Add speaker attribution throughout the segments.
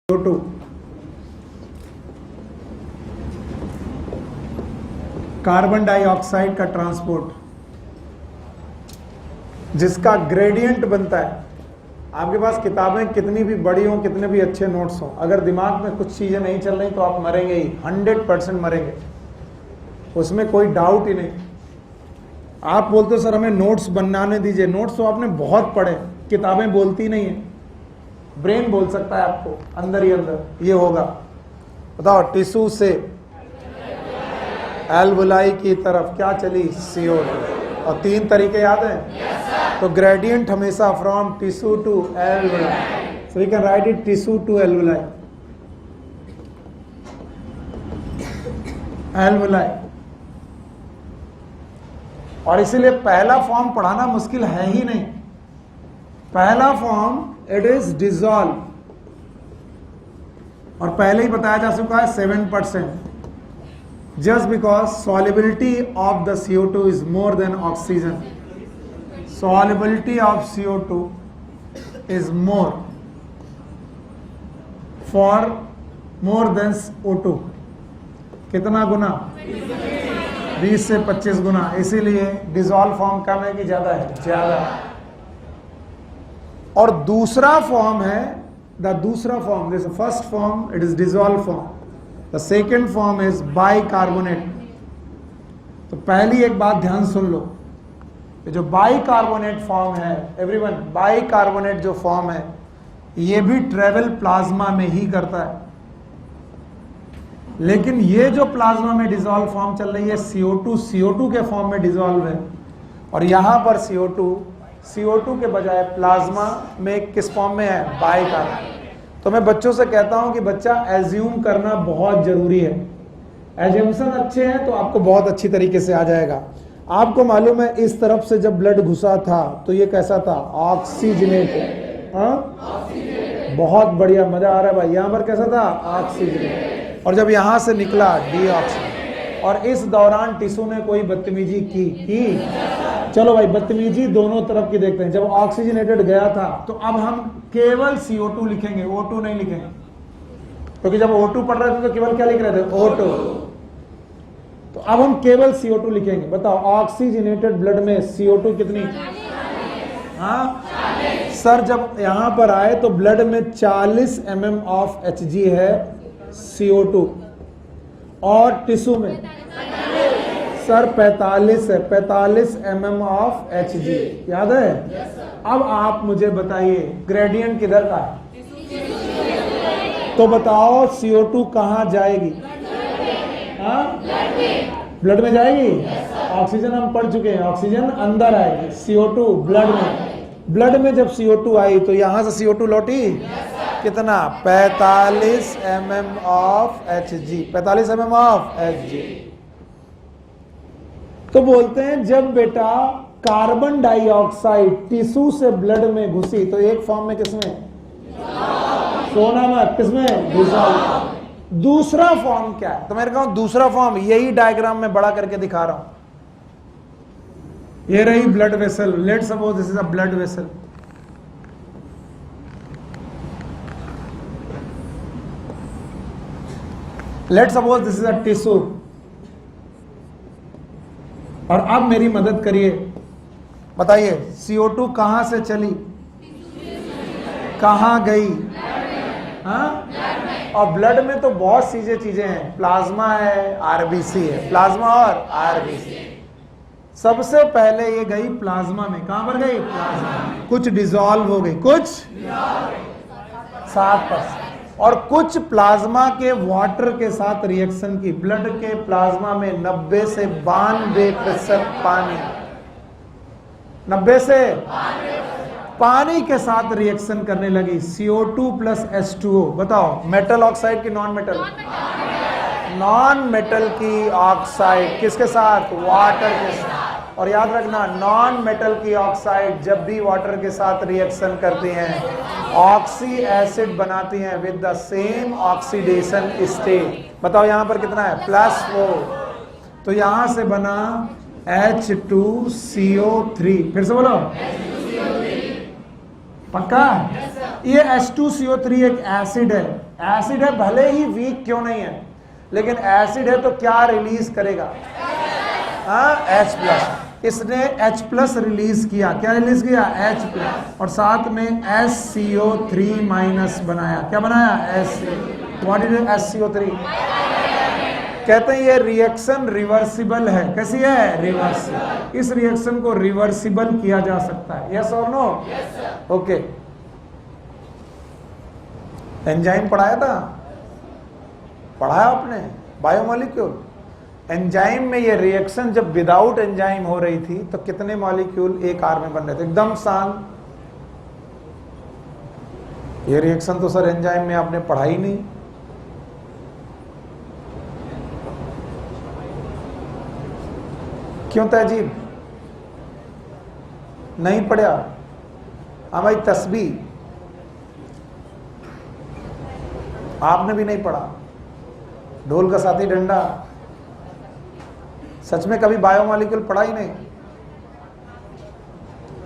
Speaker 1: CO2 carbon dioxide का transport जिसका gradient बनता है। आपके पास किताबें कितनी भी बड़ी हों, कितने भी अच्छे नोट्स हों, अगर दिमाग में कुछ चीजें नहीं चल रही तो आप मरेंगे ही, 100% मरेंगे, उसमें कोई डाउट ही नहीं। आप बोलते हो सर हमें नोट्स बनाने दीजिए, नोट्स तो आपने बहुत पढ़े, किताबें बोलती नहीं है, ब्रेन बोल सकता है आपको अंदर ही अंदर ये होगा। बताओ, टिश्यू से एल्वुलाई की तरफ क्या चली? CO2। और 3 तरीके याद हैं? तो ग्रेडियंट हमेशा from tissue to alveoli, so we can write it tissue to alveoli, alveoli. और इसीलिए पहला फॉर्म पढ़ाना मुश्किल है ही नहीं। पहला फॉर्म इट इज डिसॉल्व, और पहले ही बताया जा चुका है 7%, just because solubility of the CO2 is more than oxygen. Solubility of CO2 is more for more than O2। कितना गुना? 20 से 25 गुना। इसीलिए डिसॉल्व फॉर्म कम है कि ज्यादा है? ज्यादा। और दूसरा फॉर्म है दूसरा form, this first form it is dissolve form, the second form is bicarbonate. तो पहली एक बात ध्यान सुन लो, ये जो बाइकार्बोनेट फॉर्म है एवरीवन, बाइकार्बोनेट जो फॉर्म है ये भी ट्रेवल प्लाज्मा में ही करता है। लेकिन ये जो प्लाज्मा में डिसॉल्व फॉर्म चल रही है CO2 के फॉर्म में डिसॉल्व है, और यहां पर CO2 के बजाय प्लाज्मा में किस फॉर्म में है? बाइकार्बोनेट। तो मैं बच्चों से कहता हूं कि बच्चा एज्यूम करना बहुत जरूरी है। एज्यूम्शन अच्छे हैं तो आपको बहुत अच्छी तरीके से आ जाएगा। आपको मालूम है इस तरफ से जब ब्लड घुसा था तो ये कैसा था? ऑक्सीजनेटेड। बहुत बढ़िया, मजा आ रहा है भाई। यहां पर कैसा था? ऑक्सीजनेटेड। और जब यहां से निकला डीऑक्सीजनेटेड। और इस दौरान टिश्यू ने कोई बदतमीजी की? चलो भाई, बदतमीजी दोनों तरफ की देखते हैं। जब ऑक्सीजनेटेड गया था तो अब हम केवल CO2 लिखेंगे, O2 नहीं लिखेंगे, क्योंकि जब O2 पढ़ रहे थे तो केवल क्या लिख रहे थे? O2। तो अब हम केवल CO2 लिखेंगे। बताओ, ऑक्सीजनेटेड ब्लड में CO2 कितनी? हाँ सर, जब यहां पर आए तो ब्लड में 40 mm ऑफ Hg है CO2, और टिश्यू में सर 45 है, 45 mm ऑफ Hg, याद है? अब आप मुझे बताइए ग्रेडियंट किधर का है? तो बताओ CO2 कहां जाएगी? हाँ, ब्लड में जाएगी। ऑक्सीजन हम पढ़ चुके हैं, ऑक्सीजन अंदर आएगी, CO2 ब्लड में। ब्लड में जब CO2 आई तो यहां से CO2 लौटी कितना? 45 mm of Hg, 45 mm of Hg। तो बोलते हैं जब बेटा कार्बन डाइऑक्साइड टिश्यू से ब्लड में घुसी तो एक फॉर्म में किसमें? सोना मत, किसमें? डिसॉल्व। दूसरा फॉर्म क्या है? तो मैं कहूं दूसरा फॉर्म यही डायग्राम में बड़ा करके दिखा रहा हूं। ये रही blood vessel. Let suppose this is a blood vessel. Let suppose this is a tissue. और अब मेरी मदद करिए, बताइए CO2 कहां से चली, कहां गई? हाँ, और ब्लड में तो बहुत सी चीजें हैं, प्लाज्मा है, RBC है, प्लाज्मा और RBC। सबसे पहले ये गई प्लाज्मा में। कहां पर गई? प्लाज्मा में। कुछ डिसॉल्व हो गई, कुछ 7%, और कुछ प्लाज्मा के वाटर के साथ रिएक्शन की। ब्लड के प्लाज्मा में 90 से 92% पानी, 90 से पानी के साथ रिएक्शन करने लगी। CO2 plus H2O। बताओ, मेटल ऑक्साइड की नॉन मेटल? नॉन मेटल की ऑक्साइड किसके साथ? वाटर के साथ। और याद रखना, नॉन मेटल की ऑक्साइड जब भी वाटर के साथ रिएक्शन करती हैं ऑक्सी एसिड बनाती हैं with the same oxidation state. बताओ यहां पर कितना है? +4। तो यहां से बना H2CO3। फिर से बोलो, पक्का? ये H2CO3 एक एसिड है, एसिड है, भले ही वीक क्यों नहीं है, लेकिन एसिड है तो क्या रिलीज करेगा? H plus. इसने H प्लस रिलीज किया। क्या रिलीज किया? H plus. और साथ में SCO3 माइनस बनाया। क्या बनाया? What is SCO3? कहते हैं ये रिएक्शन रिवर्सिबल है। कैसी है? रिवर्सिबल। इस रिएक्शन को रिवर्सिबल किया जा सकता है। यस और नो? ओके। एंजाइम पढ़ाया था? पढ़ाया आपने? बायोमोलिक्यूल। एंजाइम में ये रिएक्शन जब विदाउट एंजाइम हो रही थी तो कितने मॉलिक्यूल एक आर में बन रहे थे? एकदम शांत। ये रिएक्शन तो सर एंजाइम में आपने पढ़ा ही नहीं। क्यों तहजीब नहीं पढ़ा? हाँ भाई, तस्बीह आपने भी नहीं पढ़ा। ढोल का साथी डंडा, सच में कभी बायोमॉलिक्यूल पढ़ा ही नहीं?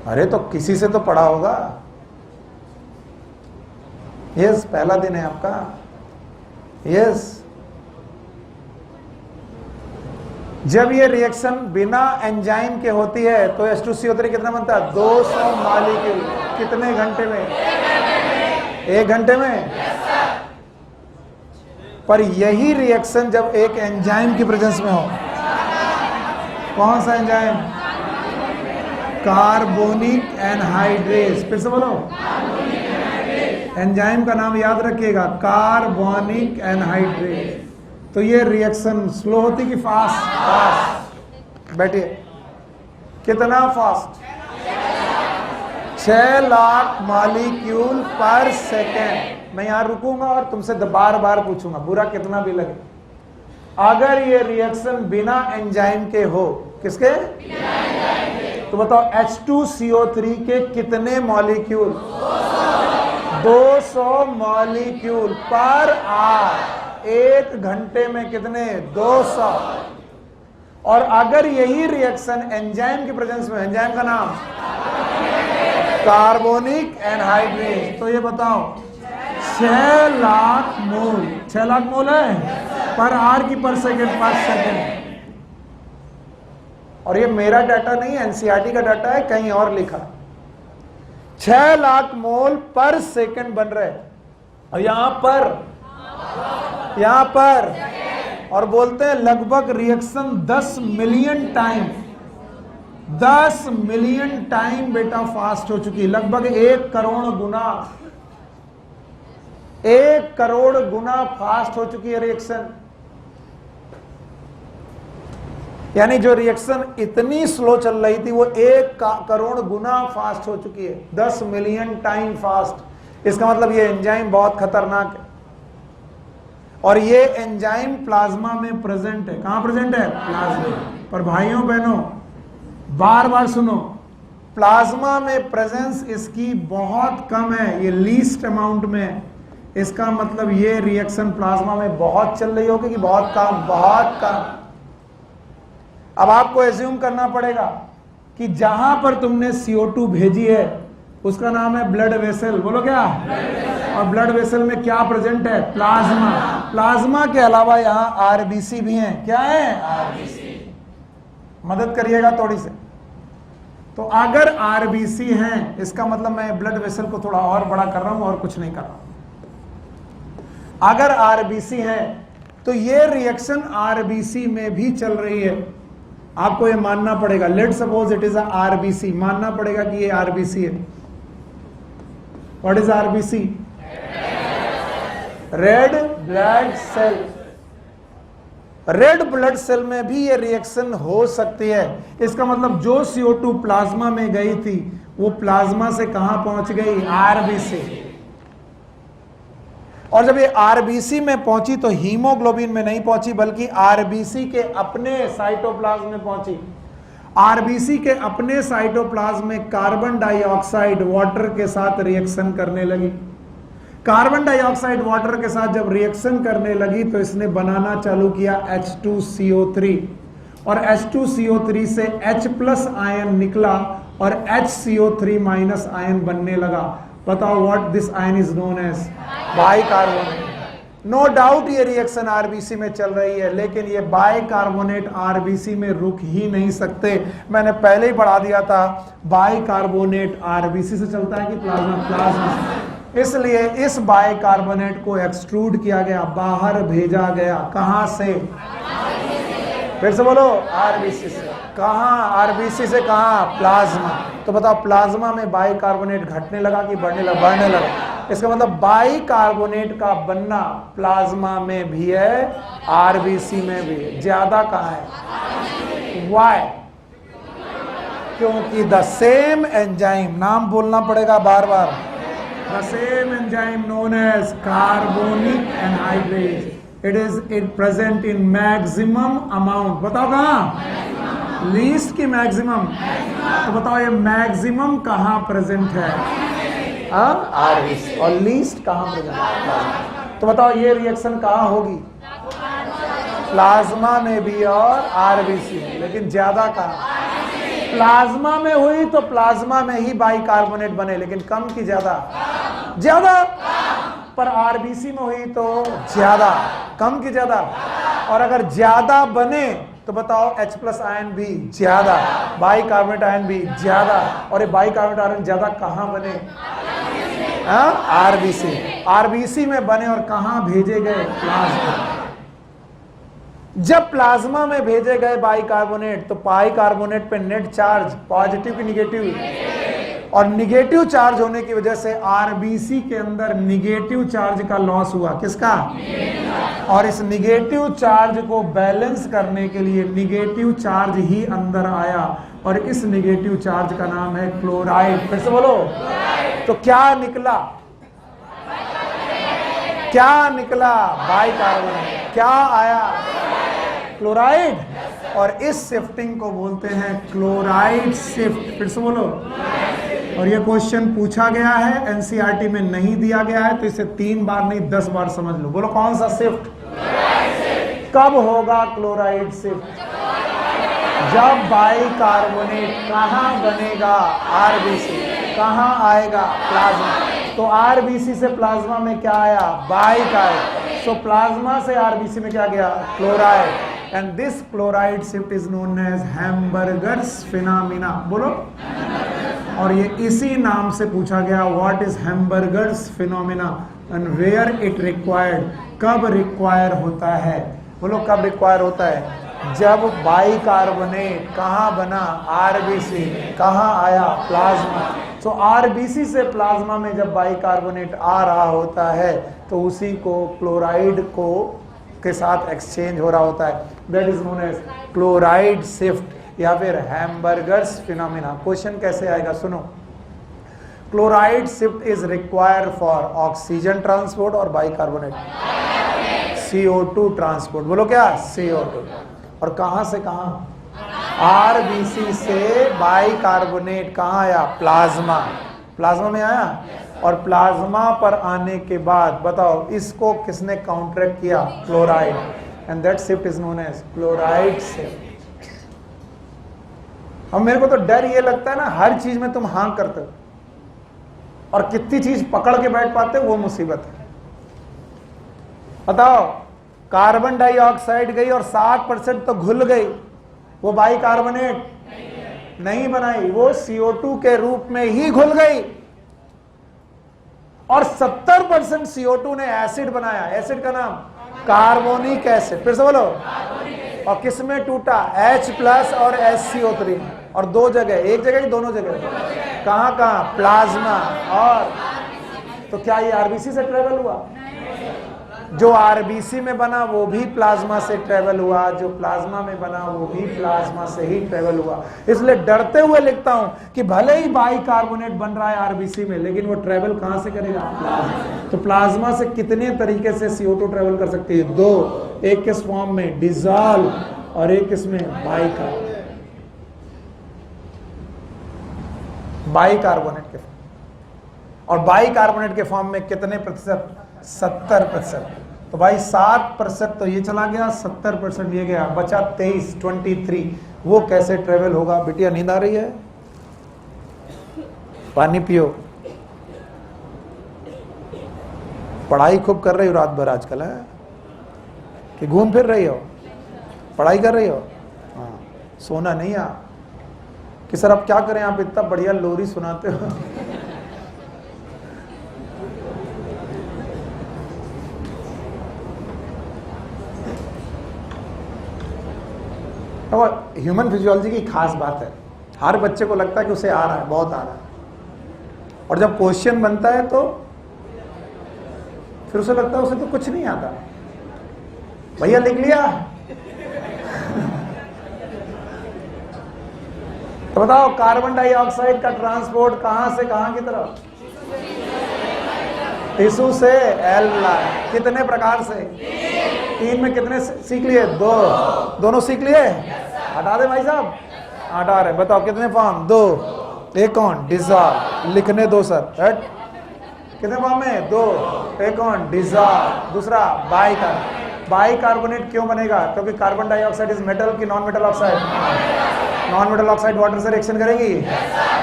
Speaker 1: अरे तो किसी से तो पढ़ा होगा। यस, पहला दिन है आपका। यस, जब ये रिएक्शन बिना एंजाइम के होती है तो H2CO3 कितना बनता है? 200 मॉलिक्यूल। कितने घंटे में? 1 घंटे में। पर यही रिएक्शन जब एक एंजाइम की प्रेजेंस में हो, कौन सा एंजाइम? Carbonic anhydrase. फिर से बोलो, एंजाइम का नाम याद रखिएगा, कार्बोनिक एनहाइड्रेज। तो ये रिएक्शन स्लो होती कि फास्ट? फास्ट। बैठिए। कितना फास्ट? 6 लाख मॉलिक्यूल पर सेकेंड। मैं यहां रुकूंगा और तुमसे बार बार पूछूंगा, बुरा कितना भी लगे। अगर ये रिएक्शन बिना एंजाइम के हो, किसके? बिना एंजाइम के। तो बताओ H2CO3 के कितने मॉलिक्यूल? 200 molecule per hour. 1 घंटे में कितने? 200। और अगर यही रिएक्शन एंजाइम की प्रेजेंस में, एंजाइम का नाम कार्बोनिक एनहाइड्रेज, तो ये बताओ 6 लाख मोल। 6 लाख मोल है पर आर की पर सेकेंड, पर सेकेंड। और ये मेरा डाटा नहीं है, एनसीईआरटी का डाटा है, कहीं और लिखा। 6 लाख मोल पर सेकेंड बन रहे। और यहां पर और बोलते हैं लगभग reaction 10 million time, 10 million time बेटा फास्ट हो चुकी है। लगभग 1 करोड़ गुना, 1 करोड़ गुना फास्ट हो चुकी है रिएक्शन। यानी जो रिएक्शन इतनी स्लो चल रही थी वो 1 करोड़ गुना फास्ट हो चुकी है, 10 मिलियन टाइम फास्ट। इसका मतलब ये एंजाइम बहुत खतरनाक है। और ये एंजाइम प्लाज्मा में प्रेजेंट है। कहां प्रेजेंट है? प्लाज्मा। पर भाइयों बहनों बार बार सुनो, प्लाज्मा में प्रेजेंस इसकी बहुत कम है, ये लीस्ट अमाउंट में है। इसका मतलब ये रिएक्शन प्लाज्मा में बहुत चल रही होगी कि बहुत कम? बहुत कम। अब आपको एज्यूम करना पड़ेगा कि जहां पर तुमने CO2 भेजी है उसका नाम है ब्लड वेसल। बोलो क्या? और ब्लड वेसल में क्या प्रेजेंट है? प्लाज्मा। प्लाज्मा के अलावा यहां RBC भी हैं। क्या है? RBC। मदद करिएगा थोड़ी से। तो अगर RBC हैं, इसका मतलब मैं ब्लड वेसल को थोड़ा और बड़ा कर रहा हूं और कुछ नहीं कर रहा हूं। अगर RBC हैं तो ये रिएक्शन RBC में भी चल रही है। आपको ये मानना पड़ेगा। Let suppose it is a RBC, मानना पड़ेगा कि ये RBC है। What is RBC? Red blood cell. Red blood cell में भी ये रिएक्शन हो सकती है। इसका मतलब जो CO2 प्लाज्मा में गई थी वो प्लाज्मा से कहां पहुंच गई? RBC। और जब ये RBC में पहुंची तो हीमोग्लोबिन में नहीं पहुंची, बल्कि RBC के अपने साइटोप्लाज्म में पहुंची। RBC के अपने साइटोप्लाज्म में कार्बन डाइऑक्साइड वाटर के साथ रिएक्शन करने लगी। कार्बन डाइऑक्साइड वाटर के साथ जब रिएक्शन करने लगी तो इसने बनाना चालू किया H2CO3, और H2CO3 से H प्लस आयन निकला और HCO3 माइनस आयन बनने लगा। बताओ what this ion is known as? Bicarbonate. No doubt ये रिएक्शन आरबीसी में चल रही है, लेकिन ये बाइकार्बोनेट आरबीसी में रुक ही नहीं सकते। मैंने पहले ही पढ़ा दिया था, बाइकार्बोनेट आरबीसी से चलता है कि प्लाज्मा। इसलिए इस बाइकार्बोनेट को एक्सट्रूड किया गया, बाहर भेजा गया। कहां से? फिर से बोलो, आरबीसी से। कहां? आरबीसी से कहां? प्लाज्मा। तो बताओ, प्लाज्मा में बाइकार्बोनेट घटने लगा कि बढ़ने लगा? बढ़ने लगा। इसका मतलब बाइकार्बोनेट का बनना प्लाज्मा में भी है, आरबीसी में भी है। ज्यादा कहां है? वाई? क्योंकि द सेम एंजाइम, नाम बोलना पड़ेगा बार बार, the same enzyme known as carbonic anhydrase, it is present in maximum amount. बताओ कहां? लीस्ट की मैक्सिमम। तो बताओ ये मैक्सिमम कहां प्रेजेंट है? आरबीसी। और लीस्ट कहां प्रेजेंट है? तो बताओ ये रिएक्शन कहां होगी? प्लाज्मा में भी और आरबीसी में। लेकिन ज्यादा कहां? प्लाज्मा में हुई तो प्लाज्मा में ही बाइकार्बोनेट बने, लेकिन कम की ज्यादा? ज्यादा। पर आरबीसी में हुई तो ज्यादा, कम की ज्यादा। और अगर ज्यादा बने तो बताओ H+ आयन भी ज्यादा, बाइकार्बोनेट आयन भी ज्यादा। और ये बाइकार्बोनेट आयन ज्यादा कहां बने? आरबीसी। आरबीसी में बने और कहां भेजे गए? प्लाज्मा। जब प्लाज्मा में भेजे गए बाइकार्बोनेट, तो बाइकार्बोनेट पे नेट चार्ज पॉजिटिव की निगेटिव? और निगेटिव चार्ज होने की वजह से आरबीसी के अंदर निगेटिव चार्ज का लॉस हुआ। किसका? और इस निगेटिव चार्ज को बैलेंस करने के लिए निगेटिव चार्ज ही अंदर आया, और इस निगेटिव चार्ज का नाम है क्लोराइड। फिर से बोलो, तो क्या निकला? क्या निकला? बाइकार्बोनेट। क्या आया? क्लोराइड। और इस शिफ्टिंग को बोलते हैं क्लोराइड शिफ्ट। फिर से बोलो। और ये क्वेश्चन पूछा गया है, एनसीईआरटी में नहीं दिया गया है, तो इसे 3 बार नहीं 10 बार समझ लो। बोलो कौन सा शिफ्ट? कब होगा क्लोराइड शिफ्ट? जब बाइकार्बोनेट कहां बनेगा? आरबीसी। कहां आएगा? प्लाज्मा। तो आरबीसी से प्लाज्मा में क्या आया? बाइकार्बोनेट। सो प्लाज्मा से आरबीसी में क्या गया? Chloride. And this chloride shift is known as Hamburger's phenomena. बोलो। और ये इसी नाम से पूछा गया, what is Hamburger's phenomena and where it required. कब रिक्वायर होता है? बोलो, कब रिक्वायर होता है? जब बाइकार्बोनेट कहां बना? आरबीसी। कहां आया? प्लाज्मा। तो आरबीसी से प्लाज्मा में जब बाइकार्बोनेट आ रहा होता है, तो उसी को क्लोराइड को के साथ एक्सचेंज हो रहा होता है। That is known as chloride shift या फिर हैम्बर्गर्स फिनोमिना। क्वेश्चन कैसे आएगा? सुनो, chloride shift is required for oxygen transport और बाइकार्बोनेट CO2 ट्रांसपोर्ट। बोलो क्या? CO2। और कहां से कहां? आरबीसी से बाइकार्बोनेट कहां आया? प्लाज्मा। प्लाज्मा में आया। और प्लाज्मा पर आने के बाद बताओ, इसको किसने काउंटरैक्ट किया? Chloride. And that shift is known as chloride shift. अब मेरे को तो डर ये लगता है ना, हर चीज में तुम हाँ करते हो और कितनी चीज पकड़ के बैठ पाते हो, वो मुसीबत है। बताओ, कार्बन डाइऑक्साइड गई और 60% तो घुल गई, वो बाइकार्बोनेट नहीं बनाई, वो CO2 के रूप में ही घुल गई। और 70% CO2 ने एसिड बनाया। एसिड का नाम कार्बोनिक एसिड। फिर से बोलो। और किस में टूटा? H+ और HCO3। और 2 जगह, एक जगह कि दोनों जगह? कहां कहां? प्लाज्मा। और तो क्या ये आरबीसी से ट्रेवल हुआ? जो आरबीसी में बना वो भी प्लाज्मा से ट्रेवल हुआ, जो प्लाज्मा में बना वो भी प्लाज्मा से ही ट्रेवल हुआ। इसलिए डरते हुए लिखता हूं कि भले ही बाइकार्बोनेट बन रहा है आरबीसी में, लेकिन वो ट्रेवल कहां से करेगा? प्लाज्मा। तो प्लाज्मा से कितने तरीके से CO2 ट्रेवल कर सकती है? 2। एक किस फॉर्म में? डिसॉल्व। और एक किसमें? बाइकार्बोनेट के फॉर्म। और बाइकार्बोनेट के फॉर्म में कितने प्रतिशत? 70%। तो भाई 7% तो ये चला गया, 70% ये गया, बचा 23। वो कैसे ट्रेवल होगा? बिटिया नींद आ रही है? पानी पियो। पढ़ाई खूब कर रही हो रात भर आजकल, है कि घूम फिर रही हो? पढ़ाई कर रही हो? हाँ, सोना नहीं आ कि सर अब क्या करें, आप इतना बढ़िया लोरी सुनाते हो। और ह्यूमन फिजियोलॉजी की खास बात है, हर बच्चे को लगता है कि उसे आ रहा है, बहुत आ रहा है, और जब क्वेश्चन बनता है तो फिर उसे लगता है उसे तो कुछ नहीं आता। भैया लिख लिया? तो बताओ कार्बन डाइऑक्साइड का ट्रांसपोर्ट कहां से कहां की तरफ? टिश्यू से एल्वुलाई। कितने प्रकार से? 3 में कितने सीख लिए? 2। दोनों सीख लिए? हटा दे भाई साहब, हटा रहे। बताओ कितने फॉर्म? 2। एक कौन? डिसॉल्व। लिखने दो सर। हट। कितने फॉर्म में? 2। एक कौन? डिसॉल्व। दूसरा बाइकार्बोनेट क्यों बनेगा? क्योंकि कार्बन डाइऑक्साइड इज मेटल की non metal oxide? Non metal oxide water से रिएक्शन करेगी।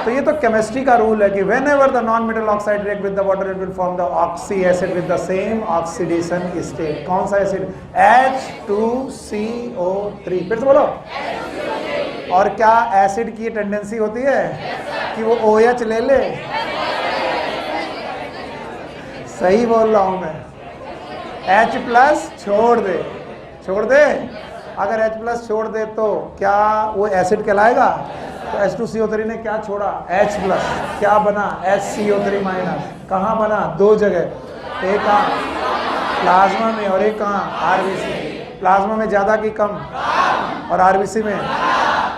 Speaker 1: तो ये तो केमिस्ट्री का रूल है कि whenever the non metal oxide react with the water it will form the oxy acid with the same oxidation state. कौन सा एसिड? H2CO3। फिर से बोलो। और क्या एसिड की टेंडेंसी होती है कि वो OH ले ले? सही बोल रहा हूं मैं। H+ छोड़ दे, छोड़ दे। अगर H+ छोड़ दे तो क्या वो एसिड कहलाएगा? तो H2CO3 ने क्या छोड़ा? H+। क्या बना? HCO3-। कहाँ बना? 2 जगह, एक कहाँ? प्लाज्मा में, और एक कहाँ? RBC। प्लाज्मा में ज्यादा की कम? और RBC में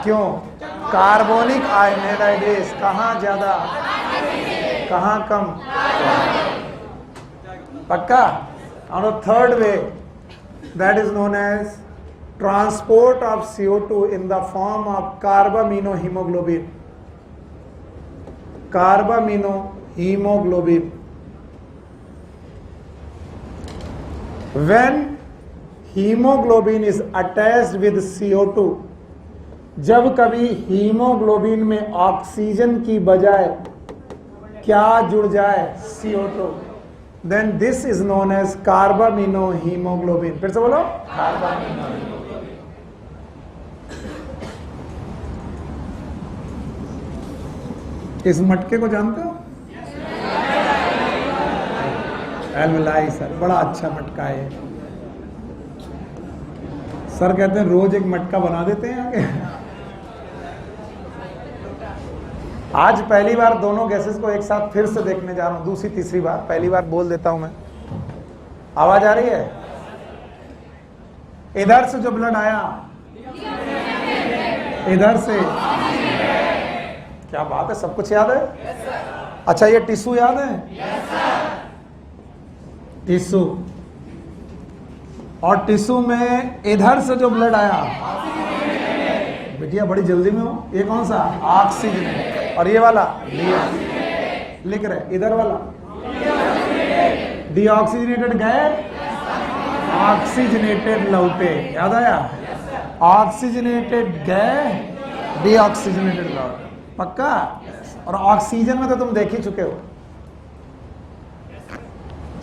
Speaker 1: क्यों? कार्बोनिक आयनाइडेज। कहाँ ज्यादा, कहाँ कम? पक्का? On the third way, that is known as transport of CO2 in the form of carbaminohemoglobin. Carbaminohemoglobin. When hemoglobin is attached with CO2, जब कभी हीमोग्लोबिन में ऑक्सीजन की बजाय क्या जुड़ जाए? CO2, then this is known as carbaminohemoglobin. फिर से बोलो। इस मटके को जानते हो? एल्वुलाई सर, बड़ा अच्छा मटका है। सर कहते हैं रोज एक मटका बना देते हैं आगे। आज पहली बार दोनों गैसेस को एक साथ फिर से देखने जा रहा हूं, दूसरी तीसरी बार। पहली बार बोल देता हूं मैं। आवाज आ रही है? इधर से जो ब्लड आया, इधर से, क्या बात है, सब कुछ याद है? अच्छा ये टिश्यू याद है? टिश्यू, और टिश्यू में इधर से जो ब्लड आया, बेटिया बड़ी जल्दी में हो, ये कौन सा? ऑक्सीजन। और ये वाला लिख रहे, इधर वाला डीऑक्सीजनेटेड गए, ऑक्सीजनेटेड लौटे। याद आया? ऑक्सीजनेटेड गए, डीऑक्सीजनेटेड लौटे। पक्का? और ऑक्सीजन में तो तुम देख ही चुके हो।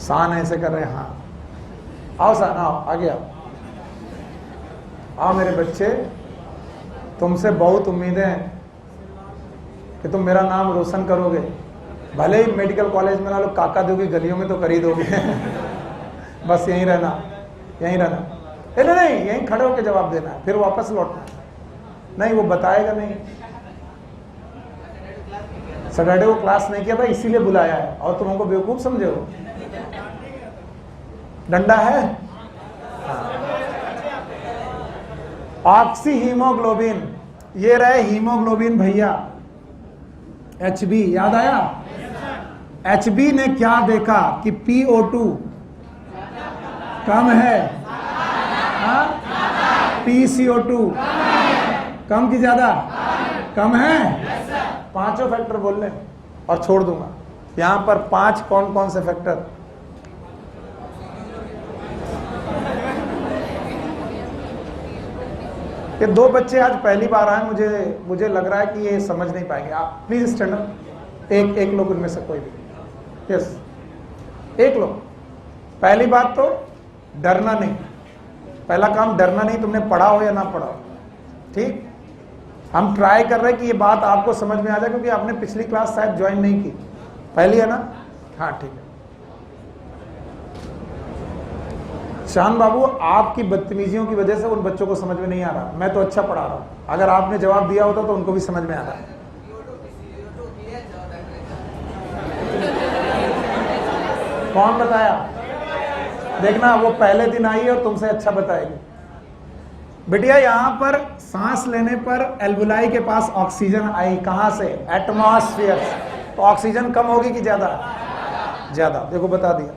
Speaker 1: सान ऐसे कर रहे हैं। हाँ आओ सान, आओ आगे आओ। आओ मेरे बच्चे, तुमसे बहुत उम्मीदें हैं कि तुम मेरा नाम रोशन करोगे। भले ही मेडिकल कॉलेज में ना लो, काका दोगे, गलियों में तो कर ही दोगे। बस यहीं रहना, यहीं रहना। नहीं नहीं, यहीं खड़े होकर जवाब देना है, फिर वापस लौटना। नहीं वो बताएगा नहीं। सैटरडे को क्लास नहीं किया था इसीलिए बुलाया है, और तुम हमको बेवकूफ समझे हो। डंडा है? ऑक्सी हीमोग्लोबिन, ये रहे हीमोग्लोबिन भैया। HB याद आया? HB ने क्या देखा कि PO2 कम है, PCO2 कम की ज्यादा? कम है। 5 फैक्टर बोल ले और छोड़ दूंगा। यहां पर 5 कौन कौन से फैक्टर? ये 2 बच्चे आज पहली बार आए, मुझे लग रहा है कि ये समझ नहीं पाएंगे। आप प्लीज स्टैंड अप। एक लोग उनमें से कोई भी। यस, एक लोग। पहली बात तो डरना नहीं, पहला काम डरना नहीं, तुमने पढ़ा हो या ना पढ़ा हो, ठीक। हम ट्राई कर रहे हैं कि ये बात आपको समझ में आ जाए, क्योंकि आपने पिछली क्लास शायद ज्वाइन नहीं की, पहली है ना? हाँ ठीक है। शान बाबू, आपकी बदतमीजियों की वजह से उन बच्चों को समझ में नहीं आ रहा, मैं तो अच्छा पढ़ा रहा हूं, अगर आपने जवाब दिया होता तो उनको भी समझ में आ रहा। कौन बताया? देखना वो पहले दिन आई और तुमसे अच्छा बताएगी। बेटिया यहां पर सांस लेने पर एल्वुलाई के पास ऑक्सीजन आई, कहां से? एटमॉस्फेयर। तो ऑक्सीजन कम होगी कि ज्यादा? ज्यादा। देखो बता दिया।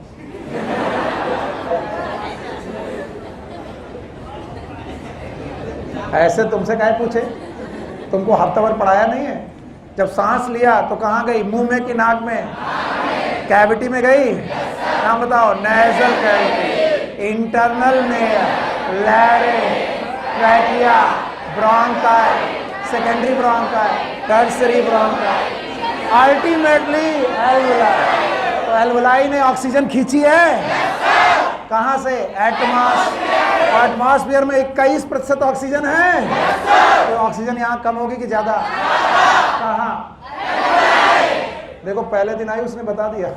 Speaker 1: ऐसे तुमसे काहे पूछे? तुमको हफ्ता भर पढ़ाया नहीं है? जब सांस लिया तो कहां गई? मुंह में कि नाक में? कैविटी में गई? नाम बताओ। नेजल कैविटी, इंटरनल में larynx, trachea, bronchi, secondary bronchi, tertiary bronchi, ultimately alveoli. तो एल्वुलाई ने ऑक्सीजन खींची है कहां से? एटमॉस्फेयर। एटमॉस्फेयर में 21% ऑक्सीजन है, तो ऑक्सीजन यहां कम होगी कि ज्यादा? कहां? देखो पहले दिन आई उसने बता दिया,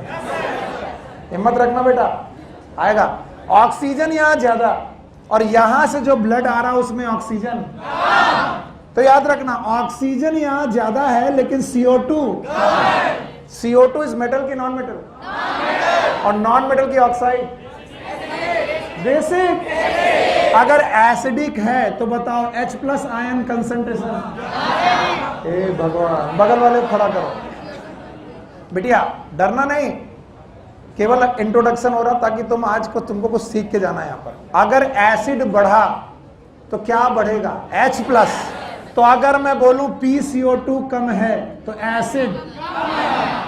Speaker 1: हिम्मत रखना बेटा, आएगा। ऑक्सीजन यहां ज्यादा, और यहां से जो ब्लड आ रहा है उसमें ऑक्सीजन, तो याद रखना ऑक्सीजन यहां ज्यादा है, लेकिन CO2 इज मेटल की नॉन मेटल? और नॉन मेटल की ऑक्साइड बेसिक। अगर एसिडिक है तो बताओ H+ आयन कंसंट्रेशन। हे भगवान, बगल वाले को खड़ा करो। बिटिया डरना नहीं, केवल इंट्रोडक्शन हो रहा ताकि तुम आज को तुमको कुछ सीख के जाना है यहाँ पर। अगर एसिड बढ़ा तो क्या बढ़ेगा? H+। तो अगर मैं बोलूं PCO2 कम है तो एसिड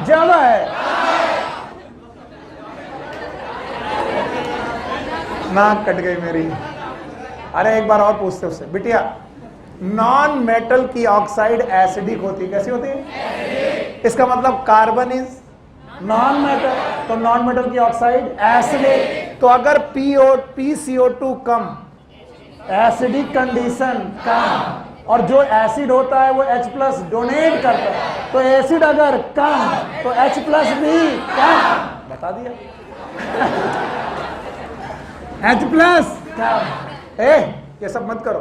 Speaker 1: ज्यादा है। नाक कट गई मेरी। अरे एक बार और पूछते उससे। बिटिया नॉन मेटल की ऑक्साइड एसिडिक होती, कैसी होती है? इसका मतलब कार्बन इज नॉन मेटल, तो नॉन मेटल की ऑक्साइड एसिडिक। तो अगर PCO2 कम, एसिडिक कंडीशन कम, और जो एसिड होता है वो H+ डोनेट करता है, तो एसिड अगर कम तो H+ भी कम। बता दिया। H+ कम। ये सब मत करो,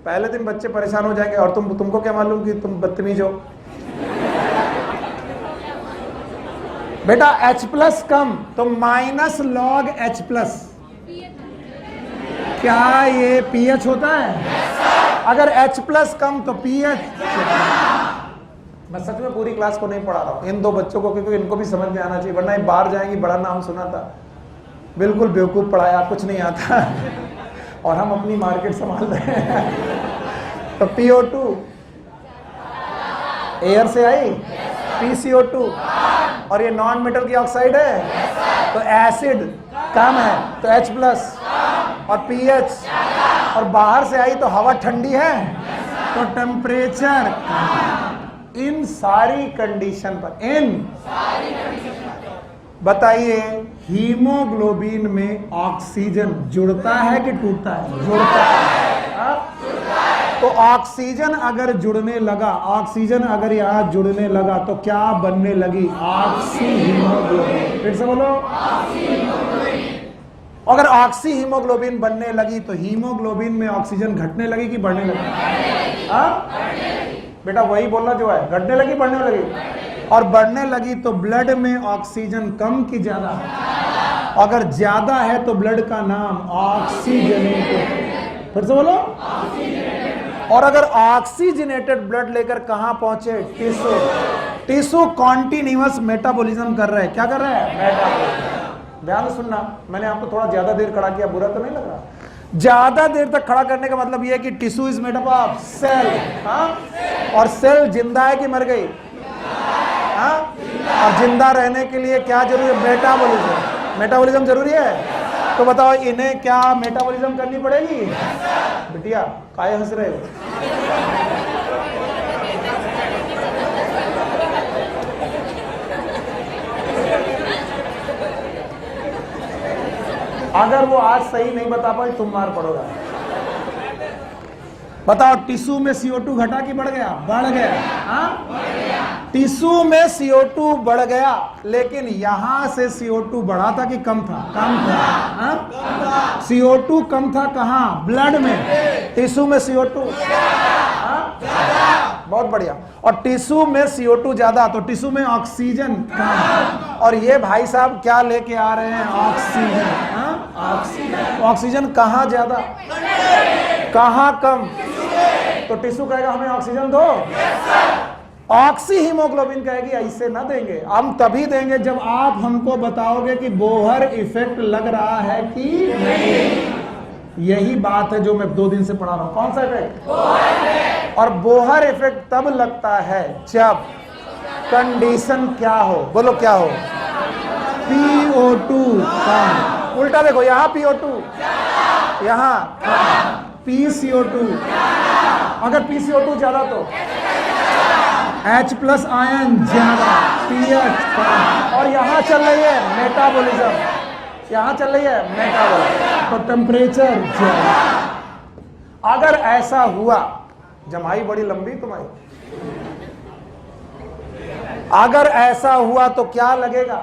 Speaker 1: पहले दिन बच्चे परेशान हो जाएंगे, और तुमको क्या मालूम कि तुम बदतमीज हो। बेटा H+ कम तो -log H+। क्या ये pH होता है? अगर H+ कम तो pH। मैं सच में पूरी क्लास को नहीं पढ़ा रहा हूं, इन दो बच्चों को, क्योंकि इनको भी समझ में आना चाहिए, वरना ये बाहर जाएंगी। बड़ा नाम सुना था, बिल्कुल बेवकूफ पढ़ाया, कुछ नहीं आता। और हम अपनी मार्केट संभाल रहे हैं। तो PO2 एयर से आई, PCO2, और ये नॉन मेटल की ऑक्साइड है, तो एसिड कम है तो H+, और pH, और बाहर से आई तो हवा ठंडी है तो टेम्परेचर। इन सारी कंडीशन पर बताइए हीमोग्लोबिन में ऑक्सीजन जुड़ता है कि टूटता है? जुड़ता है। तो ऑक्सीजन अगर जुड़ने लगा, ऑक्सीजन अगर यहां जुड़ने लगा तो क्या बनने लगी? Oxy haemoglobin. फिर से बोलो। अगर ऑक्सी हीमोग्लोबिन बनने लगी तो हीमोग्लोबिन में ऑक्सीजन घटने लगी कि बढ़ने लगी? बेटा वही बोलना जो है, घटने लगी बढ़ने लगी? और बढ़ने लगी तो ब्लड में ऑक्सीजन कम कि ज्यादा? अगर ज्यादा है तो ब्लड का नाम ऑक्सीजनेटेड। फिर से बोलो। और अगर ऑक्सीजनेटेड ब्लड लेकर कहां पहुंचे? टिश्यू। टिश्यू कॉन्टिन्यूअस मेटाबॉलिज्म कर रहे हैं। क्या कर रहे हैं? मेटाबॉलिज्म। ध्यान से सुनना, मैंने आपको थोड़ा ज्यादा देर खड़ा किया, बुरा तो नहीं लग रहा? ज्यादा देर तक खड़ा करने का मतलब यह है कि tissue is made up of cell. और सेल जिंदा है कि मर गई? और जिंदा रहने के लिए क्या जरूरी है? मेटाबॉलिज्म। मेटाबॉलिज्म जरूरी है। तो बताओ इन्हें क्या मेटाबॉलिज्म करनी पड़ेगी? बिटिया काहे हंस रहे हो? अगर वो आज सही नहीं बता पाए तुम मार पड़ोगा। बताओ टिश्यू में CO2 घटा कि बढ़ गया? बढ़ गया। हाँ, टिश्यू में CO2 बढ़ गया, लेकिन यहां से CO2 बढ़ा था कि कम था? कम था। हाँ? CO2 कम था कहां? ब्लड में। टिश्यू में CO2 बहुत बढ़िया। और टिश्यू में CO2 ज्यादा, तो टिश्यू में ऑक्सीजन कम। और ये भाई साहब क्या लेके आ रहे हैं? ऑक्सीजन। ऑक्सीजन। ऑक्सीजन कहाँ ज्यादा, कहाँ कम? तो टिश्यू कहेगा हमें ऑक्सीजन दो। ऑक्सी हीमोग्लोबिन कहेगी ऐसे ना देंगे, हम तभी देंगे जब आप हमको बताओगे कि बोहर इफेक्ट लग रहा है कि नहीं। यही बात है जो मैं 2 दिन से पढ़ा रहा हूं। कौन सा इफेक्ट? और बोहर इफेक्ट तब लगता है जब कंडीशन क्या हो? बोलो क्या हो? PO2 कम। उल्टा देखो, यहां PO2, यहां PCO2। अगर PCO2 ज्यादा तो H+ आयन ज्यादा, pH कम। और यहां चल रही है मेटाबॉलिज्म, यहां चल रही है मेटाबॉलिज्म, तो टेम्परेचर ज्यादा। अगर ऐसा हुआ, जमाई बड़ी लंबी तुम्हारी, अगर ऐसा हुआ तो क्या लगेगा?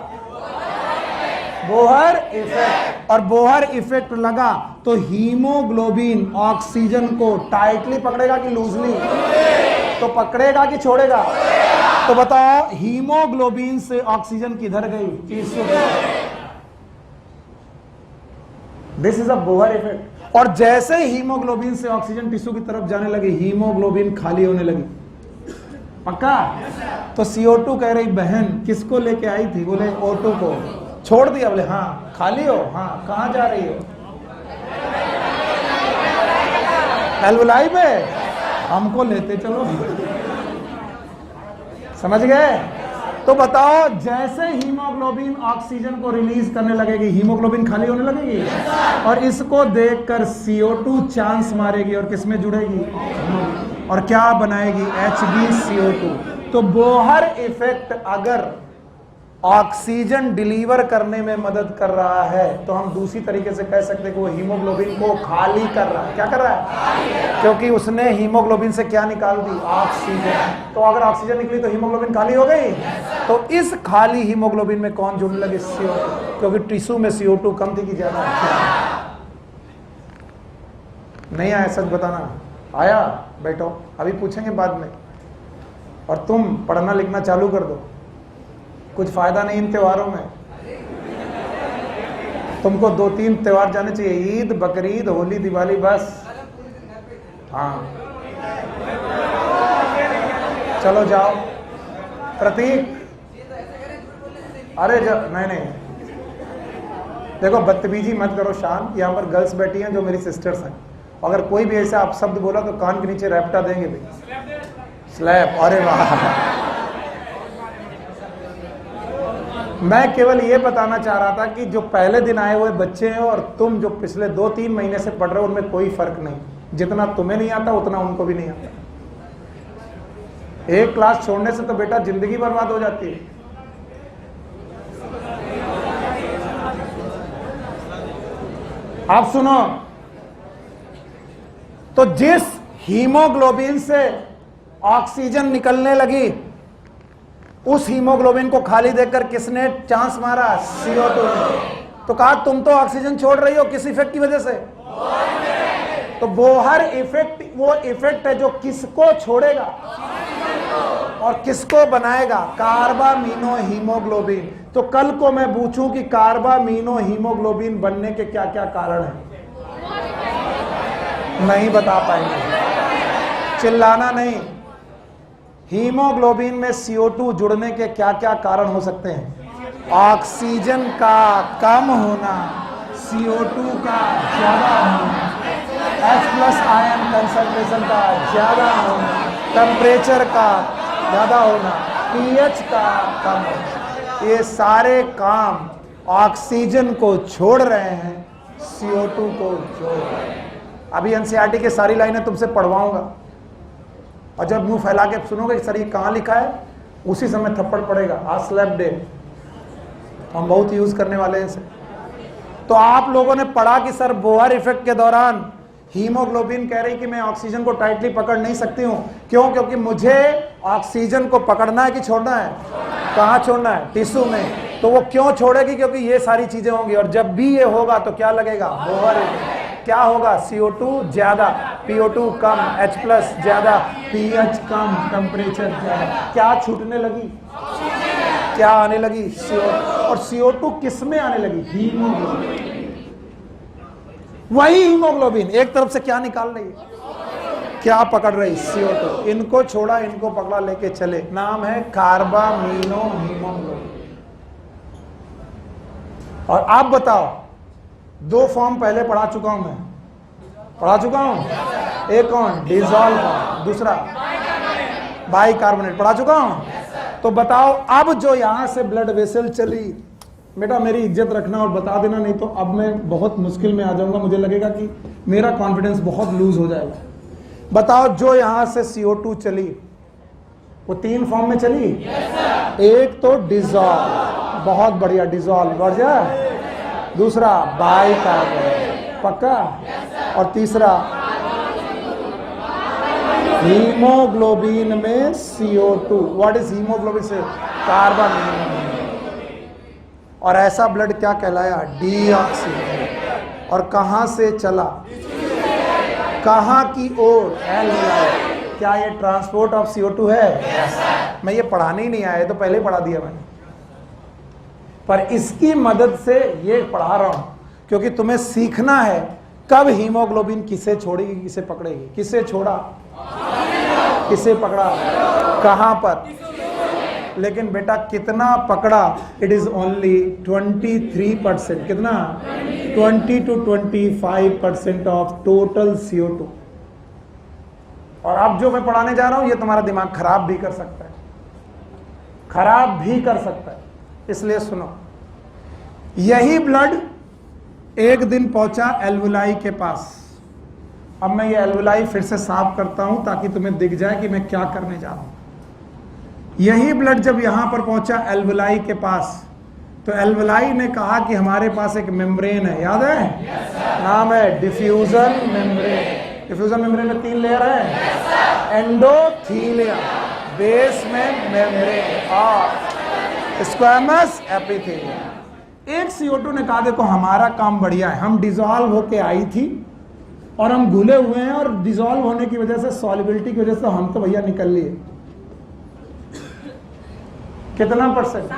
Speaker 1: Bohr effect. और बोहर इफेक्ट लगा तो हीमोग्लोबिन ऑक्सीजन को टाइटली पकड़ेगा कि लूजली? तो पकड़ेगा कि छोड़ेगा? तो बताओ हीमोग्लोबिन से ऑक्सीजन किधर गई? This is a Bohr effect. और जैसे हीमोग्लोबिन से ऑक्सीजन टिश्यू की तरफ जाने लगी, हीमोग्लोबिन खाली होने लगी। पक्का? तो CO2 कह रही बहन किसको लेके आई थी? बोले O2 को। छोड़ दिया? बोले हाँ। खाली हो? हाँ। कहाँ जा रही हो? एल्वुलाई पे। हमको लेते चलो। समझ गए? तो बताओ जैसे हीमोग्लोबिन ऑक्सीजन को रिलीज करने लगेगी, हीमोग्लोबिन खाली होने लगेगी। और इसको देखकर CO2 चांस मारेगी और किसमें जुड़ेगी? और क्या बनाएगी? HbCO2। तो बोहर इफेक्ट अगर ऑक्सीजन डिलीवर करने में मदद कर रहा है तो हम दूसरी तरीके से कह सकते हैं कि वो हीमोग्लोबिन को खाली कर रहा है। क्या कर रहा है? क्योंकि उसने हीमोग्लोबिन से क्या निकाल दी? ऑक्सीजन। तो अगर ऑक्सीजन निकली तो हीमोग्लोबिन खाली हो गई। तो इस खाली हीमोग्लोबिन में कौन जुड़ने लगे? CO2। क्योंकि टिश्यू में CO2 कम थी कि ज्यादा? नहीं आया? सच बताना। आया? बैठो, अभी पूछेंगे बाद में। और तुम पढ़ना लिखना चालू कर दो, कुछ फायदा नहीं इन त्योहारों में। तुमको 2-3 त्योहार जाने चाहिए, ईद, बकरीद, होली, दिवाली, बस। हाँ चलो जाओ। प्रतीक, अरे नहीं, देखो बदतमीजी मत करो, शांत। यहाँ पर गर्ल्स बैठी हैं जो मेरी सिस्टर्स हैं। अगर कोई भी ऐसा आप शब्द बोला तो कान के नीचे रैप्टा देंगे भाई। स्लैप। अरे वाह। मैं केवल ये बताना चाह रहा था कि जो पहले दिन आए हुए बच्चे हैं और तुम जो पिछले 2-3 महीने से पढ़ रहे हो, उनमें कोई फर्क नहीं। जितना तुम्हें नहीं आता उतना उनको भी नहीं आता। एक क्लास छोड़ने से तो बेटा जिंदगी बर्बाद हो जाती है। आप सुनो, तो जिस हीमोग्लोबिन से ऑक्सीजन निकलने लगी, उस हीमोग्लोबिन को खाली देखकर किसने चांस मारा? CO2 ने। तो कहा तुम तो ऑक्सीजन छोड़ रही हो, किस इफेक्ट की वजह से? तो बोहर इफेक्ट वो इफेक्ट है जो किसको छोड़ेगा और किसको बनाएगा? कार्बामीनो हीमोग्लोबिन। तो कल को मैं पूछूं कि कार्बामीनो हीमोग्लोबिन बनने के क्या क्या कारण हैं, नहीं बता पाएंगे। चिल्लाना नहीं। हीमोग्लोबिन में CO2 जुड़ने के क्या क्या कारण हो सकते हैं? ऑक्सीजन का कम होना, CO2 का ज्यादा होना, H+ आयन कंसंट्रेशन का ज्यादा होना, टेम्परेचर का ज्यादा होना, pH का कम होना। ये सारे काम ऑक्सीजन को छोड़ रहे हैं, CO2 को जोड़ रहे हैं। अभी NCERT की सारी लाइनें तुमसे पढ़वाऊंगा और जब मुंह फैला के सुनोगे सर ये कहाँ लिखा है, उसी समय थप्पड़ पड़ेगा। आज स्लैप डे हम बहुत यूज करने वाले हैं इसे। तो आप लोगों ने पढ़ा कि सर बोहर इफेक्ट के दौरान हीमोग्लोबिन कह रही कि मैं ऑक्सीजन को टाइटली पकड़ नहीं सकती हूं। क्यों? क्योंकि मुझे ऑक्सीजन को पकड़ना है कि छोड़ना है? कहां छोड़ना है? टिश्यू में। तो वो क्यों छोड़ेगी? क्योंकि ये सारी चीजें होंगी, और जब भी ये होगा तो क्या लगेगा? Bohr effect. क्या होगा? CO2 ज्यादा, PO2 कम, H+ ज्यादा, pH कम, टेम्परेचर ज्यादा। क्या छूटने लगी? क्या आने लगी? CO2। और CO2 किस में आने लगी? हीमोग्लोबिन। वही हीमोग्लोबिन एक तरफ से क्या निकाल रही है? क्या पकड़ रही? CO2। इनको छोड़ा, इनको पकड़ा, लेके चले। नाम है कार्बामिनो हीमोग्लोबिन। और आप बताओ, 2 फॉर्म पहले पढ़ा चुका हूं मैं, पढ़ा चुका हूं। एक कौन? Dissolve form. दूसरा बाइकार्बोनेट, पढ़ा चुका हूं। तो बताओ, अब जो यहां से ब्लड वेसल चली, बेटा मेरी इज्जत रखना और बता देना, नहीं तो अब मैं बहुत मुश्किल में आ जाऊंगा। मुझे लगेगा कि मेरा कॉन्फिडेंस बहुत लूज हो जाएगा। बताओ, जो यहां से CO2 चली वो 3 फॉर्म में चली। एक तो डिसॉल्व, बहुत बढ़िया, डिसॉल्व बढ़ जाए। दूसरा बाइकार्बोनेट, पक्का। और तीसरा हीमोग्लोबिन में CO2। What is haemoglobin? से कार्बन। और ऐसा ब्लड क्या कहलाया? डीऑक्सी। और कहां से चला? कहां की ओर? क्या ये ट्रांसपोर्ट ऑफ CO2 है? मैं ये पढ़ाने ही नहीं आया, तो पहले ही पढ़ा दिया मैंने, पर इसकी मदद से ये पढ़ा रहा हूं क्योंकि तुम्हें सीखना है कब हीमोग्लोबिन किसे छोड़ेगी, किसे पकड़ेगी। किसे छोड़ा, किसे पकड़ा, कहां पर। लेकिन बेटा कितना पकड़ा? It is only 23%। कितना? 20 to 25% ऑफ टोटल CO2। और अब जो मैं पढ़ाने जा रहा हूं, ये तुम्हारा दिमाग खराब भी कर सकता है, खराब भी कर सकता है। इसलिए सुनो, यही ब्लड एक दिन पहुंचा एल्वुलाई के पास। अब मैं ये एल्वुलाई फिर से साफ करता हूं ताकि तुम्हें दिख जाए कि मैं क्या करने जा रहा हूं। यही ब्लड जब यहां पर पहुंचा एल्वुलाई के पास, तो एल्वुलाई ने कहा कि हमारे पास एक मेम्ब्रेन है, याद है? नाम है डिफ्यूजन मेम्ब्रेन। डिफ्यूजन मेम्ब्रेन में 3 लेयर है। एंडोथीलिया, बेस में मेम्ब्रेन, और स्क्वैमस एपिथेलियम। एक CO2 ने कहा देखो हमारा काम बढ़िया है, हम डिसॉल्व होके आई थी और हम घुले हुए हैं, और डिसॉल्व होने की वजह से, सॉल्युबिलिटी की वजह से हम तो भैया निकल लिए। कितना परसेंट?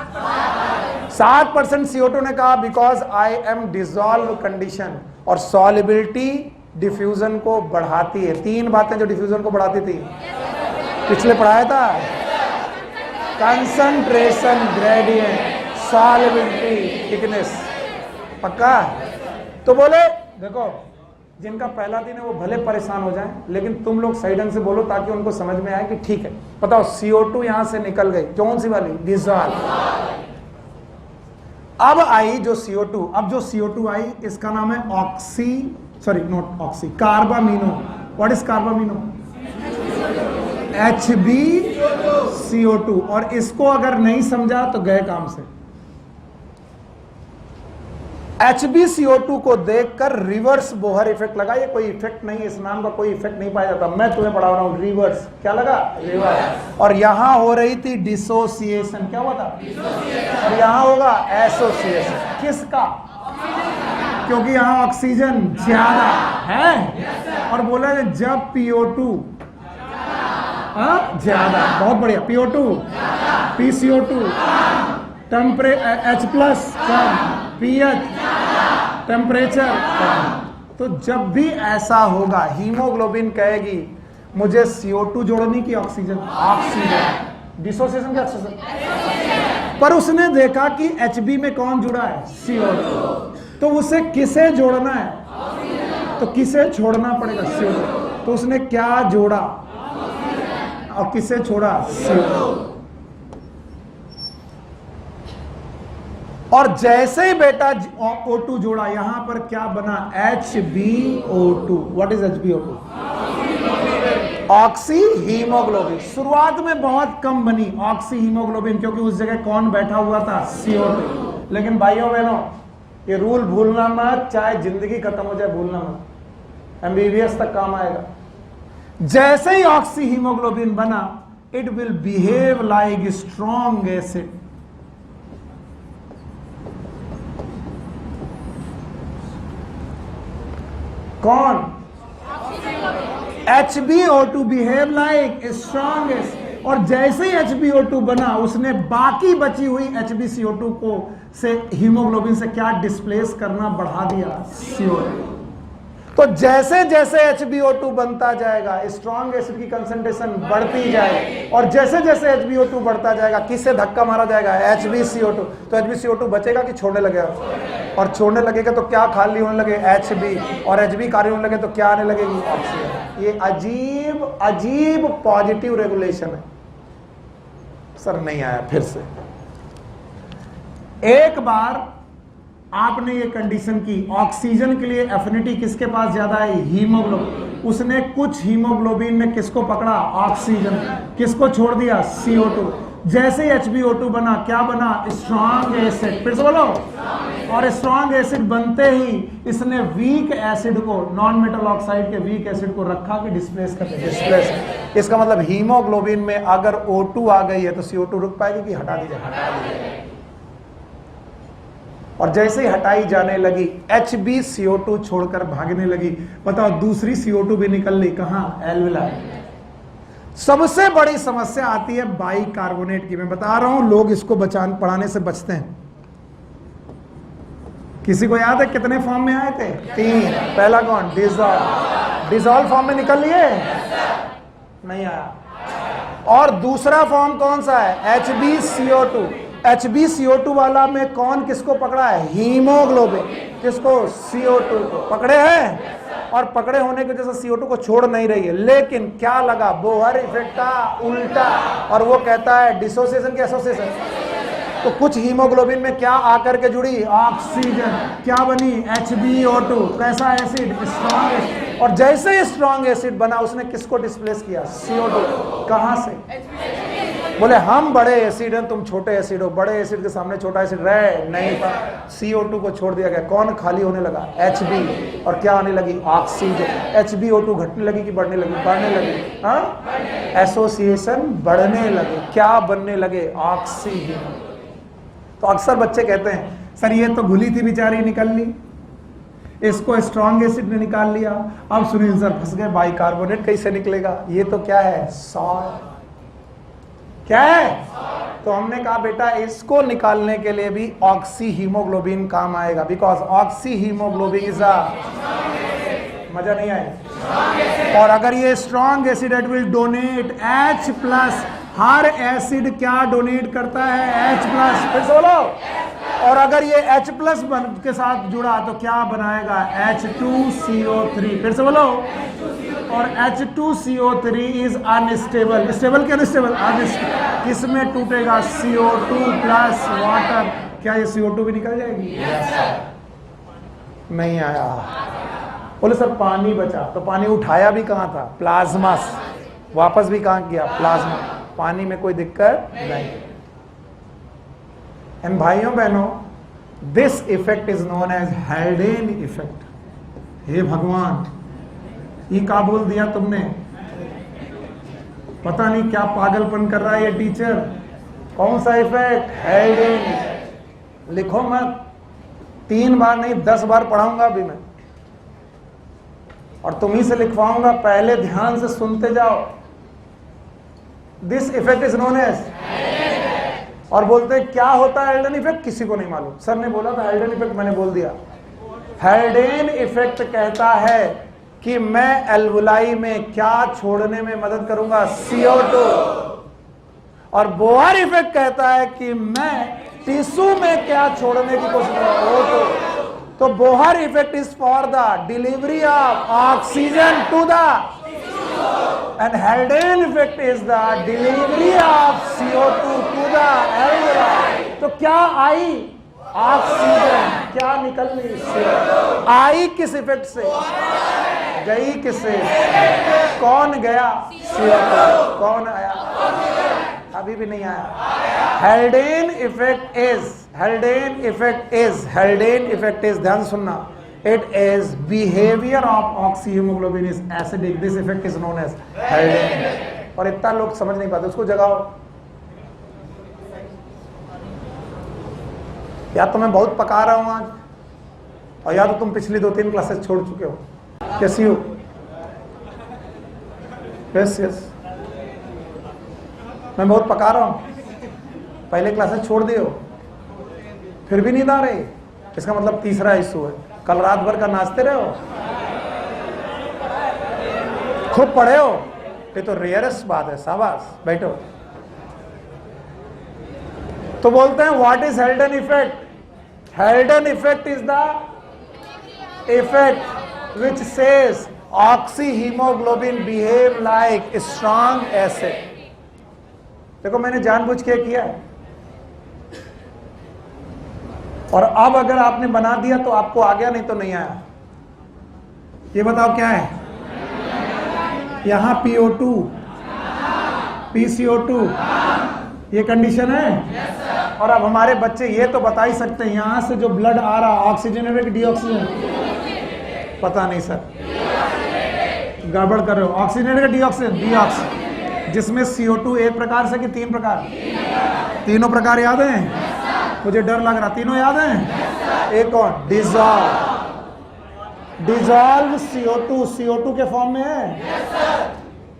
Speaker 1: 7% CO2 ने कहा because I am dissolve condition. और सॉल्युबिलिटी डिफ्यूजन को बढ़ाती है। 3 बातें जो डिफ्यूजन को बढ़ाती थी, पिछले पढ़ाया था। कंसंट्रेशन ग्रेडियंट, सॉल्युबिलिटी, थिकनेस, पक्का। तो बोले देखो, जिनका पहला दिन है वो भले परेशान हो जाएं, लेकिन तुम लोग सही ढंग से बोलो ताकि उनको समझ में आए कि ठीक है। बताओ, CO2 यहां से निकल गई, कौन सी वाली? डिसॉल्व। अब आई जो CO2, अब जो CO2 आई, इसका नाम है carbamino. What is carbamino? HbCO2। और इसको अगर नहीं समझा तो गए काम से। HbCO2 को देखकर रिवर्स बोहर इफेक्ट लगा। ये कोई इफेक्ट नहीं, इस नाम का कोई इफेक्ट नहीं पाया जाता। मैं तुम्हें पढ़ा रहा हूं रिवर्स। क्या लगा? रिवर्स। और यहां हो रही थी डिसोसिएशन। क्या हुआ था? और यहां होगा एसोसिएशन। किसका? क्योंकि यहां ऑक्सीजन ज्यादा है। और बोला जब PO2 ज्यादा, बहुत बढ़िया, PO2, PCO2, H+ कम, pH, टेम्परेचर कम। तो जब भी ऐसा होगा, हीमोग्लोबिन कहेगी मुझे CO2 जोड़ने की, ऑक्सीजन, डिसोसिएशन का ऑक्सीजन। पर उसने देखा कि Hb में कौन जुड़ा है? CO2। तो उसे किसे जोड़ना है? तो किसे छोड़ना पड़ेगा? CO2। तो उसने क्या जोड़ा और किसे छोड़ा? CO2। और जैसे ही बेटा O2 जोड़ा, यहां पर क्या बना? HbO2। What is HbO2? Oxy haemoglobin. शुरुआत में बहुत कम बनी ऑक्सी हीमोग्लोबिन, क्योंकि उस जगह कौन बैठा हुआ था? CO2। लेकिन भाइयों बहनों, ये रूल भूलना मत, चाहे जिंदगी खत्म हो जाए भूलना मत, एमबीबीएस तक काम आएगा। जैसे ही ऑक्सी हीमोग्लोबिन बना, it will behave like strong acid. कौन? HbO2 behave like strong acid. और जैसे ही HbO2 बना, उसने बाकी बची हुई HbCO2 को से हीमोग्लोबिन से क्या डिस्प्लेस करना बढ़ा दिया, CO2। तो जैसे जैसे HbO2 बनता जाएगा, स्ट्रॉन्ग एसिड की कंसंट्रेशन बढ़ती जाएगी, और जैसे जैसे HbO2 बढ़ता जाएगा, किससे धक्का मारा जाएगा, HbCO2। तो HbCO2 बचेगा कि छोड़ने लगेगा? और छोड़ने लगेगा तो क्या खाली होने लगे, Hb, और Hb खाली होने लगे तो क्या आने लगेगी, ऑक्सीजन। ये अजीब अजीब पॉजिटिव रेगुलेशन है। सर नहीं आया, फिर से एक बार आपने ये कंडीशन की, ऑक्सीजन के लिए एफिनिटी किसके पास ज्यादा है, हीमोग्लोबिन। उसने कुछ हीमोग्लोबिन ने किसको पकड़ा, ऑक्सीजन, किसको छोड़ दिया, CO2। जैसे ही HbO2 बना, क्या बना, स्ट्रॉन्ग एसिड। फिर से बोलो। और स्ट्रॉन्ग एसिड बनते ही इसने वीक एसिड को, नॉन मेटल ऑक्साइड के वीक एसिड को रखा कि डिस्प्लेस करके, डिस्प्लेस। इसका मतलब हीमोग्लोबिन में अगर O2 आ गई है तो CO2 रुक पाएगी कि हटा दी जाए? और जैसे ही हटाई जाने लगी, HbCO2 छोड़कर भागने लगी। बताओ, दूसरी CO2 भी निकल ली, कहां, एल्विलाई। सबसे बड़ी समस्या आती है बाइकार्बोनेट की। मैं बता रहा हूं, लोग इसको पढ़ाने से बचते हैं। किसी को याद है कितने फॉर्म में आए थे? 3। पहला कौन, डिसॉल्व। डिसॉल्व फॉर्म में निकल लिए? नहीं आया। और दूसरा फॉर्म कौन सा है, HbCO2। HbCO2 वाला में कौन किसको पकड़ा है, हीमोग्लोबिन। किसको, CO2 को पकड़े हैं। और पकड़े होने की वजह से CO2 को छोड़ नहीं रही है। लेकिन क्या लगा, बोहर इफेक्ट का उल्टा। और वो कहता है डिसोसिएशन की एसोसिएशन। तो कुछ हीमोग्लोबिन में क्या आकर के जुड़ी, ऑक्सीजन। क्या बनी, HbO2। कैसा एसिड, स्ट्रॉन्ग एसिड। और जैसे ही स्ट्रॉन्ग एसिड बना, उसने किसको डिस्प्लेस किया, CO2। कहां से? बोले हम बड़े एसिड हैं, तुम छोटे एसिड हो। बड़े एसिड के सामने छोटा एसिड रह नहीं था। CO2 को छोड़ दिया गया। कौन खाली होने लगा, Hb। और क्या आने लगी, ऑक्सीजन। HbO2 घटने लगी कि बढ़ने लगी, बढ़ने लगी। हाँ, एसोसिएशन बढ़ने लगे। क्या बनने लगे, ऑक्सीजन। तो अक्सर बच्चे कहते हैं, सर ये तो घुली थी बेचारी, निकल ली, इसको स्ट्रॉन्ग एसिड ने निकाल लिया। अब सुनील सर फंस गए, बाइकार्बोनेट कैसे निकलेगा? ये तो क्या है, सॉल्ट। क्या है? तो हमने कहा बेटा, इसको निकालने के लिए भी ऑक्सी हीमोग्लोबिन काम आएगा, because oxy haemoglobin is a, मजा नहीं आए। और अगर ये strong acid, it will donate H+। Her acid क्या डोनेट करता है, H+। फिर से बोलो। और अगर ये H+ के साथ जुड़ा तो क्या बनाएगा, H2CO3। फिर से बोलो। और H2CO3 इज अनस्टेबल। स्टेबल क्या अनस्टेबल, अनस्टेबल। किसमें टूटेगा, CO2 प्लस वाटर। क्या ये CO2 भी निकल जाएगी? नहीं आया। बोले सर पानी बचा, तो पानी उठाया भी कहां था, प्लाज्मा। वापस भी कहां गया, प्लाज्मा। पानी में कोई दिक्कत नहीं। एंड भाइयों बहनों, this effect is known as Haldane effect. हे भगवान, ये क्या बोल दिया तुमने? पता नहीं क्या पागलपन कर रहा है ये टीचर। कौन सा इफेक्ट, हेल्डेन। लिखो मत, 3 बार नहीं 10 बार पढ़ाऊंगा अभी मैं, और तुम्ही से लिखवाऊंगा। पहले ध्यान से सुनते जाओ। This effect is known as. और बोलते क्या होता है हेल्डेन इफेक्ट, किसी को नहीं मालूम। सर ने बोला था हेल्डेन इफेक्ट, मैंने बोल दिया। हेल्डेन इफेक्ट कहता है कि मैं एल्वुलाई में क्या छोड़ने में मदद करूंगा, CO2। और बोहर इफेक्ट कहता है कि मैं टिश्यू में क्या छोड़ने की कोशिश करूंगा, O2। तो Bohr effect is for the delivery of oxygen to the, and Haldane effect is the delivery of CO2 to the alveoli. तो क्या आई, ऑक्सीजन। क्या निकल रही, आई किस इफेक्ट से, गई किससे, कौन गया, कौन आया, अभी भी नहीं आया। Haldane effect is, Haldane effect is, ध्यान सुनना, it is behaviour of oxy haemoglobin is acidic, this effect is known as Haldane. और इतना लोग समझ नहीं पाते, उसको जगाओ। या तो मैं बहुत पका रहा हूं आज, और या तो तुम पिछली 2-3 क्लासेस छोड़ चुके हो। कैसी हो? यस यस, मैं बहुत पका रहा हूं, पहले क्लासेस छोड़ दिए हो, फिर भी नींद आ रही, इसका मतलब तीसरा इशू है। कल रात भर का नाचते रहे हो, खूब पढ़े हो, ये तो रेयरेस्ट बात है। शाबाश, बैठो। तो बोलते हैं what is हेल्डन effect? हेल्डन effect is the effect which says oxy haemoglobin behave like strong acid. देखो मैंने जानबूझ के किया है, और अब अगर आपने बना दिया तो आपको आ गया, नहीं तो नहीं आया। ये बताओ क्या है? यहां PO2 PCO2 ये कंडीशन है। और अब हमारे बच्चे ये तो बता ही सकते हैं, यहां से जो ब्लड आ रहा ऑक्सीजनेटेड कि डीऑक्सीजन? पता नहीं सर, गड़बड़ कर रहे हो। ऑक्सीजनेटेड का डीऑक्सीजन, जिसमें CO2 एक प्रकार से कि 3 प्रकार? तीनों प्रकार याद हैं? मुझे डर लग रहा, तीनों याद हैं? एक और डिजॉल्व CO2 के फॉर्म में है।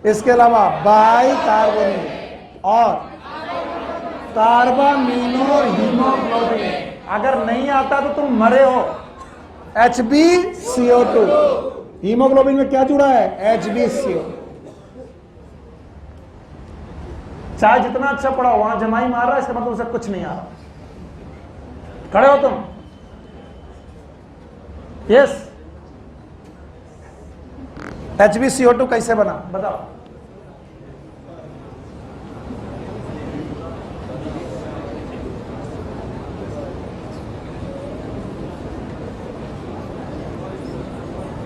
Speaker 1: इसके अलावा बाइकार्बोनेट और कार्बामिनो हीमोग्लोबिन। अगर नहीं आता तो तुम मरे हो। HbCO2, हीमोग्लोबिन में क्या जुड़ा है? HbCO। चाहे जितना अच्छा पढ़ा हो, वहां जमाई मार रहा है, इसका मतलब उसे कुछ नहीं आ रहा। खड़े हो तुम? यस। HbCO2 कैसे बना बताओ?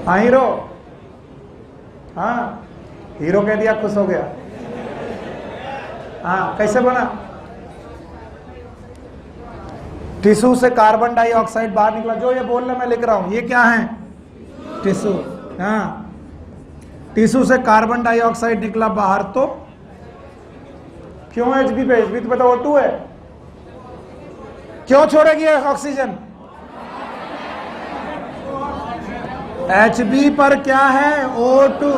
Speaker 1: हाँ हीरो, हाँ हीरो कह दिया, खुश हो गया। हाँ कैसे बना? टिश्यू से कार्बन डाइऑक्साइड बाहर निकला। जो ये बोल रहा मैं लिख रहा हूं, ये क्या है? टिश्यू। हाँ, टिश्यू से कार्बन डाइऑक्साइड निकला बाहर, तो क्यों Hb पे? Hb तो पता O2 है, क्यों छोड़ेगी ऑक्सीजन? Hb पर क्या है? O2।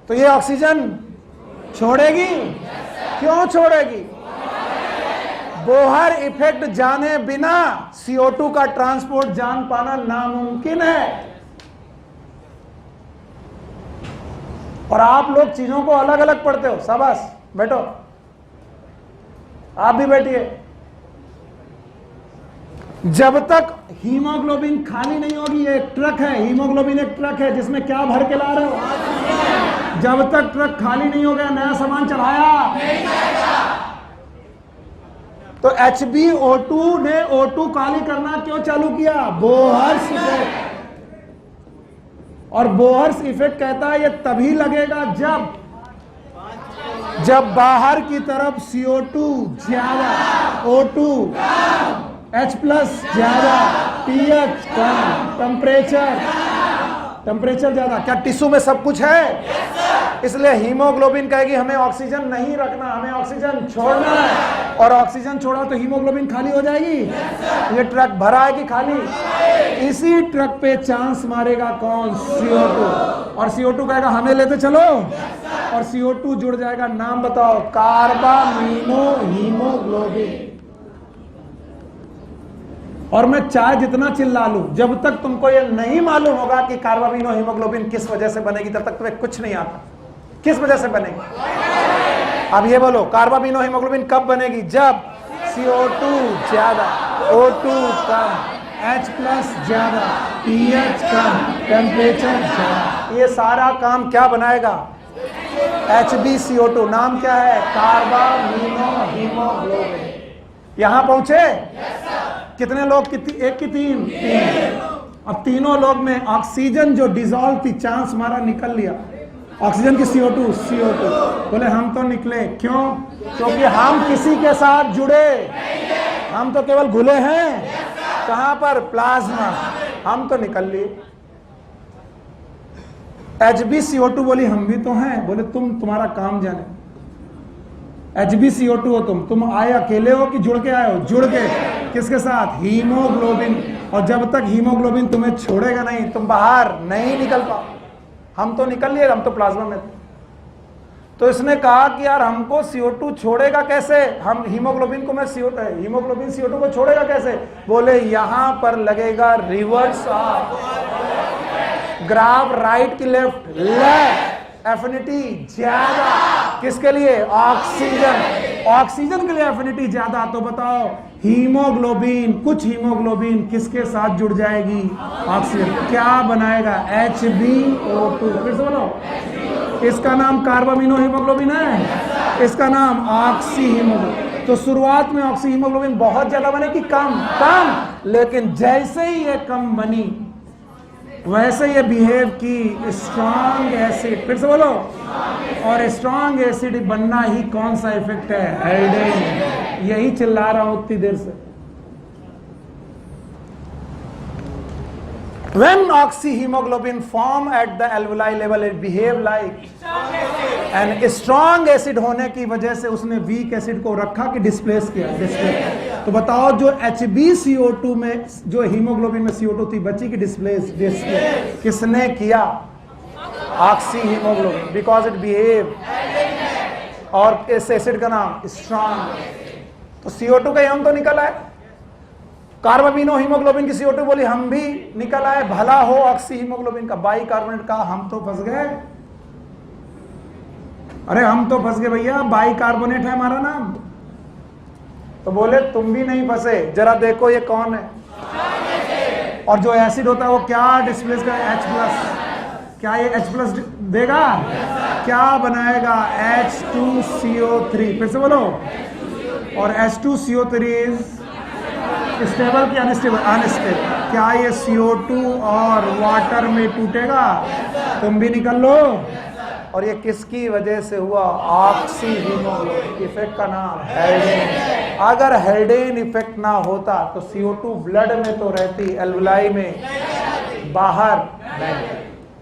Speaker 1: तो ये ऑक्सीजन छोड़ेगी? क्यों छोड़ेगी? बोहर इफेक्ट जाने बिना CO2 का ट्रांसपोर्ट जान पाना नामुमकिन है। और आप लोग चीजों को अलग अलग पढ़ते हो। शाबाश, बैठो, आप भी बैठिए। जब तक हीमोग्लोबिन खाली नहीं होगी, ये एक ट्रक है, हीमोग्लोबिन एक ट्रक है जिसमें क्या भर के ला रहे हो? जब तक ट्रक खाली नहीं हो गया, नया सामान चढ़ाया नहीं जाएगा। तो HbO2 ने O2 खाली करना क्यों चालू किया? Bohr's effect. और बोहर्स इफेक्ट कहता है ये तभी लगेगा जब बाहर की तरफ CO2 ज्यादा, O2 H+ ज्यादा, pH कम, टेम्परेचर ज्यादा। क्या टिश्यू में सब कुछ है? इसलिए हीमोग्लोबिन कहेगी हमें ऑक्सीजन नहीं रखना, हमें ऑक्सीजन छोड़ना है। और ऑक्सीजन छोड़ा तो हीमोग्लोबिन खाली हो जाएगी। ये ट्रक भरा है कि खाली? इसी ट्रक पे चांस मारेगा कौन? CO2। और CO2 कहेगा हमें लेते चलो, और CO2 जुड़ जाएगा। नाम बताओ? Carbamino haemoglobin. और मैं चाहे जितना चिल्ला लूं, जब तक तुमको ये नहीं मालूम होगा कि कार्बामिनो हीमोग्लोबिन किस वजह से बनेगी, तब तक तुम्हें कुछ नहीं आता। किस वजह से बनेगी? अब ये बोलो, कार्बामिनो हीमोग्लोबिन कब बनेगी? जब CO2 ज्यादा, O2 कम, H+ ज्यादा, pH कम, टेम्परेचर ज्यादा। ये सारा काम क्या बनाएगा? HbCO2। नाम क्या है? Carbamino haemoglobin. यहां पहुंचे? कितने लोग? एक की तीन। अब तीनों लोग में ऑक्सीजन जो डिजॉल्व थी, चांस मारा, निकल लिया। ऑक्सीजन की CO2 बोले हम तो निकले। क्यों? क्योंकि हम किसी के साथ जुड़े। हम तो केवल घुले हैं कहां पर? प्लाज्मा। हम तो निकल लिए। HbCO2 बोली हम भी तो हैं। बोले तुम्हारा काम जाने। HbCO2 हो तुम आए अकेले हो कि जुड़ के आए हो? जुड़ के। किसके साथ? हीमोग्लोबिन। और जब तक हीमोग्लोबिन तुम्हें छोड़ेगा नहीं तुम बाहर नहीं निकल पाओ। हम तो निकल लिए, हम तो प्लाज्मा में थे। तो इसने कहा कि यार हमको CO2 छोड़ेगा कैसे? हम हीमोग्लोबिन को हीमोग्लोबिन CO2 को छोड़ेगा कैसे? बोले यहां पर लगेगा रिवर्स ऑफ ग्राफ, राइट की लेफ्ट, लेफ्ट एफिनिटी ज्यादा। किसके लिए? ऑक्सीजन। ऑक्सीजन के लिए एफिनिटी ज्यादा। तो बताओ हीमोग्लोबिन, कुछ हीमोग्लोबिन किसके साथ जुड़ जाएगी? ऑक्सीजन। क्या बनाएगा? HbO2। फिर से बोलो। इसका नाम कार्बामिनो हीमोग्लोबिन है, इसका नाम ऑक्सी हीमोग्लोबिन। तो शुरुआत में ऑक्सी हीमोग्लोबिन बहुत ज्यादा बने कि कम? कम। लेकिन जैसे ही ये कम बनी वैसे ये बिहेव की स्ट्रॉन्ग एसिड। फिर से बोलो। और स्ट्रॉन्ग एसिड बनना ही कौन सा इफेक्ट है? हेल्डेन। यही चिल्ला रहा हूं उतनी देर से। When oxyhemoglobin form at the alveoli level, it behave like and strong acid होने की वजह से उसने weak acid को रखा कि डिस्प्लेस किया। तो बताओ जो HbCO2 में जो हीमोग्लोबिन में CO2 थी बची कि डिस्प्लेस? किसने किया? Oxyhaemoglobin, because it behave. और इस एसिड का नाम स्ट्रॉन्ग। तो CO2 का यम तो निकल आए। कार्बामिनो हीमोग्लोबिन की CO2 बोली हम भी निकल आए। भला हो ऑक्सी हीमोग्लोबिन का बाइकार्बोनेट का, हम तो फंस गए। अरे हम तो फंस गए भैया, बाइकार्बोनेट है हमारा नाम। तो बोले तुम भी नहीं फंसे, जरा देखो ये कौन है। और जो एसिड होता है वो क्या डिस्प्लेस का? H+। क्या ये H+ देगा? क्या बनाएगा? H2CO3। फिर से बोलो। और H2CO3 इज स्टेबल कि अनस्टेबल? अनस्टेबल। क्या ये CO2 और वाटर में टूटेगा? तुम भी निकल लो। और ये किसकी वजह से हुआ? ऑक्सीहीमोग्लोबिन इफेक्ट का नाम हेल्डेन। अगर हेल्डेन इफेक्ट ना होता तो CO2 ब्लड में तो रहती, एल्वुलाई में बाहर नहीं।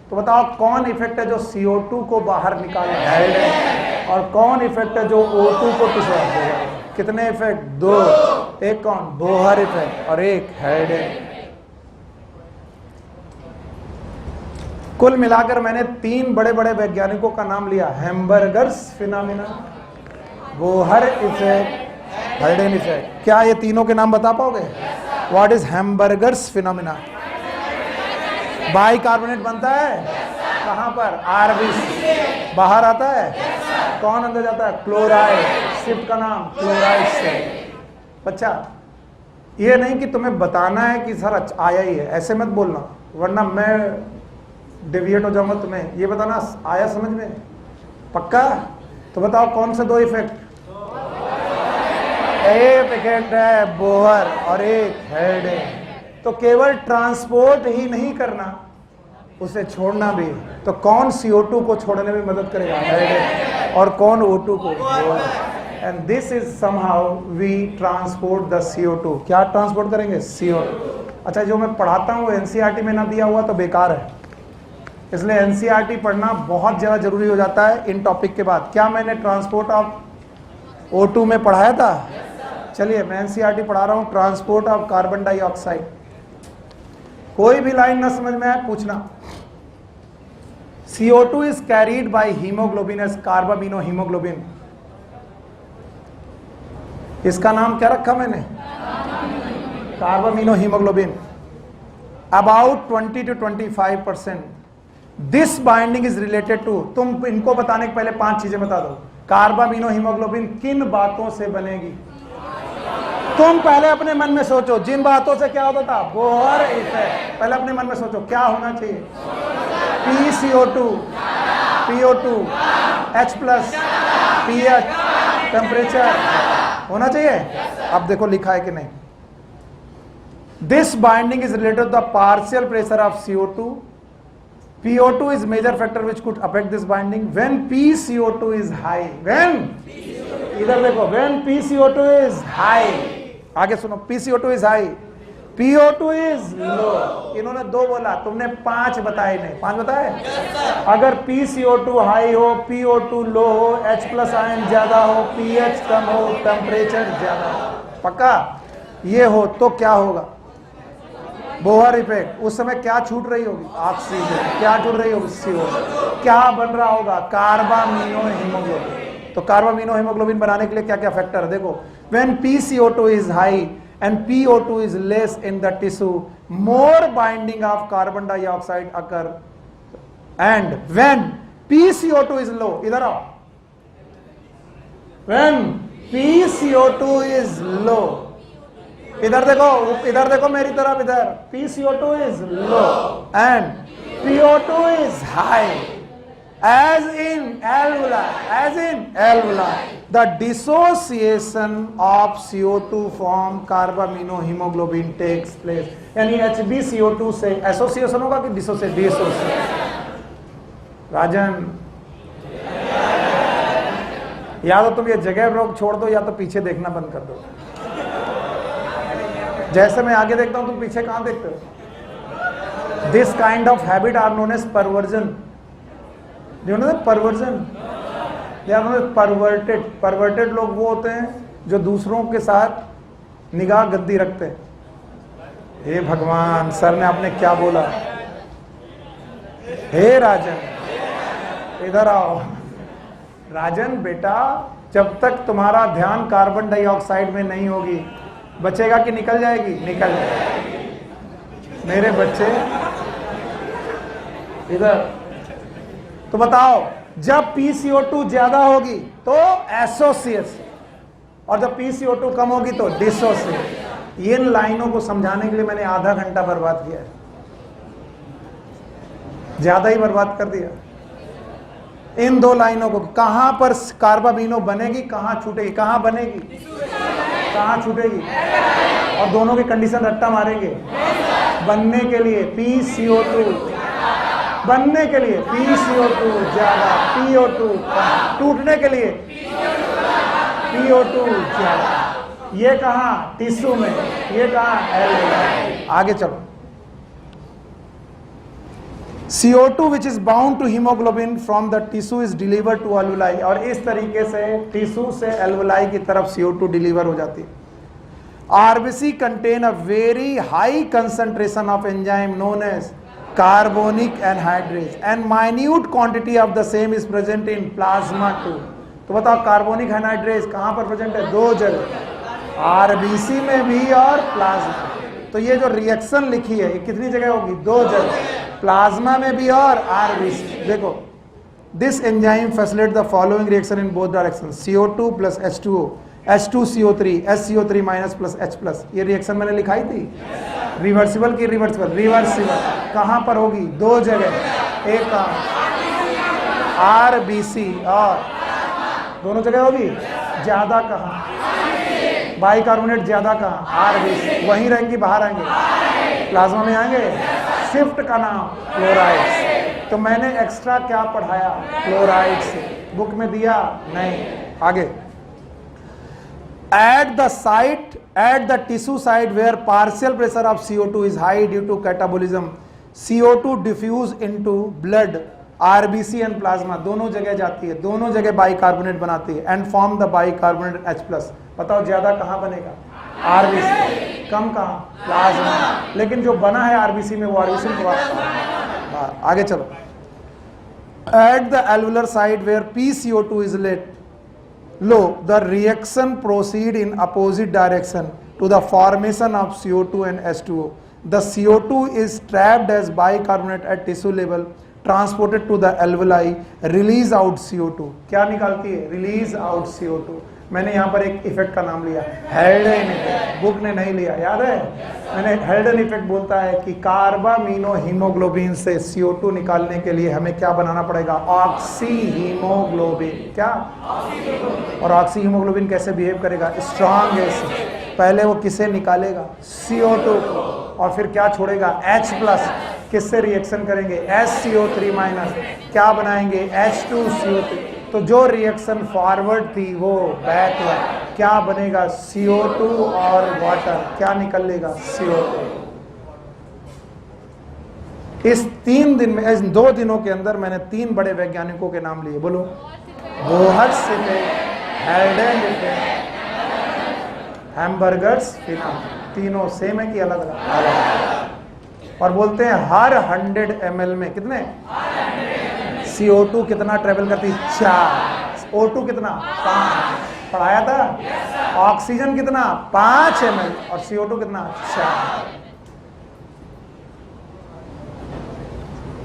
Speaker 1: तो बताओ कौन इफेक्ट है जो CO2 को बाहर निकाले? हेल्डेन। और कौन इफेक्ट है जो O2 को पिछड़ा देगा? कितने इफेक्ट? 2। एक कौन? बोहर इफेक्ट और एक हेल्डेन। कुल मिलाकर मैंने 3 बड़े बड़े वैज्ञानिकों का नाम लिया। Hamburger's phenomena, Bohr effect, Haldane effect. क्या ये तीनों के नाम बता पाओगे? What is Hamburger's phenomena? Bicarbonate बनता है कहां पर? RBC। बाहर आता है कौन? अंदर जाता है क्लोराइड। शिफ्ट का नाम क्लोराइड से। अच्छा, ये नहीं कि तुम्हें बताना है कि सर आया ही है, ऐसे मत बोलना वरना मैं डेविएट हो जाऊंगा। तुम्हें ये बताना आया समझ में? पक्का? तो बताओ कौन से 2 इफेक्ट? एक इफेक्ट है बोहर और एक हेल्डेन। तो केवल ट्रांसपोर्ट ही नहीं करना, उसे छोड़ना भी। तो कौन CO2 को छोड़ने में मदद करेगा? हेल्डेन। और कौन O2 को? And this is somehow we transport the CO2। क्या ट्रांसपोर्ट करेंगे? CO2। अच्छा, जो मैं पढ़ाता हूँ NCERT में ना दिया हुआ तो बेकार है, इसलिए NCERT पढ़ना बहुत ज़्यादा जरूरी हो जाता है इन टॉपिक के बाद। क्या मैंने ट्रांसपोर्ट ऑफ O2 में पढ़ाया था? चलिए मैं NCERT पढ़ा रहा हूँ, ट्रांसपोर्ट ऑफ कार्बन डाइऑक्साइड। कोई भी लाइन ना समझ में आए पूछना। CO2 is carried by hemoglobin as carbamino haemoglobin. इसका नाम क्या रखा मैंने? Carbamino haemoglobin. About 20 to 25%। This binding is related to, तुम इनको बताने के पहले 5 चीजें बता दो। कार्बामिनो हीमोग्लोबिन किन बातों से बनेगी? तुम पहले अपने मन में सोचो, जिन बातों से क्या होता था? Bohr effect. पहले अपने मन में सोचो क्या होना चाहिए? PCO2, PO2, H+, pH, temperature होना चाहिए। अब देखो लिखा है कि नहीं। This binding is related to the partial pressure of CO2। PO2 is major factor which could affect this binding when PCO2 is high। when इधर देखो, when PCO2 is high आगे सुनो, PCO2 is high, PO2 is low. इन्होंने 2 बोला, तुमने 5 बताए नहीं, 5 बताए। अगर PCO2 हाई हो, PO2 लो हो, H+ आयन ज्यादा हो, pH कम हो, टेम्परेचर ज्यादा हो, पक्का ये हो तो क्या होगा? Bohr effect. उस समय क्या छूट रही होगी? ऑक्सीजन। क्या छूट रही होगी? CO2। क्या बन रहा होगा? Carbamino haemoglobin. तो कार्बामिनो हीमोग्लोबिन बनाने के लिए क्या क्या फैक्टर है देखो, when PCO2 is high and PO2 is less in the tissue, more binding of carbon dioxide occur, and when PCO2 is low, idhar aao, when PCO2 is low, इधर देखो मेरी तरफ, इधर PCO2 is low and PO2 is high, as in alveoli, the dissociation of CO2 from carbaminohemoglobin takes place। यानी HbCO2 से association होगा कि dissociation? राजन, या तो तुम ये जगह रोक छोड़ दो या तो पीछे देखना बंद कर दो। जैसे मैं आगे देखता हूं तुम पीछे कहां देखते हो? This kind of habit are known as perversion. Do you know that perversion? They are known as perverted। perverted लोग वो होते हैं जो दूसरों के साथ निगाह गद्दी रखते हैं। हे भगवान, सर ने आपने क्या बोला? हे राजन, इधर आओ। राजन बेटा, जब तक तुम्हारा ध्यान कार्बन डाइऑक्साइड में नहीं होगी, बचेगा कि निकल जाएगी? निकल जाएगी। मेरे बच्चे इधर, तो बताओ, जब PCO2 ज्यादा होगी तो एसोसिएशन, और जब PCO2 कम होगी तो डिसोसिएशन। इन लाइनों को समझाने के लिए मैंने आधा घंटा बर्बाद किया है, ज्यादा ही बर्बाद कर दिया। इन 2 लाइनों को, कहां पर कार्बामिनो बनेगी, कहां छूटेगी, कहां बनेगी, कहां छूटेगी, और दोनों की कंडीशन रट्टा मारेंगे। बनने के लिए PCO2, बनने के लिए PCO2 ज्यादा, PO2 कम, टूटने के लिए PO2 ज्यादा। ये कहां? टिश्यू में। ये कहां? एल्वेओलाई। आगे चलो। CO2 which is bound to hemoglobin from the tissue is delivered to alveoli, और इस तरीके से टिश्यू से एल्वेओलाई की तरफ CO2 डिलीवर हो जाती है। RBC contain a very high concentration of enzyme known as carbonic anhydrase and minute quantity of the same is present in plasma too। तो बताओ, कार्बोनिक एनहाइड्रेज कहां पर प्रेजेंट है? 2 जगह, RBC में भी और प्लाज्मा। तो ये जो रिएक्शन लिखी है ये कितनी जगह होगी? 2 जगह, प्लाज्मा में भी और RBC। देखो, this enzyme facilitate the following reaction in both direction, CO2 plus H2O, H2CO3, SCO3 minus plus H+। ये रिएक्शन मैंने लिखाई थी। रिवर्सिबल की रिवर्सिबल? रिवर्सिबल। कहां पर होगी? 2 जगह, एक RBC और दोनों जगह होगी। ज्यादा कहां? बाइकार्बोनेट ज्यादा कहां? RBC। वहीं रहेंगी, बाहर आएंगे, प्लाज्मा में आएंगे। शिफ्ट का नाम क्लोराइड। तो मैंने एक्स्ट्रा क्या पढ़ाया? क्लोराइड से। बुक में दिया नहीं। आगे, at the tissue site where partial pressure of CO2 is high due to catabolism, CO2 diffuse into blood, RBC and plasma दोनों जगह जाती है, दोनों जगह बाइकार्बोनेट बनाती है and form the bicarbonate H+। बताओ ज्यादा कहां बनेगा? RBC। कम कहां? प्लाज्मा। लेकिन जो बना है RBC में वो RBC में वापस। आगे चलो। At the alveolar site where PCO2 is low, the reaction proceed in opposite direction to the formation of CO2 and H2O। The CO2 is trapped as bicarbonate at tissue level, transported to the alveoli, release out CO2। क्या निकालती है? Release out CO2। मैंने यहाँ पर एक effect का नाम लिया, हेल्डन इफेक्ट। बुक ने नहीं लिया, याद है? मैंने हेल्डन इफेक्ट बोलता है कि कार्बामिनो हीमोग्लोबिन से CO2 निकालने के लिए हमें क्या बनाना पड़ेगा? Oxy haemoglobin. क्या? और ऑक्सी हीमोग्लोबिन कैसे बिहेव करेगा? Strong gas. पहले वो किसे निकालेगा? CO2 को, और फिर क्या छोड़ेगा? H+। किससे रिएक्शन करेंगे? SCO3 minus. क्या बनाएंगे? H2CO3। तो जो रिएक्शन फॉरवर्ड थी वो बैकवर्ड। क्या बनेगा? CO2 और वाटर। क्या निकलेगा? CO2। इस 3 दिन में, इस 2 दिनों के अंदर मैंने 3 बड़े वैज्ञानिकों के नाम लिए। बोलो। Bohr's effect, Haldane, Hamburger's phenomenon. तीनों सेम है कि अलग अलग? और बोलते हैं हर 100 ml में कितने CO2 कितना ट्रेवल करती? 4। O2 कितना? 5। पढ़ाया था। ऑक्सीजन कितना? 5 ml। और CO2 कितना? 4।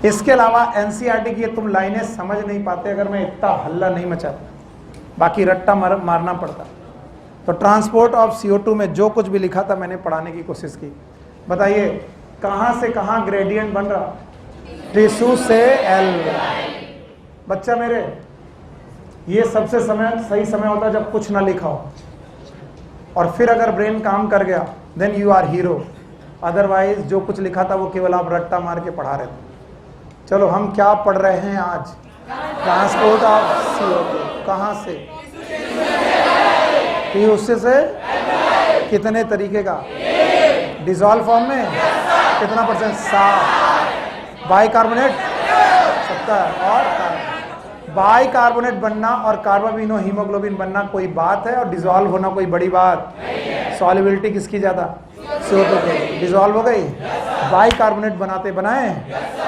Speaker 1: इसके अलावा NCERT की ये तुम लाइनें समझ नहीं पाते अगर मैं इतना हल्ला नहीं मचाता, बाकी रट्टा मारना पड़ता। तो ट्रांसपोर्ट ऑफ CO2 में जो कुछ भी लिखा था मैंने पढ़ाने की कोशिश की। बताइए कहां से कहां ग्रेडियंट बन रहा? टिश्यू से एल्वुलाई। बच्चा मेरे, ये सबसे सही समय होता है जब कुछ ना लिखा हो, और फिर अगर ब्रेन काम कर गया then you are hero. Otherwise जो कुछ लिखा था वो केवल आप रट्टा मार के पढ़ा रहे थे। चलो हम क्या पढ़ रहे हैं आज? Transport of CO2। कहां से? टिश्यू से। कितने तरीके का? डिसॉल्व फॉर्म में कितना %? 7। बाइकार्बोनेट 70। और बाइकार्बोनेट बनना और कार्बामिनो हीमोग्लोबिन बनना कोई बात है, और डिसॉल्व होना कोई बड़ी बात? सॉल्युबिलिटी किसकी ज्यादा? CO2 की। डिसॉल्व हो गई, बाइकार्बोनेट बनाते बनाए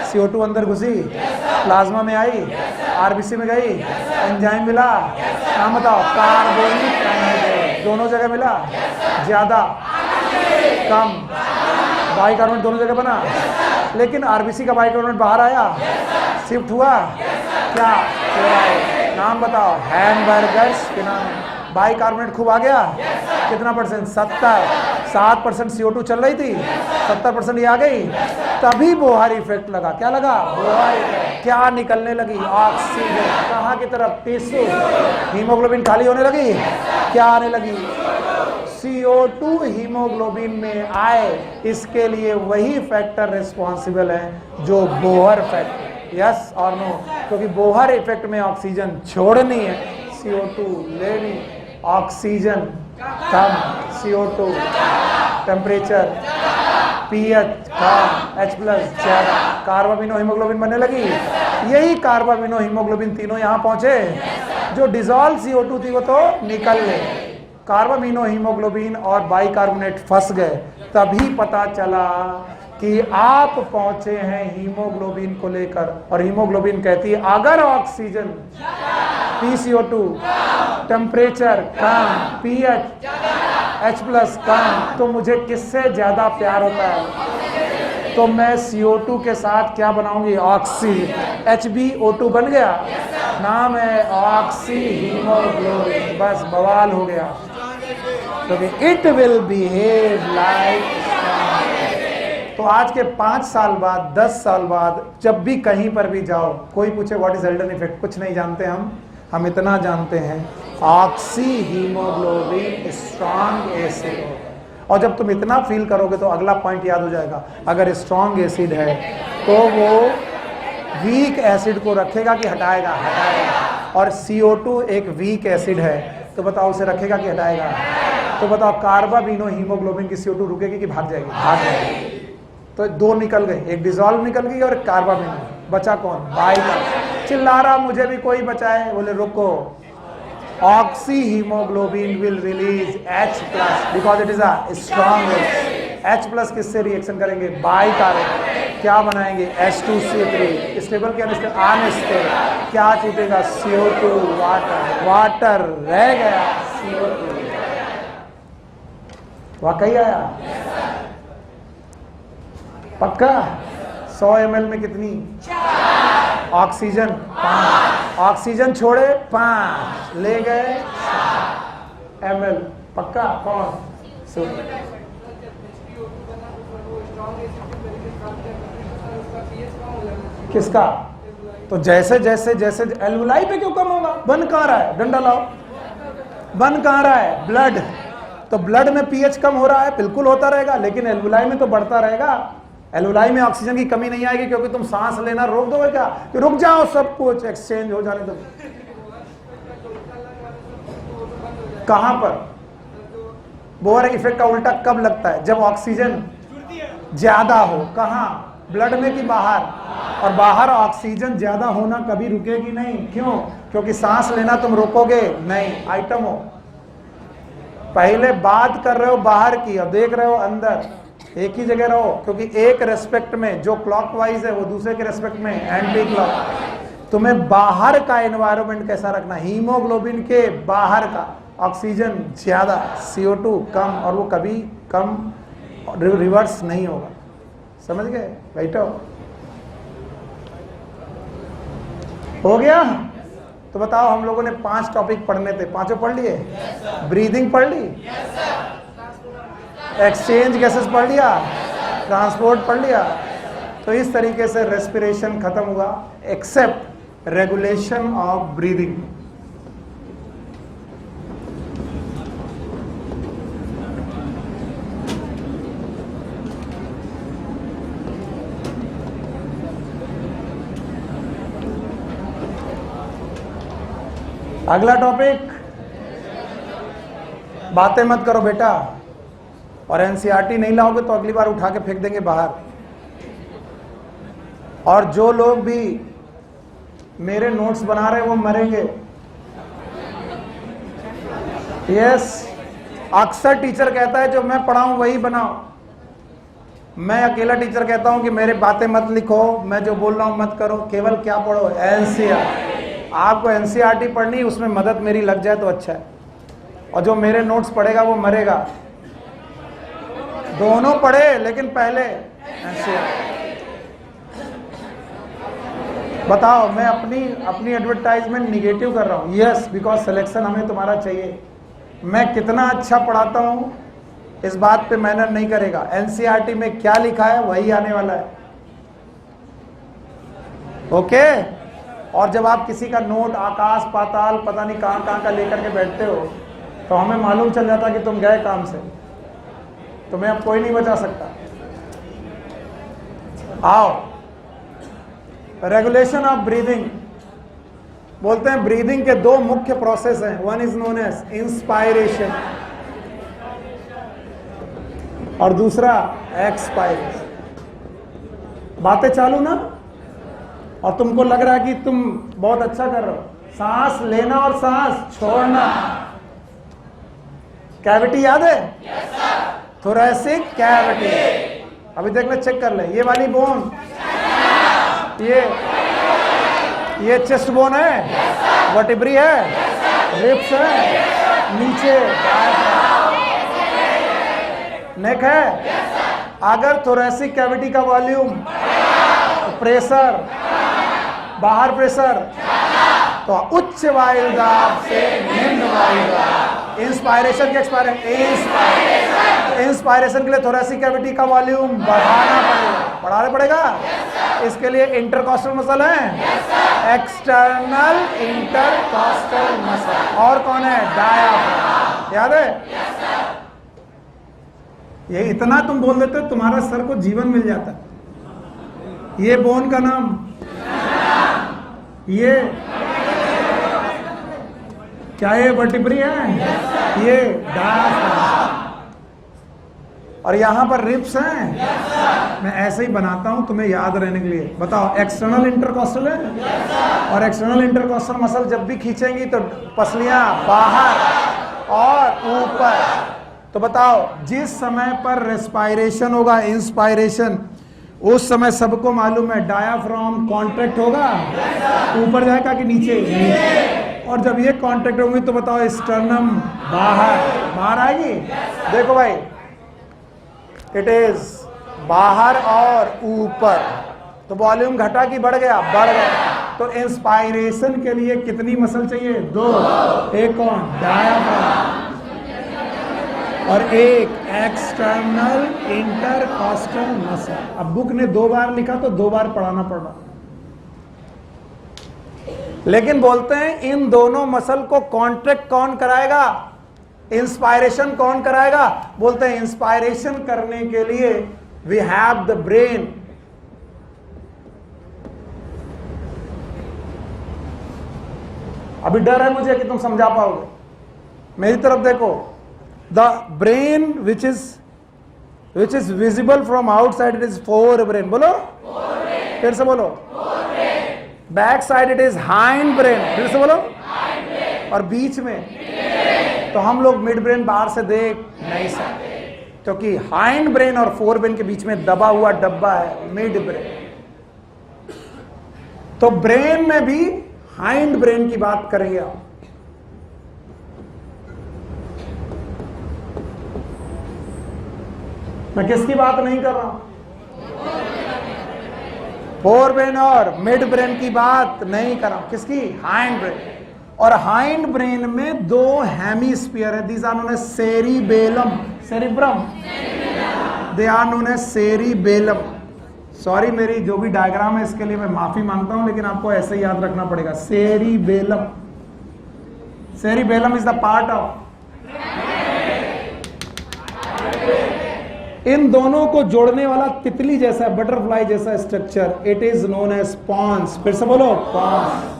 Speaker 1: CO2 अंदर घुसी, प्लाज्मा में आई, RBC में गई, एंजाइम मिला। नाम बताओ? Carbonic anhydride. दोनों जगह मिला? ज्यादा, कम? बाइकार्बोनेट दोनों जगह बना, लेकिन RBC का बाइकार्बोनेट बाहर आया, शिफ्ट हुआ क्या? क्लोराइड। नाम बताओ? हैम्बर्गर्स फिनोमेनन। बाइकार्बोनेट खूब आ गया, कितना %? 70। 7% CO2 चल रही थी, 70% ये आ गई, तभी बोहर इफेक्ट लगा। क्या लगा? Bohr effect. क्या निकलने लगी? ऑक्सीजन। कहाँ की तरफ? टिश्यू। हीमोग्लोबिन खाली होने लगी, क्या आने लगी? CO2 हीमोग्लोबिन में आए। इसके लिए वही फैक्टर रिस्पॉन्सिबल है जो बोहर फैक्टर। यस और नो? क्योंकि बोहर इफेक्ट में ऑक्सीजन छोड़नी है, CO2 लेनी। ऑक्सीजन कम, CO2 टेम्परेचर, pH कम, H+ ज्यादा, कार्बामिनो हीमोग्लोबिन बनने लगी। यही कार्बामिनो हीमोग्लोबिन तीनों यहाँ पहुंचे। जो डिसॉल्व CO2 थी वो तो निकल गए, कार्बामिनो हीमोग्लोबिन और बाइकार्बोनेट फंस गए। तभी पता चला कि आप पहुंचे हैं हीमोग्लोबिन को लेकर, और हीमोग्लोबिन कहती है अगर ऑक्सीजन, PCO2, टेम्परेचर कम, pH H+ कम, तो मुझे किससे ज्यादा प्यार होता है? तो मैं CO2 के साथ क्या बनाऊंगी? ऑक्सीजन। HbO2 बन गया, नाम है ऑक्सी हीमोग्लोबिन। बस बवाल हो गया, क्योंकि इट विल बिहेव लाइक। तो आज के 5 साल बाद, 10 साल बाद जब भी कहीं पर भी जाओ, कोई पूछे व्हाट इज हेल्डन इफेक्ट, कुछ नहीं जानते हम इतना जानते हैं ऑक्सी हीमोग्लोबिन स्ट्रॉन्ग एसिड होता है। और जब तुम इतना फील करोगे तो अगला पॉइंट याद हो जाएगा। अगर स्ट्रॉन्ग एसिड है तो वो वीक एसिड को रखेगा कि हटाएगा? हटाएगा। और CO2 एक वीक एसिड है, तो बताओ उसे रखेगा कि हटाएगा? तो बताओ कार्बामिनो हीमोग्लोबिन की CO2 रुकेगी कि भाग जाएगी? भाग जाएगी। तो 2 निकल गए, एक डिसॉल्व निकल गई और एक कार्बामिनो। बचा कौन? बाइकार्बोनेट। चिल्ला रहा मुझे भी कोई बचाए। बोले रुको, oxy haemoglobin will release H+ because it is a strong acid. H+ किससे रिएक्शन करेंगे? बाइकार्बोनेट। क्या बनाएंगे? H2CO3। स्टेबल क्या अनस्टेबल? क्या छूटेगा? CO2। वाटर। वाटर रह गया, CO2। वाकई आया? पक्का? 100 ml में कितनी? 4। ऑक्सीजन 5। ऑक्सीजन छोड़े 5, ले गए 7 ml। पक्का? कौन? किसका? तो जैसे जैसे जैसे एल्वुलाई पे क्यों कम होगा? बन कहाँ रहा है? डंडा लाओ। बन कहाँ रहा है? ब्लड। तो ब्लड में pH कम हो रहा है, बिल्कुल होता रहेगा, लेकिन एल्वुलाई में तो बढ़ता रहेगा। एल्वुलाई में ऑक्सीजन की कमी नहीं आएगी, क्योंकि तुम सांस लेना रोक दोगे क्या? कि रुक जाओ, सब कुछ एक्सचेंज हो जाने दो। कहां पर? बोअर इफेक्ट का उल्टा कब लगता है? जब ऑक्सीजन ज्यादा हो। कहाँ? ब्लड में कि बाहर? और बाहर ऑक्सीजन ज्यादा होना कभी रुकेगी नहीं। क्यों? क्योंकि सांस लेना तुम रोकोगे नहीं। आइटम हो, पहले बात कर रहे हो बाहर की और देख रहे हो अंदर, एक ही जगह रहो, क्योंकि एक रेस्पेक्ट में जो क्लॉकवाइज है वो दूसरे के रेस्पेक्ट में एंटी क्लॉक। तुम्हें बाहर का एनवायरनमेंट कैसा रखना? हीमोग्लोबिन के बाहर का ऑक्सीजन ज्यादा, CO2 कम, और वो कभी कम रिवर्स नहीं होगा। समझ गए? बैठो, हो गया? तो बताओ, हम लोगों ने 5 टॉपिक पढ़ने थे, 5 पढ़ लिए? ब्रीदिंग पढ़ ली, एक्सचेंज गैसेस पढ़ लिया, ट्रांसपोर्ट पढ़ लिया। तो इस तरीके से रेस्पिरेशन खत्म हुआ, एक्सेप्ट रेगुलेशन ऑफ ब्रीदिंग। अगला टॉपिक, बातें मत करो बेटा, और एनसीईआरटी नहीं लाओगे तो अगली बार उठा के फेंक देंगे बाहर। और जो लोग भी मेरे नोट्स बना रहे हैं वो मरेंगे। यस, अक्सर टीचर कहता है जो मैं पढ़ाऊं वही बनाओ। मैं अकेला टीचर कहता हूं कि मेरे बातें मत लिखो, मैं जो बोल रहा हूं मत करो, केवल क्या पढ़ो? एनसीईआरटी। आपको एनसीईआरटी पढ़नी, उसमें मदद मेरी लग जाए तो अच्छा है, और जो मेरे नोट्स पढ़ेगा वो मरेगा। दोनों पढ़े, लेकिन पहले एनसीईआरटी। बताओ, मैं अपनी एडवर्टाइजमेंट निगेटिव कर रहा हूँ? यस, बिकॉज सिलेक्शन हमें तुम्हारा चाहिए। मैं कितना अच्छा पढ़ाता हूँ इस बात पे मेहनत नहीं करेगा। एनसीईआरटी में क्या लिखा है वही आने वाला है। ओके? और जब आप किसी का नोट आकाश पाताल पता नहीं कहाँ का लेकर के बैठते हो, तो हमें मालूम चल जाता कि तुम गए काम से। तुम्हें अब कोई नहीं बचा सकता। आओ, रेगुलेशन ऑफ ब्रीदिंग। बोलते हैं ब्रीदिंग के 2 मुख्य प्रोसेस हैं। One is known as inspiration और दूसरा एक्सपायरेशन। बातें चालू ना? और तुमको लग रहा है कि तुम बहुत अच्छा कर रहे हो। सांस लेना और सांस छोड़ना। कैविटी याद है? Thoracic cavity. अभी देख ले, चेक कर ले, ये वाली बोन, ये चेस्ट बोन है, वर्टिब्री है, रिब्स है, नीचे नेक है। अगर थोरैसिक कैविटी का वॉल्यूम, प्रेशर, बाहर प्रेशर, तो उच्च वायु दाब से निम्न वायु दाब। इंस्पायरेशन के इंस्पायरेशन के लिए थोरैसिक कैविटी का वॉल्यूम बढ़ाना पड़ेगा। इसके लिए इंटरकॉस्टल मसल है, एक्सटर्नल इंटरकॉस्टल मसल। और कौन है? डायाफ्राम। याद है? ये इतना तुम बोल देते हो, तुम्हारा सर को जीवन मिल जाता। ये बोन का नाम, ये क्या ये वर्टिब्री है? ये डायाफ्राम। और यहां पर रिब्स हैं। मैं ऐसे ही बनाता हूं तुम्हें याद रहने के लिए। बताओ, एक्सटर्नल इंटरकॉस्टल है, और एक्सटर्नल इंटरकॉस्टल मसल जब भी खींचेंगी तो पसलियां बाहर और ऊपर। तो बताओ, जिस समय पर रेस्पायरेशन होगा, इंस्पायरेशन, उस समय सबको मालूम है डायाफ्राम कॉन्ट्रैक्ट होगा, ऊपर जाएगा कि नीचे? और जब ये कॉन्ट्रैक्ट होंगे तो बताओ, स्टर्नम बाहर आएगी। देखो भाई, इट इज बाहर और ऊपर। तो वॉल्यूम घटा कि बढ़ गया? बढ़ गया। तो इंस्पायरेशन के लिए कितनी मसल चाहिए? 2। एक कौन? डायाफ्राम, और एक एक्सटर्नल इंटरकॉस्टल मसल। अब बुक ने 2 बार लिखा तो 2 बार पढ़ाना पड़ा, लेकिन बोलते हैं इन दोनों मसल को कॉन्ट्रैक्ट कौन कराएगा? इंस्पायरेशन कौन कराएगा? बोलते हैं इंस्पायरेशन करने के लिए वी हैव द ब्रेन। अभी डर है मुझे कि तुम समझा पाओगे। मेरी तरफ देखो, the brain which is visible from outside it is fore brain. बोलो फिर से बोलो. Back side it is hind brain. फिर से बोलो. और बीच में तो हम लोग मिड ब्रेन बाहर से देख नहीं सकते क्योंकि हाइंड ब्रेन और फोर ब्रेन के बीच में दबा हुआ डब्बा है मिड ब्रेन. तो ब्रेन में भी हाइंड ब्रेन की बात करेंगे आप. मैं किसकी बात नहीं कर रहा हूं? फोर ब्रेन और मिड ब्रेन की बात नहीं कर रहा हूं. किसकी? Hindbrain. और हाइंड ब्रेन में दो हेमिस्फीयर है. These are known as cerebellum, cerebrum. They are known as cerebellum. Sorry, मेरी जो भी डायग्राम है इसके लिए मैं माफी मांगता हूं, लेकिन आपको ऐसे ही याद रखना पड़ेगा. Cerebellum. Cerebellum is the part of. इन दोनों को जोड़ने वाला तितली जैसा, बटरफ्लाई जैसा structure, it is known as pons. फिर से बोलो, पॉन्स.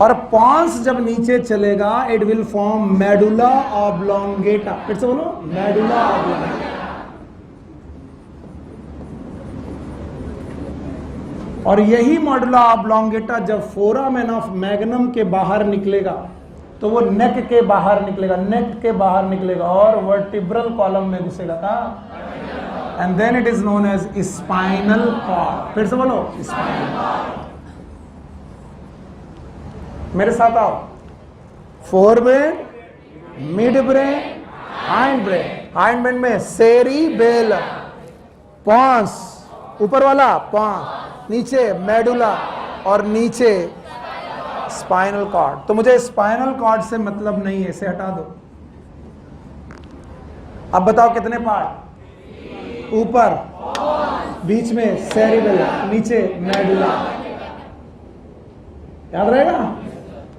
Speaker 1: और पॉन्स जब नीचे चलेगा it will form medulla oblongata. फिर से बोलो, मेडुला ऑब्लोंगेटा. और यही मेडुला ऑब्लोंगेटा जब फोरामेन ऑफ मैग्नम के बाहर निकलेगा तो वो नेक के बाहर निकलेगा, नेक के बाहर निकलेगा और वर्टिब्रल कॉलम में घुसेगा था. And then it is known as spinal cord. फिर से बोलो, स्पाइनल कॉर्ड. मेरे साथ आओ. Fore brain, mid brain, hind brain. Hind brain में सेरिबेलम, पॉन्स, ऊपर वाला पॉन्स, नीचे मेडुला और नीचे स्पाइनल कॉर्ड. तो मुझे स्पाइनल कॉर्ड से मतलब नहीं है, इसे हटा दो. अब बताओ कितने पार्ट? ऊपर, बीच में सेरिबेलम, नीचे मेडुला. याद रहेगा?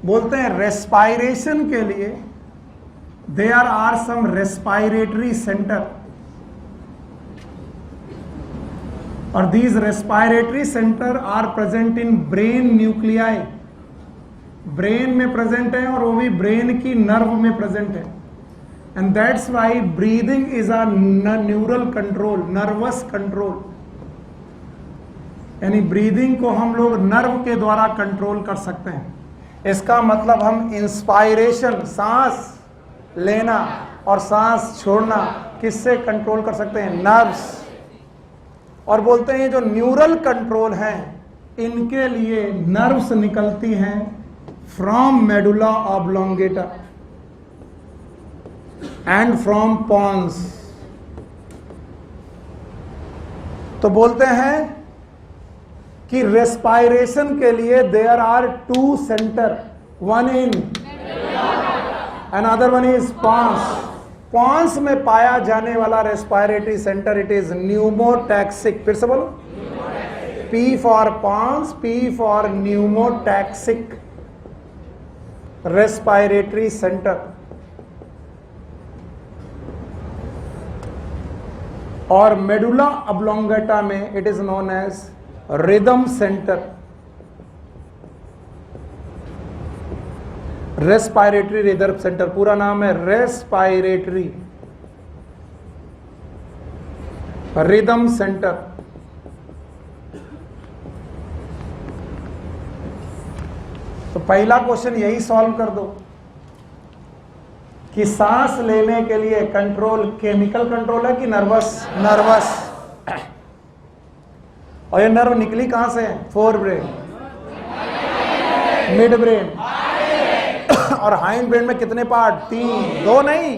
Speaker 1: बोलते हैं रेस्पायरेशन के लिए there are some respiratory centre, और these respiratory centre are present in brain nuclei. Brain में प्रेजेंट है और वो भी ब्रेन की नर्व में प्रेजेंट है. And that's why breathing is a neural control, nervous control. यानी ब्रीदिंग को हम लोग नर्व के द्वारा कंट्रोल कर सकते हैं. इसका मतलब हम इंस्पायरेशन, सांस लेना और सांस छोड़ना किससे कंट्रोल कर सकते हैं? नर्व्स. और बोलते हैं जो न्यूरल कंट्रोल हैं इनके लिए नर्व्स निकलती हैं from medulla oblongata and from pons. तो बोलते हैं कि रेस्पायरेशन के लिए there are two centre, one in another one is pons. Pons में पाया जाने वाला respiratory centre it is pneumotaxic. फिर से बोलो, P for pons, P for pneumotaxic respiratory centre. और मेडुला ऑब्लोंगेटा में it is known as rhythm centre. Respiratory rhythm centre पूरा नाम है रेस्पायरेटरी रिदम सेंटर. तो पहला क्वेश्चन यही सॉल्व कर दो कि सांस लेने के लिए कंट्रोल केमिकल कंट्रोल है कि नर्वस? नर्वस. और ये नर्व निकली कहां से? फोर ब्रेन, मिड ब्रेन और हाइंड ब्रेन में कितने पार्ट? तीन. दो नहीं,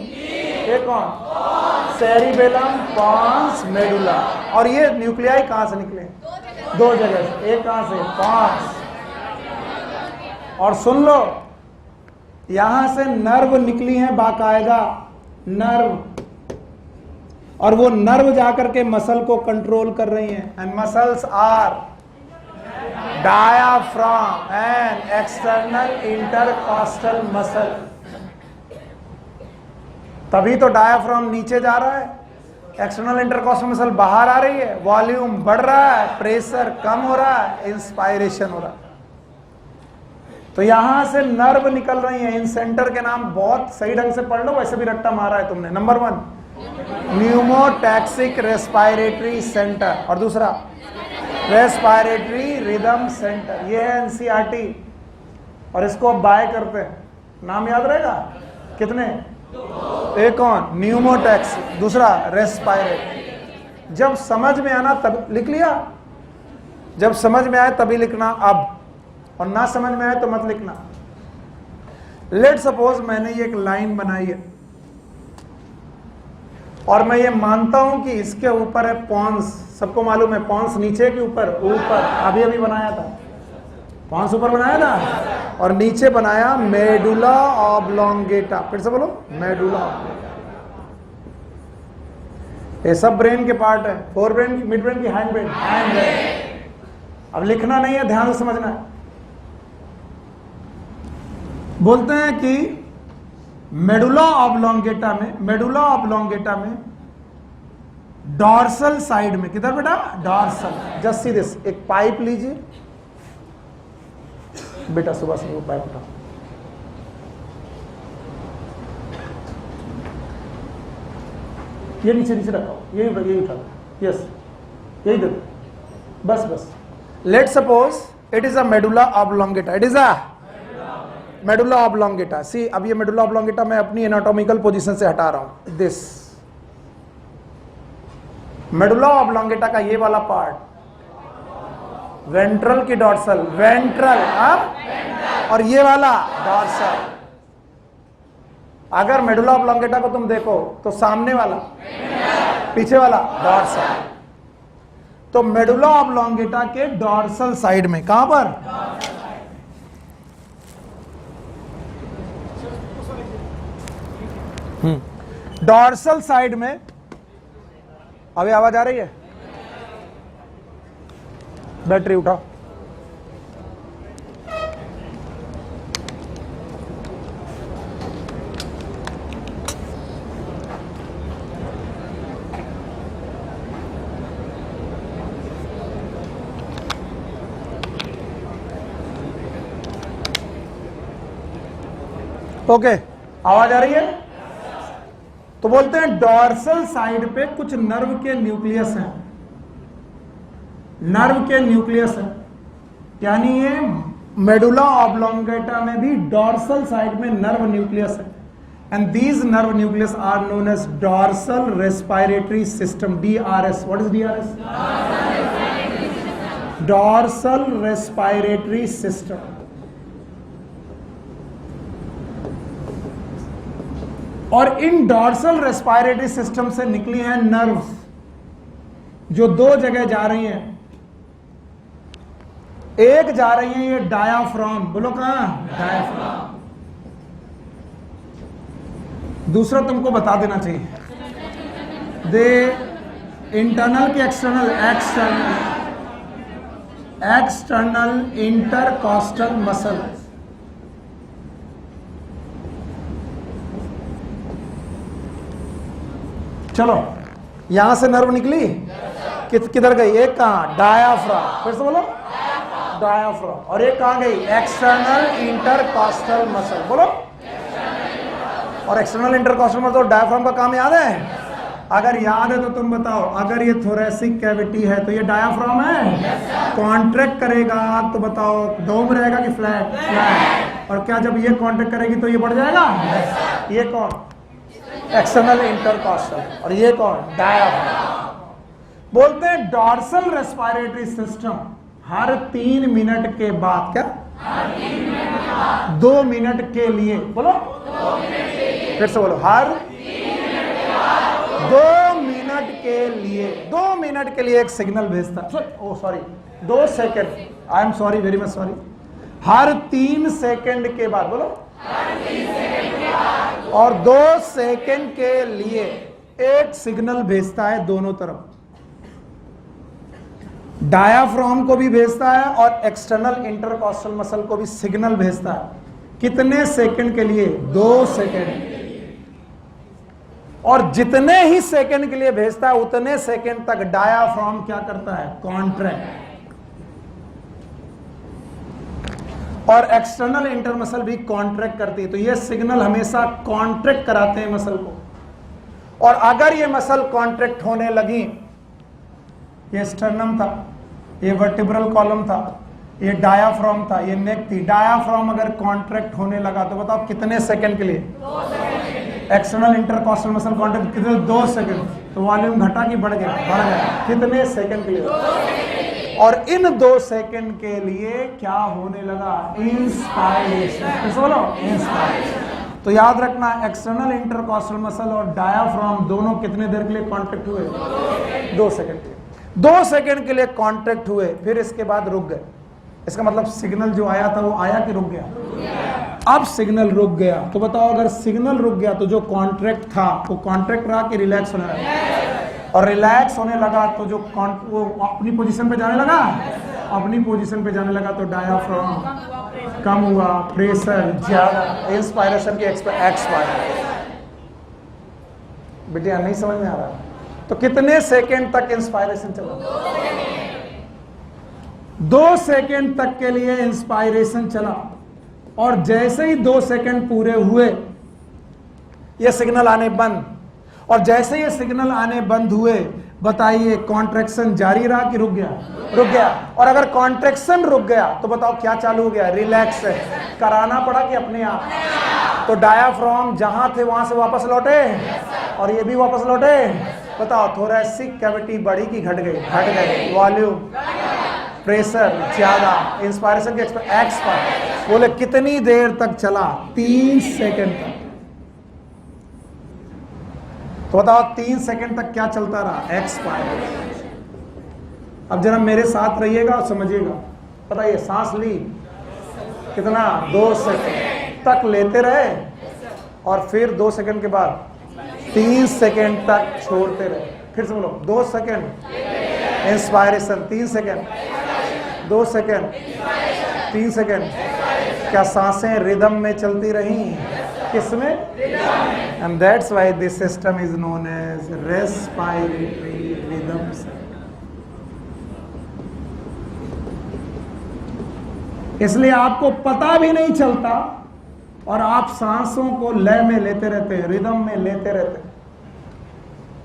Speaker 1: एक कौन? Cerebellum, pons, medulla. और ये न्यूक्लियाई कहां से निकले? दो जगह से. एक कहां से? पॉन्स. और सुन लो, यहां से नर्व निकली है बाकायदा, नर्व. और वो नर्व जाकर के मसल को कंट्रोल कर रही हैं. And muscles are diaphragm and external intercostal muscle. तभी तो डायाफ्राम नीचे जा रहा है, एक्सटर्नल इंटरकॉस्टल मसल बाहर आ रही है, वॉल्यूम बढ़ रहा है, प्रेशर कम हो रहा है, इंस्पायरेशन हो रहा है. तो यहां से नर्व निकल रही है, इन सेंटर के नाम बहुत सही ढंग से पढ़ लो, वैसे भी रट्टा मारा है तुमने। नंबर 1 न्यूमोटैक्सिक रेस्पायरेटरी सेंटर, और दूसरा रेस्पायरेटरी रिदम सेंटर। ये है एनसीईआरटी, और इसको अब बाय करते हैं। नाम याद रहेगा कितने? एक कौन? न्यूमोटैक्सिक, दूसरा रेस्पायरेटरी। जब समझ में आना तब लिख लिया, जब समझ में आए तभी लिखना अब, और ना समझ में आए तो मत लिखना। लेट सपोज मैंने ये एक लाइन बनाई है और मैं ये मानता हूं कि इसके ऊपर है पॉन्स। सबको मालूम है पॉन्स नीचे के ऊपर, ऊपर अभी अभी बनाया था, पॉन्स ऊपर बनाया था, और नीचे बनाया मेडुला ऑब्लोंगेटा। फिर से बोलो, मेडुला। ये सब ब्रेन के पार्ट है, फोर ब्रेन, मिड ब्रेन की हैंड ब्रेन, हैंड ब्रेन। अब लिखना नहीं है, ध्यान से समझना है। बोलते हैं कि मेडुला ऑब्लोंगेटा में डॉर्सल साइड में, किधर बेटा? डॉर्सल। जस्ट सी दिस, एक पाइप लीजिए बेटा, सुबह से वो पाइप उठाओ। ये नीचे नीचे रखो, यही उठा लो, यस, यही देखो, बस। Let suppose it is a medulla oblongata, it is a medulla oblongata. See, अब ये मेडुला ऑब्लोंगेटा मैं अपनी एनाटॉमिकल पोजीशन से हटा रहा हूं। दिस मेडुला ऑब्लोंगेटा का ये वाला पार्ट वेंट्रल की डॉर्सल, वेंट्रल अब, और ये वाला डॉर्सल। अगर मेडुला ऑब्लोंगेटा को तुम देखो तो सामने वाला, पीछे वाला डॉर्सल। तो मेडुला ऑब्लोंगेटा के डॉर्सल साइड में, कहां पर? डॉर्सल साइड में। अभी आवाज आ रही है? बैटरी उठाओ। ओके, आवाज आ रही है? तो बोलते हैं डॉर्सल साइड पे कुछ नर्व के न्यूक्लियस हैं, नर्व के न्यूक्लियस है, यानी ये मेडुला ऑब्लोंगेटा में भी डॉर्सल साइड में नर्व न्यूक्लियस है। And these nerve nucleus are known as dorsal respiratory system, DRS। What is DRS? Dorsal respiratory system. और इन डॉर्सल रेस्पायरेटरी सिस्टम से निकली हैं नर्व्स जो दो जगह जा रही हैं। एक जा रही है ये डायाफ्राम, बोलो कहां? डायाफ्राम। दूसरा तुमको बता देना चाहिए, दे इंटरनल के एक्सटर्नल, एक्सटर्नल इंटरकॉस्टल मसल। चलो, यहां से नर्व निकली, किधर गई? एक कहां? डायाफ्राम। फिर से बोलो, डायाफ्राम। और एक कहां गई? External intercostal muscle. बोलो। और एक्सटर्नल इंटरकॉस्टल मसल, डायाफ्राम का काम याद है? अगर याद है तो तुम बताओ, अगर ये थोरेसिक कैविटी है तो ये डायाफ्राम है? कॉन्ट्रैक्ट करेगा तो बताओ डोम रहेगा कि फ्लैट? फ्लैट। और क्या जब ये कॉन्ट्रैक्ट करेगी तो ये बढ़ जाएगा? ये कौन? External intercostal. और ये कौन? डायाफ्राम। बोलते हैं डॉर्सल रेस्पायरेटरी सिस्टम हर 3 मिनट के बाद, क्या? 2 मिनट के लिए, बोलो। फिर से बोलो, हर 2 मिनट के लिए, 2 मिनट के लिए एक सिग्नल भेजता है। Oh sorry, 2 second, I am sorry, very much sorry. हर 3 सेकेंड के बाद, बोलो। और 2 सेकेंड के लिए एक सिग्नल भेजता है दोनों तरफ, डायाफ्राम को भी भेजता है और एक्सटर्नल इंटरकॉस्टल मसल को भी सिग्नल भेजता है। कितने सेकंड के लिए? 2 सेकंड। और जितने ही सेकंड के लिए भेजता है उतने सेकंड तक डायाफ्राम क्या करता है? कॉन्ट्रैक्ट। और एक्सटर्नल इंटर मसल भी कॉन्ट्रैक्ट करती है। तो ये सिग्नल हमेशा कॉन्ट्रैक्ट कराते हैं मसल को, और अगर ये मसल कॉन्ट्रैक्ट होने लगी, ये स्टर्नम था, ये वर्टिब्रल कॉलम था, ये डायाफ्राम था, ये नेक थी, डायाफ्राम अगर कॉन्ट्रैक्ट होने लगा तो बताओ कितने सेकंड के लिए? 2 एक्सटर्नल इंटरकॉस्टल मसल कॉन्ट्रैक्ट कितने? 2 सेकंड। तो वॉल्यूम घटा कि बढ़ गया? बढ़ गया। कितने सेकंड के लिए? 2 सेकंड। और इन 2 सेकंड के लिए क्या होने लगा? इंस्पायरेशन। बोलो इंस्पायरेशन। तो याद रखना, एक्सटर्नल इंटरकॉस्टल मसल और डायाफ्राम दोनों कितने देर के लिए कॉन्ट्रैक्ट हुए? 2 सेकंड के लिए। 2 सेकंड के लिए कॉन्ट्रैक्ट हुए, फिर इसके बाद रुक गए। इसका मतलब सिग्नल जो आया था वो आया कि रुक गया? अब सिग्नल रुक गया, तो बताओ अगर सिग्नल रुक गया तो जो कॉन्ट्रैक्ट था वो कॉन्ट्रैक्ट रहा कि रिलैक्स होने लगा? और रिलैक्स होने लगा तो जो वो अपनी पोजीशन पे जाने लगा, अपनी पोजीशन पे जाने लगा, तो डायाफ्राम कम हुआ, प्रेशर ज्यादा, इंस्पायरेशन की एक्सपायरेशन। बेटिया नहीं समझ में आ रहा? तो कितने सेकेंड तक इंस्पायरेशन चला? 2 सेकेंड तक के लिए इंस्पायरेशन चला, और जैसे ही 2 सेकेंड पूरे हुए ये सिग्नल आने बंद, और जैसे ये सिग्नल आने बंद हुए, बताइए कॉन्ट्रैक्शन जारी रहा कि रुक गया? रुक गया। और अगर कॉन्ट्रैक्शन रुक गया तो बताओ क्या चालू हो गया? रिलैक्स कराना पड़ा कि अपने आप? तो डायाफ्राम जहां थे वहां से वापस लौटे, और ये भी वापस लौटे। बताओ थोरैसिक कैविटी बढ़ी कि घट गई? घट गई। वॉल्यूम, प्रेशर ज्यादा, इंस्पायरेशन की एक्सपायर। बोले कितनी देर तक चला? 3 सेकंड तक। तो बताओ 3 सेकंड तक क्या चलता रहा? एक्सपायर। अब जरा मेरे साथ रहिएगा और समझिएगा। बताइए, सांस ली कितना? 2 सेकंड तक लेते रहे, और फिर 2 सेकंड के बाद 3 सेकंड तक छोड़ते रहे। फिर से बोलो, 2 second inspiration, 3 second, 2 second, 3 second. क्या सांसें रिदम में चलती रही? किसमें? And that's why this system is known as respiratory rhythm centre. इसलिए आपको पता भी नहीं चलता, और आप सांसों को लय में लेते रहते हैं, रिदम में लेते रहते हैं।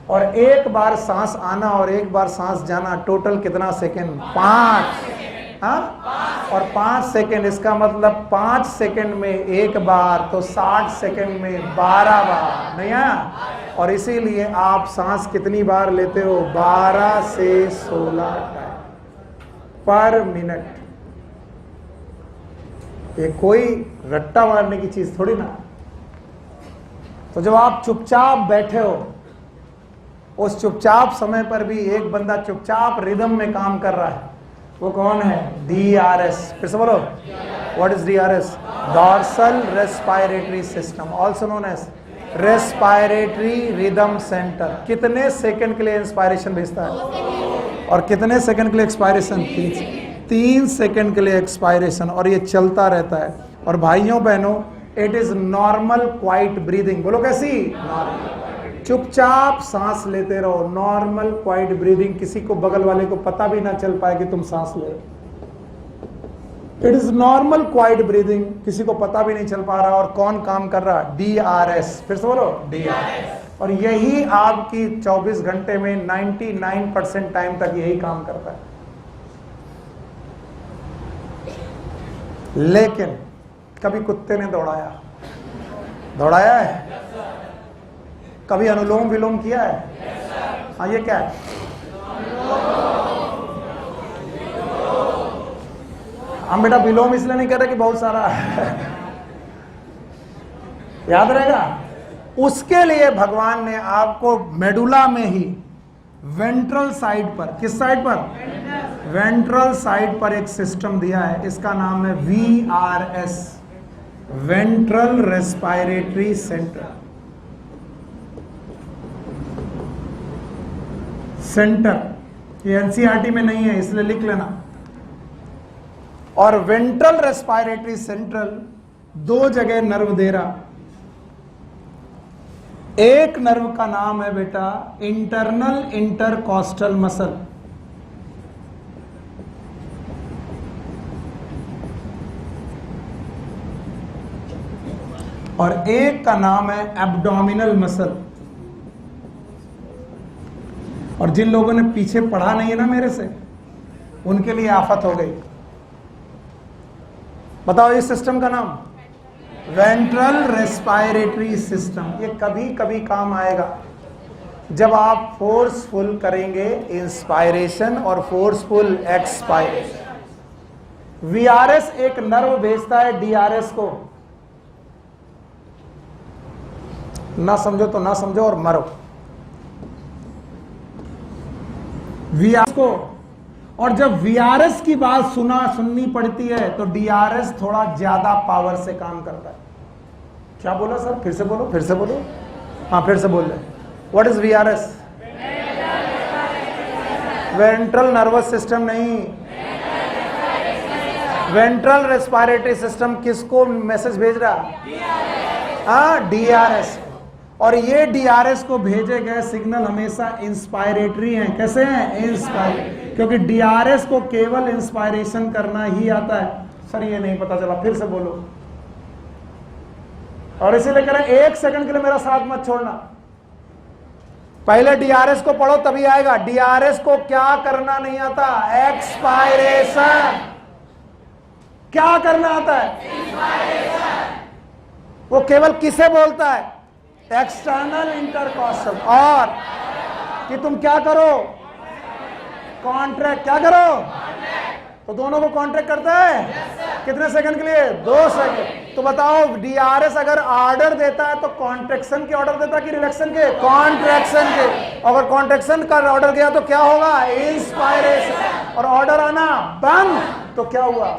Speaker 1: और एक बार सांस आना और एक बार सांस जाना, टोटल कितना सेकंड? 5। हाँ, और 5 सेकंड, इसका मतलब 5 सेकंड में एक बार, तो 60 सेकंड में 12 बार। नहीं है? और इसीलिए आप सांस कितनी बार लेते हो? 12 से 16 टाइम पर मिनट। ये कोई रट्टा मारने की चीज थोड़ी ना। तो जब आप चुपचाप बैठे हो, उस चुपचाप समय पर भी एक बंदा चुपचाप रिदम में काम कर रहा है, वो कौन है? DRS। फिर से बोलो, what is DRS? Dorsal respiratory system, also known as respiratory rhythm centre. कितने सेकंड के लिए इंस्पायरेशन भेजता है और कितने सेकंड के लिए एक्सपायरेशन? 3 सेकंड के लिए एक्सपायरेशन, और ये चलता रहता है। और भाइयों बहनों, it is normal quite breathing. बोलो कैसी? नॉर्मल। चुपचाप सांस लेते रहो, नॉर्मल क्वाइट ब्रीदिंग। किसी को, बगल वाले को पता भी ना चल पाए कि तुम सांस ले रहे। It is normal quite breathing, किसी को पता भी नहीं चल पा रहा। और कौन काम कर रहा? DRS। फिर से बोलो, DRS। और यही आपकी 24 घंटे में 99% टाइम तक यही काम करता है। लेकिन कभी कुत्ते ने दौड़ाया? दौड़ाया है? कभी अनुलोम विलोम किया है? हाँ, ये क्या है? हम बेटा विलोम इसलिए नहीं कर रहे कि बहुत सारा याद रहेगा। उसके लिए भगवान ने आपको मेडुला में ही वेंट्रल साइड पर, किस साइड पर? वेंट्रल साइड पर एक सिस्टम दिया है, इसका नाम है VRS, ventral respiratory centre. Centre ये NCERT में नहीं है, इसलिए लिख लेना। और वेंट्रल रेस्पिरेटरी सेंट्रल 2 जगह नर्व दे रहा। एक नर्व का नाम है बेटा इंटरनल इंटरकॉस्टल मसल, और एक का नाम है एब्डोमिनल मसल। और जिन लोगों ने पीछे पढ़ा नहीं है ना मेरे से, उनके लिए आफत हो गई। बताओ इस सिस्टम का नाम वेंट्रल रेस्पायरेटरी सिस्टम। ये कभी कभी काम आएगा जब आप फोर्सफुल करेंगे इंस्पायरेशन और फोर्सफुल एक्सपायरेशन। वीआरएस एक नर्व भेजता है डीआरएस को। ना समझो तो ना समझो और मरो। वीआरएस को, और जब वीआरएस की बात सुननी पड़ती है तो डीआरएस थोड़ा ज्यादा पावर से काम करता है। क्या बोला सर? फिर से बोलो, फिर से बोलो। हाँ फिर से बोल रहे। What is VRS? Ventral nervous system नहीं, वेंट्रल रेस्पिरेटरी सिस्टम। किसको मैसेज भेज रहा? हाँ, डीआरएस। और ये डीआरएस को भेजे गए सिग्नल हमेशा इंस्पायरेटरी हैं। कैसे हैं? इंस्पायरेटरी। क्योंकि डीआरएस को केवल इंस्पायरेशन करना ही आता है। सर ये नहीं पता चला, फिर से बोलो। और इसीलिए कह रहे हैं 1 सेकंड के लिए मेरा साथ मत छोड़ना। पहले डीआरएस को पढ़ो तभी आएगा। डीआरएस को क्या करना नहीं आता? एक्सपायरेशन। क्या करना आता है? वो केवल किसे बोलता है? External intercostal. और कि तुम क्या करो? कॉन्ट्रैक्ट। क्या करो? तो दोनों को कॉन्ट्रैक्ट करता है। कितने सेकंड के लिए? 2 सेकंड। तो बताओ डीआरएस अगर ऑर्डर देता है तो कॉन्ट्रैक्शन के ऑर्डर देता है कि रिलैक्शन के? कॉन्ट्रैक्शन के। अगर कॉन्ट्रैक्शन का ऑर्डर गया तो क्या होगा? इंस्पायरेशन। और ऑर्डर आना बंद तो क्या हुआ?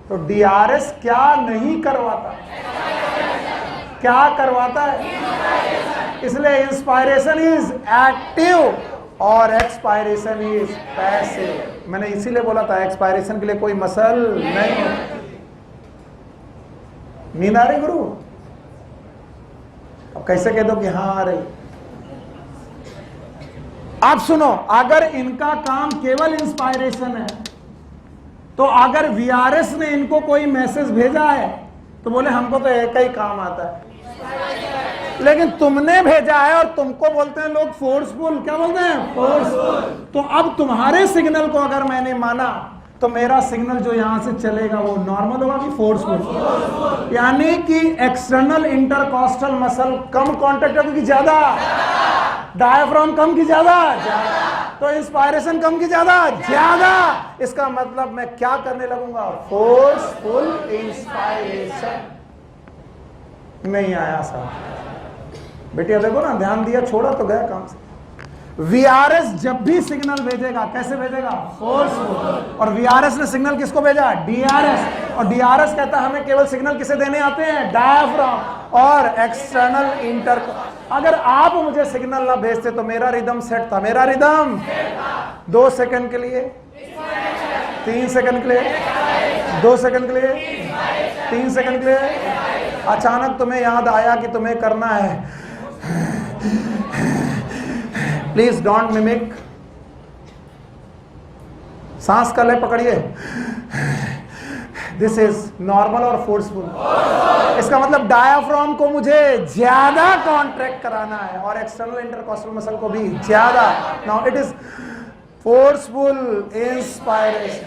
Speaker 1: तो डीआरएस क्या नहीं करवाता? क्या करवाता है? इसलिए इंस्पायरेशन इज एक्टिव और एक्सपायरेशन इज पैसिव। मैंने इसीलिए बोला था एक्सपायरेशन के लिए कोई मसल नहीं। नींद आ रही गुरु? अब कैसे कह दो कि हाँ आ रही? आप सुनो, अगर इनका काम केवल इंस्पायरेशन है तो अगर वीआरएस ने इनको कोई मैसेज भेजा है तो बोले हमको तो एक ही काम आता है। लेकिन तुमने भेजा है और तुमको बोलते हैं लोग फोर्सफुल। क्या बोलते हैं? फोर्सफुल। तो अब तुम्हारे सिग्नल को अगर मैंने माना तो मेरा सिग्नल जो यहां से चलेगा वो नॉर्मल होगा कि फोर्सफुल? यानी कि एक्सटर्नल इंटरकॉस्टल मसल कम कॉन्टेक्ट होगी कि ज्यादा? डायफ्राम कम की ज्यादा? तो इंस्पायरेशन कम की ज्यादा? ज्यादा। इसका मतलब मैं क्या करने लगूंगा? Forceful inspiration. नहीं आया साहब। बेटिया देखो ना, ध्यान दिया, छोड़ा तो गया काम से। वीआरएस जब भी सिग्नल भेजेगा कैसे भेजेगा? फोर्सफुल। और वीआरएस ने सिग्नल किसको भेजा? डीआरएस। और डीआरएस कहता है हमें केवल सिग्नल किसे देने आते हैं? डायफ्राम और एक्सटर्नल इंटर। अगर आप मुझे सिग्नल ना भेजते तो मेरा रिदम सेट था। मेरा रिदम 2 सेकंड के लिए, 3 सेकंड के लिए, 2 सेकंड के लिए, 3 सेकंड के लिए। अचानक तुम्हें याद आया कि तुम्हें करना है। Please don't mimic. सांस का लय पकड़िए। दिस इज नॉर्मल और फोर्सफुल। इसका मतलब डायाफ्राम को मुझे ज्यादा कॉन्ट्रैक्ट कराना है और एक्सटर्नल इंटरकॉस्टल मसल को भी ज्यादा। Now it is forceful inspiration,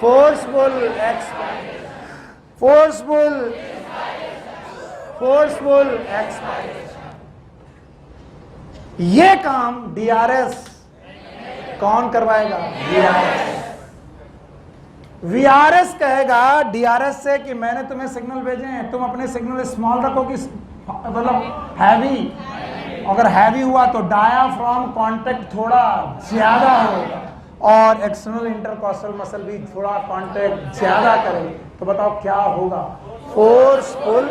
Speaker 1: forceful expiration, forceful expiration. ये काम डीआरएस कौन करवाएगा? वीआरएस कहेगा डीआरएस से कि मैंने तुम्हें सिग्नल भेजे हैं, तुम अपने सिग्नल स्मॉल रखो कि मतलब हैवी। अगर हैवी हुआ तो डायाफ्राम कांटेक्ट थोड़ा ज्यादा होगा और एक्सटर्नल इंटरकॉस्टल मसल भी थोड़ा कांटेक्ट ज्यादा करेंगे। तो बताओ क्या होगा? फोर्सफुल।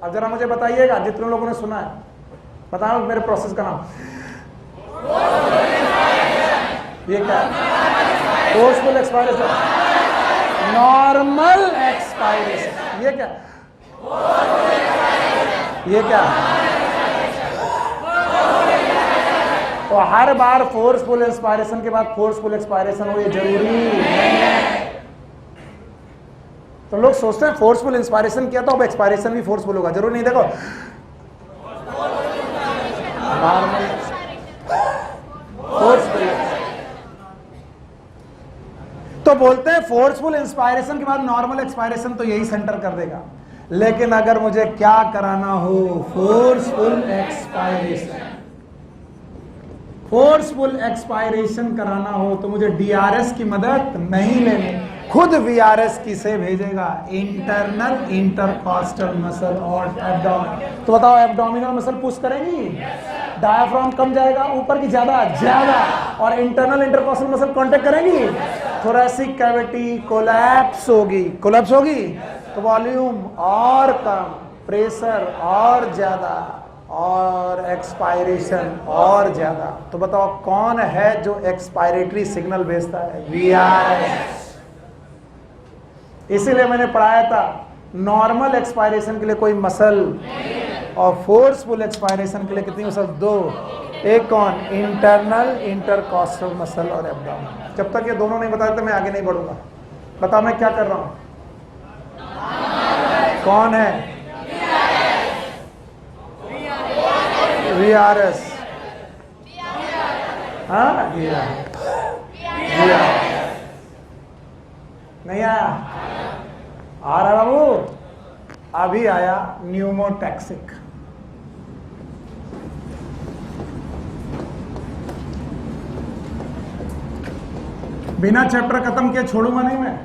Speaker 1: अब जरा मुझे बताइएगा, जितने लोगों ने सुना है बताओ मेरे प्रोसेस का नाम। ये क्या? Forceful expiration, normal expiration. ये क्या? ये क्या? तो हर बार फोर्सफुल इंस्पायरेशन के बाद फोर्सफुल एक्सपायरेशन हो ये जरूरी नहीं है। तो लोग सोचते हैं फोर्सफुल इंस्पायरेशन किया तो अब एक्सपायरेशन भी फोर्सफुल होगा, जरूर नहीं। देखो फोर्सफुल, तो बोलते हैं फोर्सफुल इंस्पायरेशन के बाद नॉर्मल एक्सपायरेशन तो यही सेंटर कर देगा। लेकिन अगर मुझे क्या कराना हो, फोर्सफुल एक्सपायरेशन, फोर्सफुल एक्सपायरेशन कराना हो तो मुझे डीआरएस की मदद नहीं लेनी, खुद वीआरएस की से भेजेगा, इंटरनल इंटरकॉस्टल मसल और एब्डोमिनल। तो बताओ एब्डोमिनल मसल पुश करेगी, डायाफ्राम कम जाएगा, ऊपर की ज्यादा ज्यादा, और इंटरनल इंटरकॉस्टल मसल कांटेक्ट करेंगी, थोरैसिक कैविटी कोलैप्स होगी, कोलैप्स होगी तो वॉल्यूम और कम, प्रेशर और ज्यादा, और एक्सपायरेशन और ज्यादा। तो बताओ कौन है जो एक्सपायरेटरी सिग्नल भेजता है? वीआरएस। इसीलिए मैंने पढ़ाया था नॉर्मल एक्सपायरेशन के लिए कोई मसल और फोर्सफुल एक्सपायरेशन के लिए कितनी मसल? दो। एक कौन? इंटरनल इंटरकॉस्टल मसल और एब्डोमिनल। जब तक ये दोनों नहीं बताते मैं आगे नहीं बढ़ूंगा। बताओ मैं क्या कर रहा हूं? कौन है? वीआरएस। हाँ, नहीं आया? आ रहा बाबू, अभी आया न्यूमोटैक्सिक। बिना चैप्टर खत्म किए छोड़ूंगा नहीं मैं,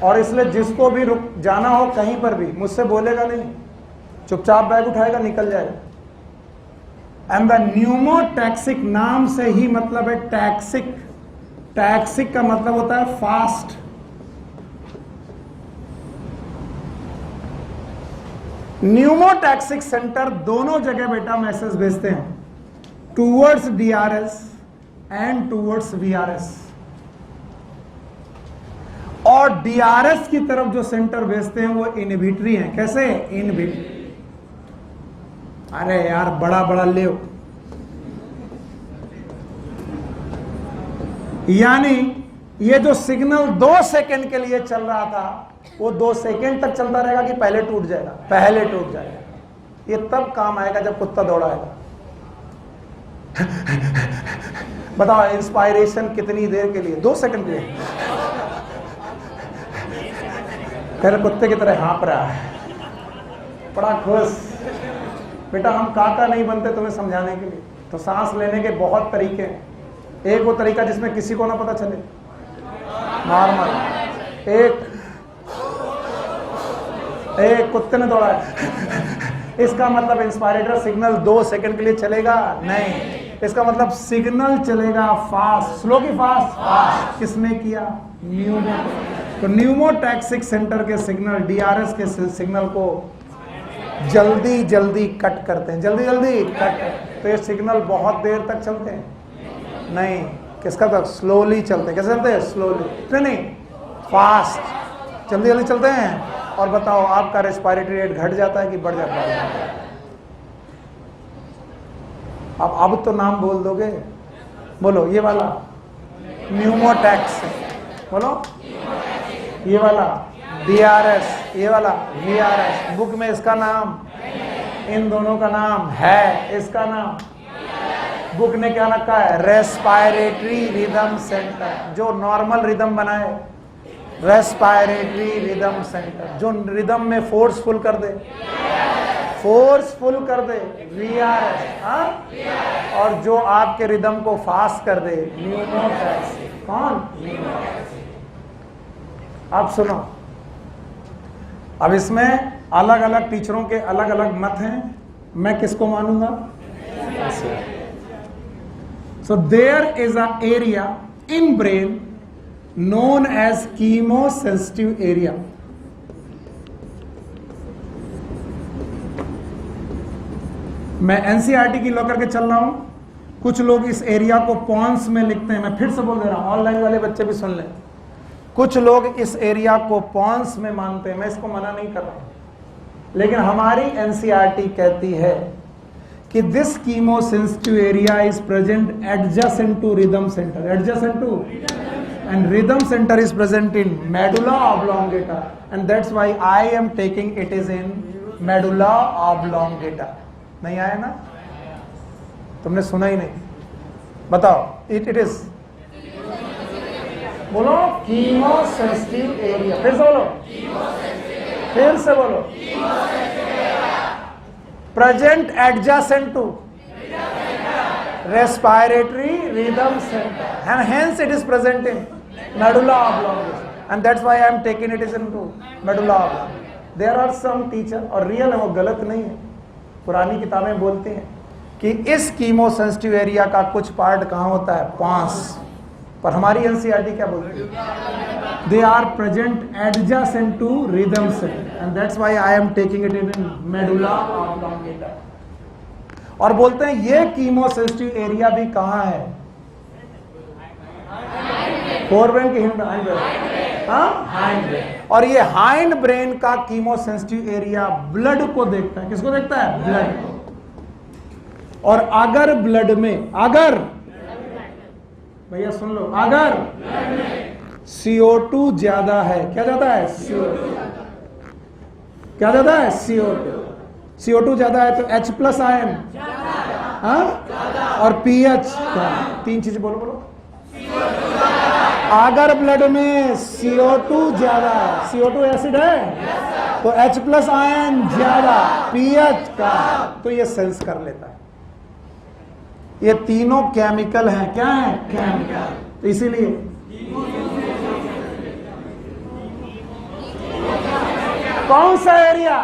Speaker 1: और इसलिए जिसको भी रुक जाना हो कहीं पर भी मुझसे बोलेगा नहीं, चुपचाप बैग उठाएगा निकल जाएगा। एंड द न्यूमोटैक्सिक नाम से ही मतलब है टैक्सिक। टैक्सिक का मतलब होता है फास्ट। न्यूमोटैक्सिक सेंटर दोनों जगह बेटा मैसेज भेजते हैं, towards DRS and towards VRS. और डीआरएस की तरफ जो सेंटर भेजते हैं वो इनहिबिटरी है। कैसे? इनहिबिटरी। अरे यार बड़ा बड़ा ले, यानी ये जो सिग्नल 2 सेकंड के लिए चल रहा था वो 2 सेकंड तक चलता रहेगा कि पहले टूट जाएगा? पहले टूट जाएगा। ये तब काम आएगा जब कुत्ता दौड़ाएगा। बताओ इंस्पायरेशन कितनी देर के लिए? 2 सेकंड के लिए। पहले कुत्ते की तरह हाँप रहा है, बड़ा खुश। बेटा हम काका नहीं बनते तुम्हें समझाने के लिए। तो सांस लेने के बहुत तरीके हैं। एक वो तरीका जिसमें किसी को ना पता चले, नॉर्मल। एक कुत्ते ने दौड़ा है इसका मतलब इंस्पायरेटर सिग्नल 2 सेकंड के लिए चलेगा नहीं, इसका मतलब सिग्नल चलेगा फास्ट। स्लो की फास्ट? फास्ट। किसने किया? न्यूमोटैक्सिक। तो न्यूमोटैक्सिक सेंटर के सिग्नल डीआरएस के सिग्नल को जल्दी जल्दी कट करते हैं, जल्दी जल्दी कट। तो ये सिग्नल बहुत देर तक चलते हैं नहीं, किसका तक? स्लोली चलते हैं। कैसे चलते हैं? स्लोली नहीं, फास्ट, जल्दी जल्दी चलते हैं। और बताओ आपका रेस्पिरेटरी रेट घट जाता है कि बढ़ जाता है? अब तो नाम बोल दोगे, बोलो। ये वाला न्यूमोटैक्सिक, बोलो। ये वाला डीआरएस, ये वाला वीआरएस। बुक में इसका नाम, इन दोनों का नाम है, इसका नाम बुक ने क्या रखा है? Respiratory rhythm centre. जो नॉर्मल रिदम बनाए, रेस्पिरेटरी रिदम सेंटर। जो रिदम में फोर्सफुल कर दे, फोर्सफुल कर दे, वीआरएस। हाँ, और जो आपके रिदम को फास्ट कर दे, न्यूमोटैक्सिक। कौन? अब सुनो, अब इसमें अलग अलग टीचरों के अलग अलग मत हैं, मैं किसको मानूंगा? So there is a area in brain known as chemosensitive area. मैं एनसीईआरटी की लॉ करके चल रहा हूं। कुछ लोग इस एरिया को पॉन्स में लिखते हैं, मैं फिर से बोल दे रहा हूं, ऑनलाइन वाले बच्चे भी सुन लें। कुछ लोग इस एरिया को पॉन्स में मानते हैं, मैं इसको मना नहीं कर रहा, लेकिन हमारी एनसीईआरटी कहती है कि this chemosensitive area is present adjacent to rhythm centre. Adjacent to and rhythm center is present in medulla oblongata, and that's why I am taking it is in medulla oblongata. नहीं आया ना? तुमने सुना ही नहीं, बताओ. It is, बोलो chemosensitive area. फिर से बोलो, फिर से बोलो. Present adjacent to respiratory rhythm center, and hence it is present in medulla oblongata, and that's why I am taking it is into medulla oblongata. There are some teacher, और real है वो, गलत नहीं है, पुरानी किताबें बोलती हैं कि इस कीमोसेंसिटिव एरिया का कुछ पार्ट कहाँ होता है, पास, पर हमारी एनसीईआरटी क्या बोलती है, they are present adjacent to rhythm centre, and that's why I am taking it in medulla oblongata. और बोलते हैं ये कीमोसेंसिटिव एरिया भी कहाँ है, फोरब्रेन की हिंड, हाइंड ब्रेन. और ये हाइंड ब्रेन का कीमोसेंसिटिव एरिया ब्लड को देखता है. किसको देखता है, ब्लड को. और अगर ब्लड में, अगर भैया सुन लो, अगर CO2 ज्यादा है, क्या ज्यादा है, CO2, क्या ज्यादा है, CO2 ज्यादा है तो H+ आयन, और पीएच, तीन चीजें बोलो बोलो. अगर ब्लड में CO2 ज्यादा है, CO2 एसिड है, तो H+ आयन ज्यादा, पीएच का, तो ये सेंस कर लेता है. ये तीनों केमिकल हैं, क्या है, केमिकल. तो इसीलिए कौन सा एरिया,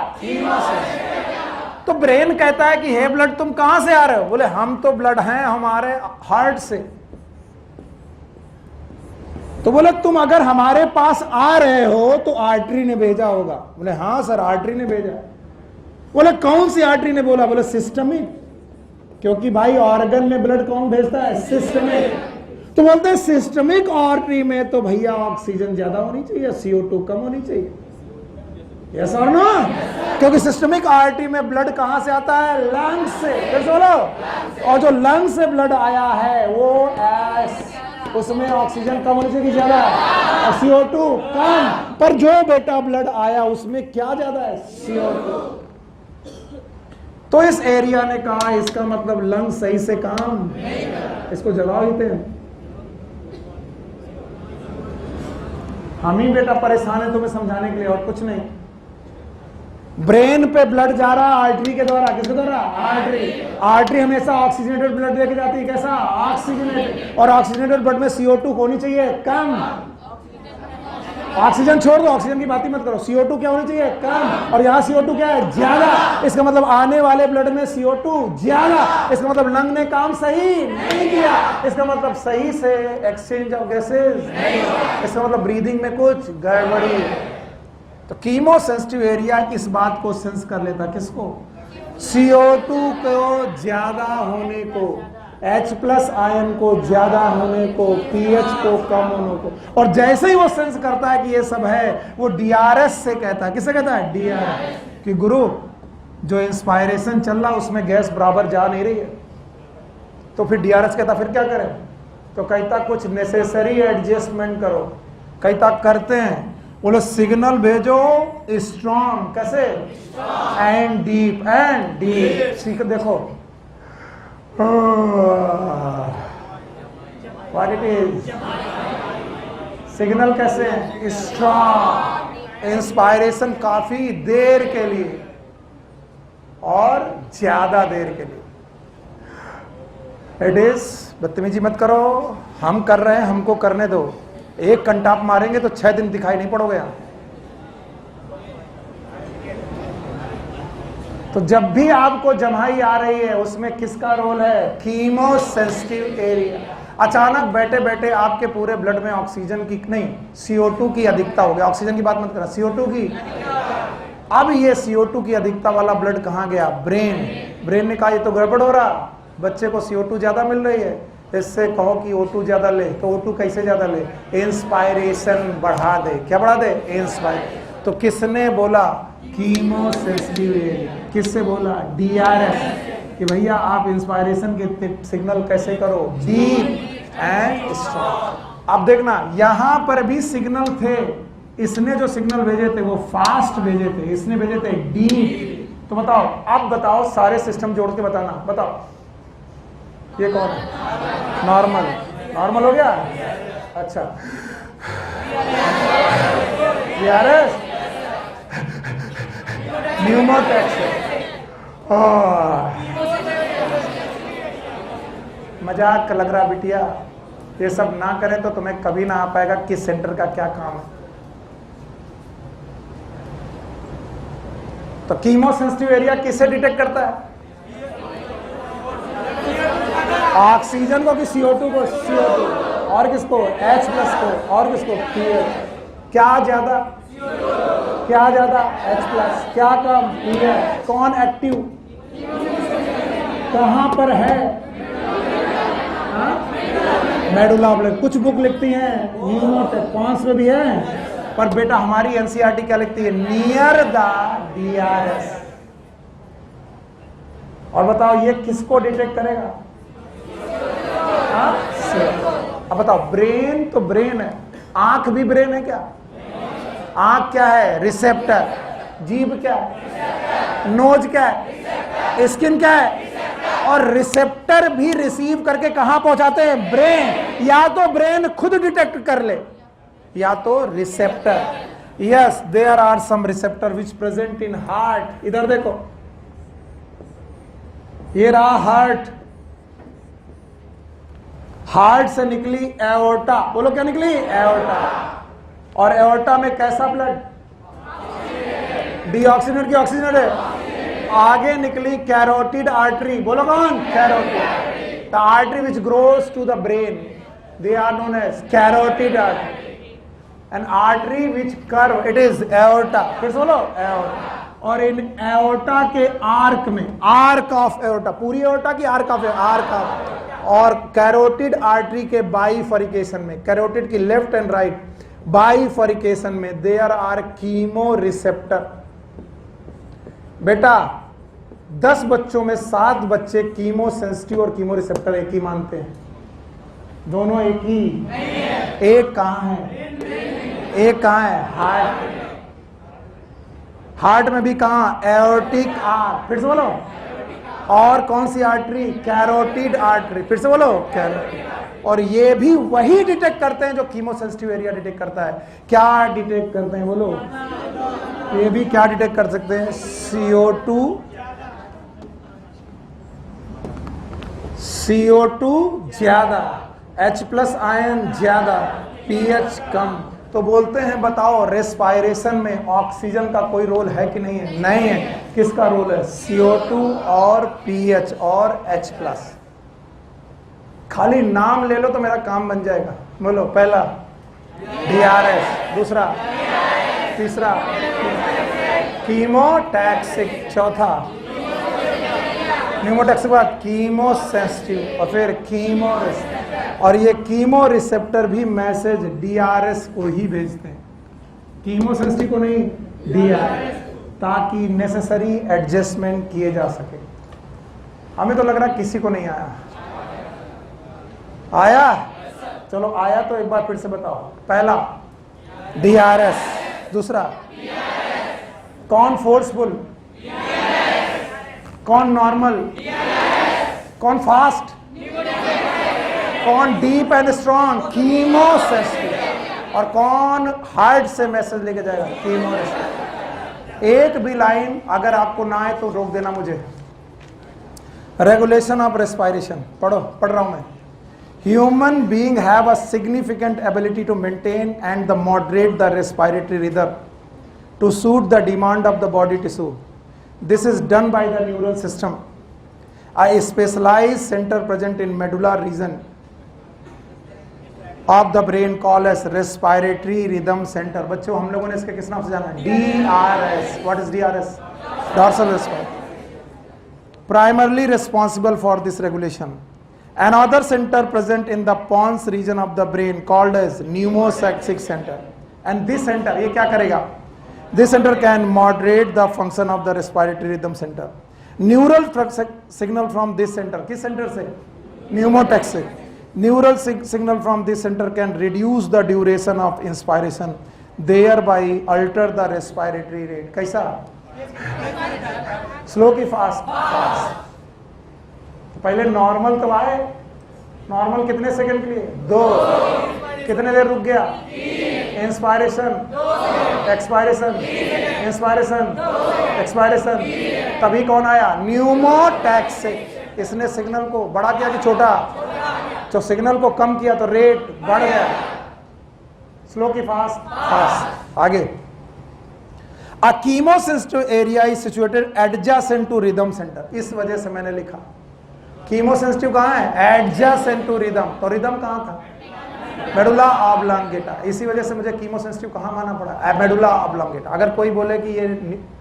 Speaker 1: तो ब्रेन कहता है कि हे ब्लड तुम कहां से आ रहे हो, बोले हम तो ब्लड हैं हमारे हार्ट से. तो बोले तुम अगर हमारे पास आ रहे हो तो आर्टरी ने भेजा होगा. बोले हाँ सर आर्टरी ने भेजा. बोले कौन सी आर्टरी ने बोला, बोले सिस्टमिक, क्योंकि भाई ऑर्गन में ब्लड कौन भेजता है, सिस्टमिक. तो बोलते हैं सिस्टमिक आर्टरी में तो भैया ऑक्सीजन ज्यादा होनी चाहिए, CO2 कम होनी चाहिए. यस और नो? क्योंकि सिस्टमिक आर्टरी में ब्लड कहां से आता है, लंग्स से. फिर बोलो, और जो लंग्स से ब्लड आया है वो उसमें ऑक्सीजन कम होनी चाहिए, ज्यादा, और CO2 कम. पर जो बेटा ब्लड आया उसमें क्या ज्यादा है, CO2. तो इस एरिया ने कहा इसका मतलब लंग्स सही से काम, इसको जवाब देते हैं. हम ही बेटा परेशान है तुम्हें समझाने के लिए, और कुछ नहीं. ब्रेन पे ब्लड जा रहा है आर्टरी के द्वारा, किसके द्वारा, आर्टरी. आर्टरी हमेशा ऑक्सीजनेटेड ब्लड लेके जाती है, कैसा, ऑक्सीजनेटेड. और ऑक्सीजनेटेड ब्लड में CO2 होनी चाहिए कम. ऑक्सीजन छोड़ दो, ऑक्सीजन की बात ही मत करो. CO2 क्या होनी चाहिए, कम. और यहाँ CO2 क्या है, ज्यादा. इसका मतलब आने वाले ब्लड में CO2 ज्यादा. इसका मतलब लंग ने काम सही नहीं किया. इसका मतलब सही से एक्सचेंज ऑफ गैसेज नहीं. इसका मतलब ब्रीदिंग में कुछ गड़बड़ी. तो कीमोसेंसिटिव एरिया इस बात को सेंस कर लेता, किसको, CO2 को ज्यादा होने को, H+ आयन को ज्यादा होने को, pH को कम होने को. और जैसे ही वो सेंस करता है कि ये सब है, वो DRS से कहता है, किससे कहता है, DRS, कि गुरु जो इंस्पायरेशन चल रहा उसमें गैस बराबर जा नहीं रही है. तो फिर DRS कहता फिर क्या करें, तो कहता कुछ नेसेसरी एडजस्टमेंट करो. कहता करते हैं, बोलो सिग्नल भेजो स्ट्रॉन्ग, कैसे, एंड डीप, एंड डीप. देखो व्हाट इट इज, सिग्नल कैसे है, स्ट्रॉन्ग. इंस्पायरेशन काफी देर के लिए और ज्यादा देर के लिए. इट इज, बदतमीजी मत करो, हम कर रहे हैं, हमको करने दो. एक कंटाप मारेंगे तो 6 दिन दिखाई नहीं पड़ोगे यहाँ. तो जब भी आपको जमाई आ रही है उसमें किसका रोल है, कीमोसेंसिटिव एरिया. अचानक बैठे बैठे आपके पूरे ब्लड में ऑक्सीजन की नहीं, CO2 की अधिकता हो गया. ऑक्सीजन की बात मत करा, CO2 की. अब ये CO2 की अधिकता वाला ब्लड कहाँ गया, ब्रेन. ब्रेन ने कहा ये तो गड़बड़ हो रहा, बच्चे को CO2 ज्यादा मिल रही है, इससे कहो कि O2 ज्यादा ले. तो O2 कैसे ज्यादा ले, इंस्पायरेशन बढ़ा दे. क्या बढ़ा दे, इंस्पायर. तो किसने बोला, कीमोसेंसिटिव एरिया. किससे बोला, DRS, कि भैया आप इंस्पायरेशन के सिग्नल कैसे करो, डीप एंड स्ट्रॉन्ग. अब देखना यहां पर भी सिग्नल थे, इसने जो सिग्नल भेजे थे वो फास्ट भेजे थे, इसने भेजे थे डीप। तो बताओ, अब बताओ सारे सिस्टम जोड़ के बताना, बताओ ये कौन है? नॉर्मल, नॉर्मल हो गया। अच्छा VRS न्यूमोटेक्स। मजाक लग रहा बिटिया, ये सब ना करें तो तुम्हें कभी ना आ पाएगा किस सेंटर का क्या काम है। तो कीमो सेंसिटिव एरिया किससे डिटेक्ट करता है? ऑक्सीजन को कि CO2 को? CO2। और किसको? H+ को। और किसको? pH। क्या ज्यादा? क्या ज्यादा? H+। क्या कम? pH। कौन एक्टिव? कहां पर है? मेडुला ऑब्लिंग। कुछ बुक लिखती हैं न्यूमोटेक्स, कौन से भी है, पर बेटा हमारी NCERT क्या लिखती है? Near the DRS। और बताओ ये किसको डिटेक्ट करेगा? अब बताओ, ब्रेन तो ब्रेन है, आंख भी ब्रेन है क्या? आंख क्या है? रिसेप्टर। जीभ क्या है? नोज क्या है? स्किन क्या है? और रिसेप्टर भी रिसीव करके कहां पहुंचाते हैं? ब्रेन। या तो ब्रेन खुद डिटेक्ट कर ले या तो receptor. Yes, there are some receptor which present in heart. इधर देखो, ये रहा हार्ट, हार्ट से निकली एओर्टा। बोलो क्या निकली? एओर्टा। और एओर्टा में कैसा ब्लड? डीऑक्सीजनेट की ऑक्सीजनेट है। आगे निकली कैरोटिड आर्टरी। बोलो कौन? Carotid. The artery which grows to the brain, they are known as carotid artery. An artery which curve, it is aorta. फिर से बोलो, एओर्टा। और इन एओर्टा के आर्क में, आर्क ऑफ एओर्टा, पूरी एओर्टा की आर्क ऑफ, आर्क ऑफ, और कैरोटिड आर्टरी के बाइफरिकेशन में, कैरोटिड की लेफ्ट एंड राइट बाइफरिकेशन में देयर आर कीमो रिसेप्टर। बेटा 10 बच्चों में 7 बच्चे कीमो सेंसिटिव और कीमो रिसेप्टर एक ही मानते हैं। दोनों एक ही? एक कहां है? एक कहां है? हार्ट। हार्ट में भी कहां? Aortic art. फिर से बोलो, और कौन सी आर्टरी? Carotid artery. फिर से बोलो, कैरोटिड। और ये भी वही डिटेक्ट करते हैं जो कीमो सेंसिटिव एरिया डिटेक्ट करता है। क्या डिटेक्ट करते हैं? बोलो, ये भी क्या डिटेक्ट कर सकते हैं? CO2 ज्यादा, H+ आयन ज्यादा, pH कम। तो बोलते हैं बताओ रेस्पायरेशन में ऑक्सीजन का कोई रोल है कि नहीं है? नहीं है। किसका रोल है? CO2 और pH और H+। खाली नाम ले लो तो मेरा काम बन जाएगा। बोलो, पहला DRS, दूसरा, तीसरा कीमोटैक्सिक, चौथा न्यूमोटैक्सिक, बाद कीमो सेंसिटिव, और फिर कीमो। और ये कीमो रिसेप्टर भी मैसेज DRS को ही भेजते हैं, कीमो सेंसिटिव को नहीं, DRS, ताकि नेसेसरी एडजस्टमेंट किए जा सके। हमें तो लग रहा किसी को नहीं आया। आया? चलो आया तो एक बार फिर से बताओ। पहला DRS, दूसरा कौन फोर्सफुल, कौन नॉर्मल, कौन फास्ट, कौन deep and strong, chemo sensitive, और कौन हार्ट से मैसेज लेके जाएगा, कीमो रेस्पॉन्स। एक भी लाइन अगर आपको ना आए तो रोक देना मुझे। रेगुलेशन ऑफ रेस्पायरेशन पढ़ो, पढ़ रहा हूं मैं। Human being have a significant ability to maintain and the moderate the respiratory rhythm to suit the demand of the body tissue. This is done by the neural system, a specialized center present in medulla region of the brain called as respiratory rhythm center. बच्चों हम लोगों ने इसके किस नाम से जाना है? DRS. What is DRS? Dorsal respiratory. Primarily responsible for this regulation. Another center present in the pons region of the brain called as pneumotaxic center. And this center ये क्या करेगा? This center can moderate the function of the respiratory rhythm center. Neural signal from this center, किस center से? Pneumotaxic, neural signal from this centre can reduce the duration of inspiration, thereby alter the respiratory rate. कैसा? Slow की fast? Fast. पहले normal तो आए, normal कितने second के लिए? 2। कितने देर रुक गया? इंस्पायरेशन, एक्सपायरेशन, इंस्पायरेशन, एक्सपायरेशन, तभी कौन आया? न्यूमोटैक्सिक। इसने सिग्नल को बड़ा किया कि छोटा? जो सिग्नल को कम किया तो रेट बढ़ गया। स्लो की फास्ट? फास्ट। आगे, a chemosensitive area is situated adjacent to rhythm centre. इस वजह से मैंने लिखा कीमोसेंसिटिव कहाँ है? Adjacent to rhythm. तो रिदम कहाँ था? Medulla oblongata. इसी वजह से मुझे कीमोसेंसिटिव कहाँ माना पड़ा? Medulla oblongata. अगर कोई बोले कि ये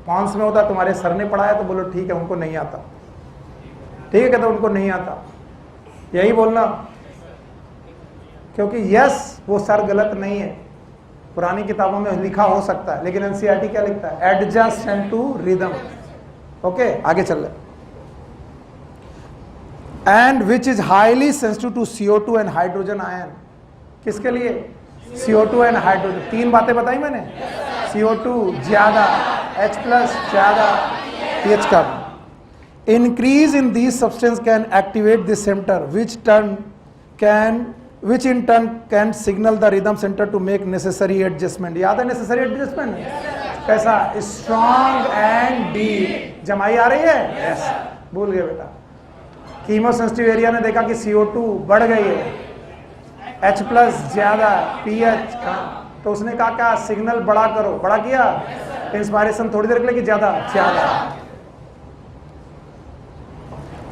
Speaker 1: पॉन्स में होता, तुम्हारे सर ने पढ़ाया, तो बोलो ठीक है, उनको नहीं आता। ठीक है, कहते उनको नहीं आता, यही बोलना। क्योंकि यस, वो सर गलत नहीं है, पुरानी किताबों में लिखा हो सकता है, लेकिन एनसीईआरटी क्या लिखता है? Adjacent to rhythm. ओके, आगे चल रहे। And which is highly sensitive to CO2 and hydrogen ion. किसके लिए? CO2 and hydrogen. 3 बातें बताई मैंने। CO2 ज्यादा, H+ ज्यादा, pH come. Increase in these substance can activate this center, which in turn can signal the rhythm center to make necessary adjustment। याद है necessary adjustment? कैसा? strong and deep। जमाई आ रही है? yes। भूल गए बेटा। कीमोसेंसिटिव एरिया ने देखा कि CO2 बढ़ गई है, H+ ज्यादा, pH कम, तो उसने कहा क्या? सिग्नल बड़ा करो। बड़ा किया? इंस्पायरेशन थोड़ी देर के लिए कि ज्यादा? ज्यादा।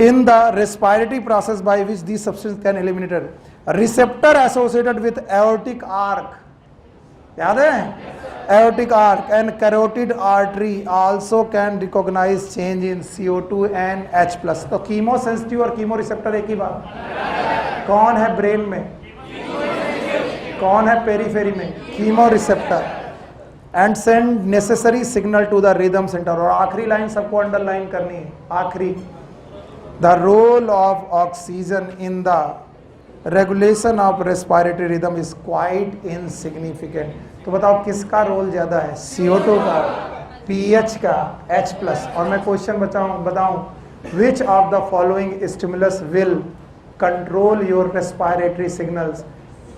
Speaker 1: In the respiratory process by which these substances can eliminated, receptor associated with aortic arc, याद है? Aortic arc and carotid artery also can recognize change in CO2 and H+। तो कीमोसेंसिटिव और कीमो रिसेप्टर एक ही बात। कौन है brain में? कौन है पेरीफेरी में? Chemoreceptor. And send necessary signal to the rhythm centre. और आखिरी लाइन सबको अंडरलाइन करनी है, आखिरी। The role of oxygen in the regulation of respiratory rhythm is quite insignificant। तो बताओ किसका रोल ज्यादा है? CO2 का, pH का, H+। और मैं क्वेश्चन बताऊं, which of the following stimulus will control your respiratory signals?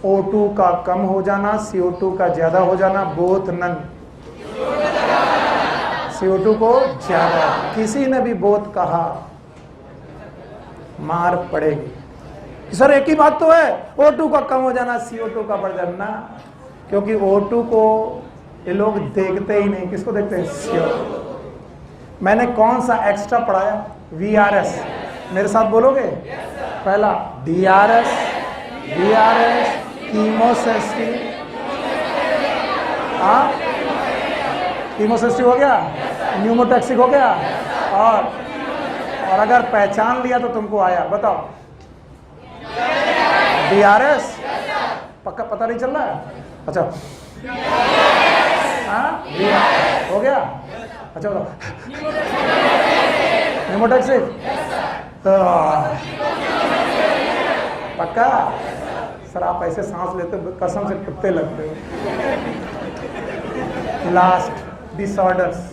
Speaker 1: O2 का कम हो जाना, CO2 का ज्यादा हो जाना, both none। CO2 को ज्यादा। किसी ने भी both कहा, मार पड़ेगी। सर एक ही बात तो है, O2 का कम हो जाना, CO2 का बढ़ जाना। क्योंकि O2 को ये लोग देखते ही नहीं। किसको देखते हैं? CO2। मैंने कौन सा एक्स्ट्रा पढ़ाया? VRS। मेरे साथ बोलोगे? पहला DRS, VRS, कीमोसेंसिटिव। हाँ, कीमोसेंसिटिव हो गया, न्यूमोटैक्सिक हो गया, और अगर पहचान लिया तो तुमको आया। बताओ, DRS पक्का पता नहीं चल रहा है? अच्छा, हाँ हो गया। अच्छा बताओ, न्यूमोटैक्सिक पक्का? सर आप ऐसे सांस लेते हो कसम से कुत्ते लगते हो। Last, disorders.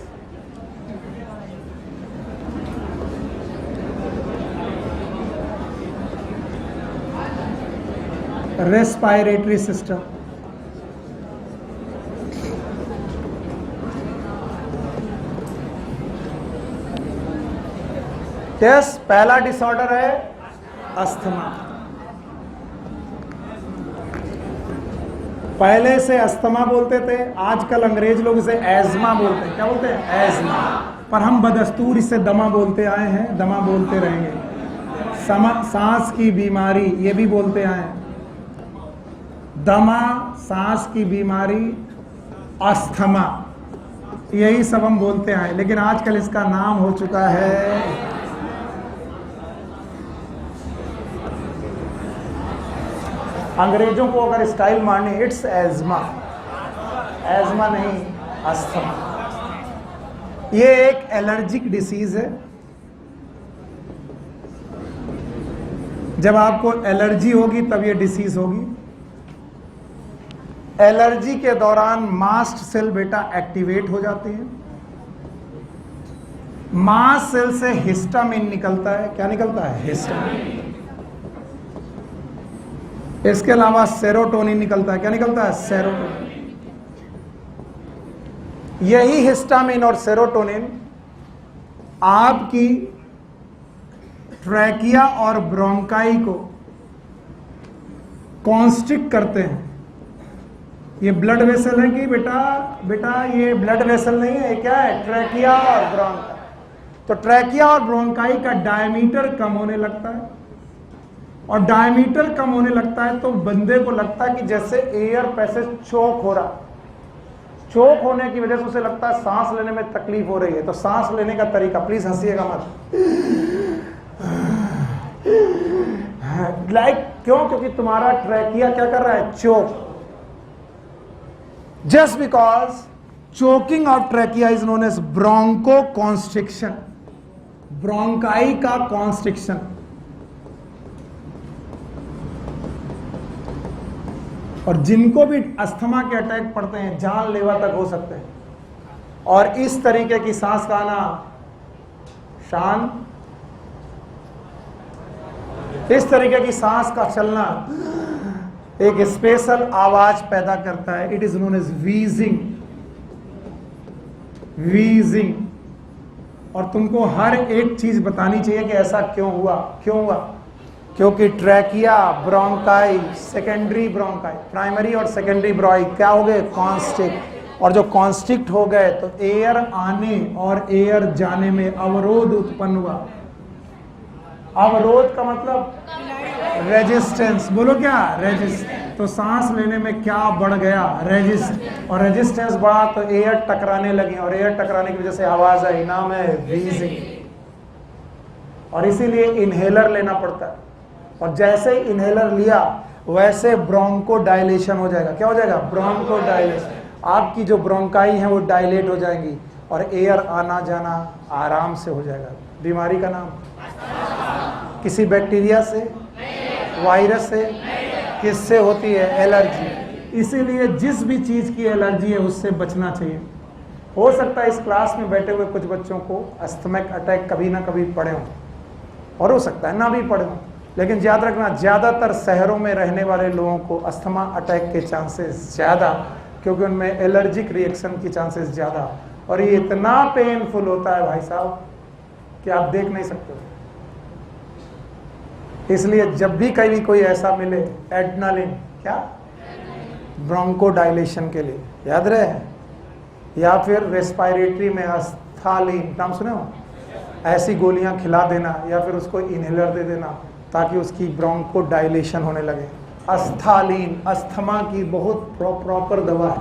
Speaker 1: Respiratory system. Yes, पहला डिसऑर्डर है अस्थमा। पहले से अस्थमा बोलते थे, आजकल अंग्रेज लोग इसे एज़मा बोलते हैं। क्या बोलते हैं? एज़मा। पर हम बदस्तूर इसे दमा बोलते आए हैं, दमा बोलते रहेंगे। सांस की बीमारी ये भी बोलते आए हैं। दमा, सांस की बीमारी, अस्थमा, यही सब हम बोलते हैं। लेकिन आजकल इसका नाम हो चुका है अंग्रेजों को अगर स्टाइल मारनी, इट्स एज़मा। एज़मा नहीं, अस्थमा। ये एक एलर्जिक डिसीज है। जब आपको एलर्जी होगी तब ये डिसीज होगी। एलर्जी के दौरान मास्ट सेल बेटा एक्टिवेट हो जाते हैं। मास्ट सेल से हिस्टामिन निकलता है। क्या निकलता है? हिस्टामिन। इसके अलावा सेरोटोनिन निकलता है। क्या निकलता है? सेरोटोनिन। यही हिस्टामिन और सेरोटोनिन आपकी ट्रैकिया और ब्रोंकाई को कॉन्स्ट्रिक्ट करते हैं। ये ब्लड वेसल है कि बेटा ये ब्लड वेसल नहीं है, क्या है? ट्रैकिया और ब्रोंकाई। तो ट्रैकिया और ब्रोंकाई का डायमीटर कम होने लगता है, और डायमीटर कम होने लगता है तो बंदे को लगता है कि जैसे एयर पैसेज चोक हो रहा। चोक होने की वजह से उसे लगता है सांस लेने में तकलीफ हो रही है। तो सांस लेने का तरीका, प्लीज हंसिएगा मत, क्यों? क्योंकि तुम्हारा ट्रैकिया क्या कर रहा है? Choke. Just because choking of trachea is known as bronchoconstriction, bronchi का कॉन्स्ट्रिक्शन। और जिनको भी अस्थमा के अटैक पड़ते हैं जानलेवा तक हो सकते हैं। और इस तरीके की सांस का आना, शान, इस तरीके की सांस का चलना एक स्पेशल आवाज पैदा करता है। It is known as wheezing. Wheezing. और तुमको हर एक चीज बतानी चाहिए कि ऐसा क्यों हुआ। क्यों हुआ? क्योंकि trachea, bronchi, secondary bronchi, primary और सेकेंडरी ब्रोंकाई क्या हो गए? कॉन्स्ट्रिक्ट। और जो कॉन्स्ट्रिक्ट हो गए तो एयर आने और एयर जाने में अवरोध उत्पन्न हुआ। अवरोध का मतलब रेजिस्टेंस। बोलो क्या? रेजिस्टेंस। तो सांस लेने में क्या बढ़ गया? रेजिस्ट। और रेजिस्टेंस बढ़ा तो एयर टकराने लगी, और एयर टकराने की वजह से आवाज आई, नाम है व्हीजिंग। और इसीलिए इनहेलर लेना पड़ता है। और जैसे ही इनहेलर लिया वैसे ब्रोंको डायलेशन हो जाएगा। क्या हो जाएगा? Bronchodilation. आपकी जो ब्रोंकाई है वो डायलेट हो जाएंगी और एयर आना जाना आराम से हो जाएगा। बीमारी का नाम? किसी बैक्टीरिया से, वायरस से, किससे होती है? एलर्जी। इसीलिए जिस भी चीज की एलर्जी है उससे बचना चाहिए। हो सकता है इस क्लास में बैठे हुए कुछ बच्चों को अस्थमिक अटैक कभी ना कभी पड़े हों, और हो सकता है ना भी पड़े हों, लेकिन याद रखना ज्यादातर शहरों में रहने वाले लोगों को अस्थमा अटैक के चांसेस ज्यादा, क्योंकि उनमें एलर्जिक रिएक्शन की चांसेस ज्यादा। और ये इतना पेनफुल होता है भाई साहब कि आप देख नहीं सकते। इसलिए जब भी कहीं कोई ऐसा मिले, एड्रेनालिन, क्या? ब्रोंको डायलेशन के लिए याद रहे, या फिर रेस्पिरेटरी में अस्थालीन, नाम सुने हो? ऐसी गोलियां खिला देना या फिर उसको इनहेलर दे देना ताकि उसकी ब्रोंको डायलेशन होने लगे। अस्थालीन अस्थमा की बहुत प्रॉपर दवा है।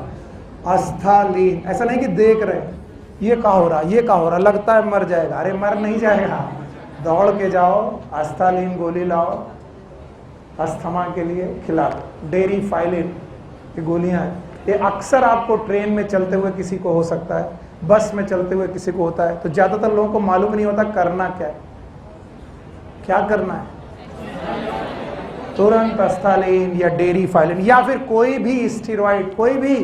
Speaker 1: अस्थालीन, ऐसा नहीं कि देख रहे ये का हो रहा, ये का हो रहा, लगता है मर जाएगा। अरे मर नहीं जाएगा, दौड़ के जाओ, अस्थालीन गोली लाओ, अस्थमा के लिए खिला दो। डेरीफाइलिन की गोलियां हैं, ये अक्सर आपको ट्रेन में चलते हुए किसी को हो सकता है, बस में चलते हुए किसी को होता है। तो ज्यादातर लोगों को मालूम नहीं होता करना क्या है। क्या करना है? तुरंत अस्थालीन या डेरीफाइलिन या फिर कोई भी स्टेरॉइड, कोई भी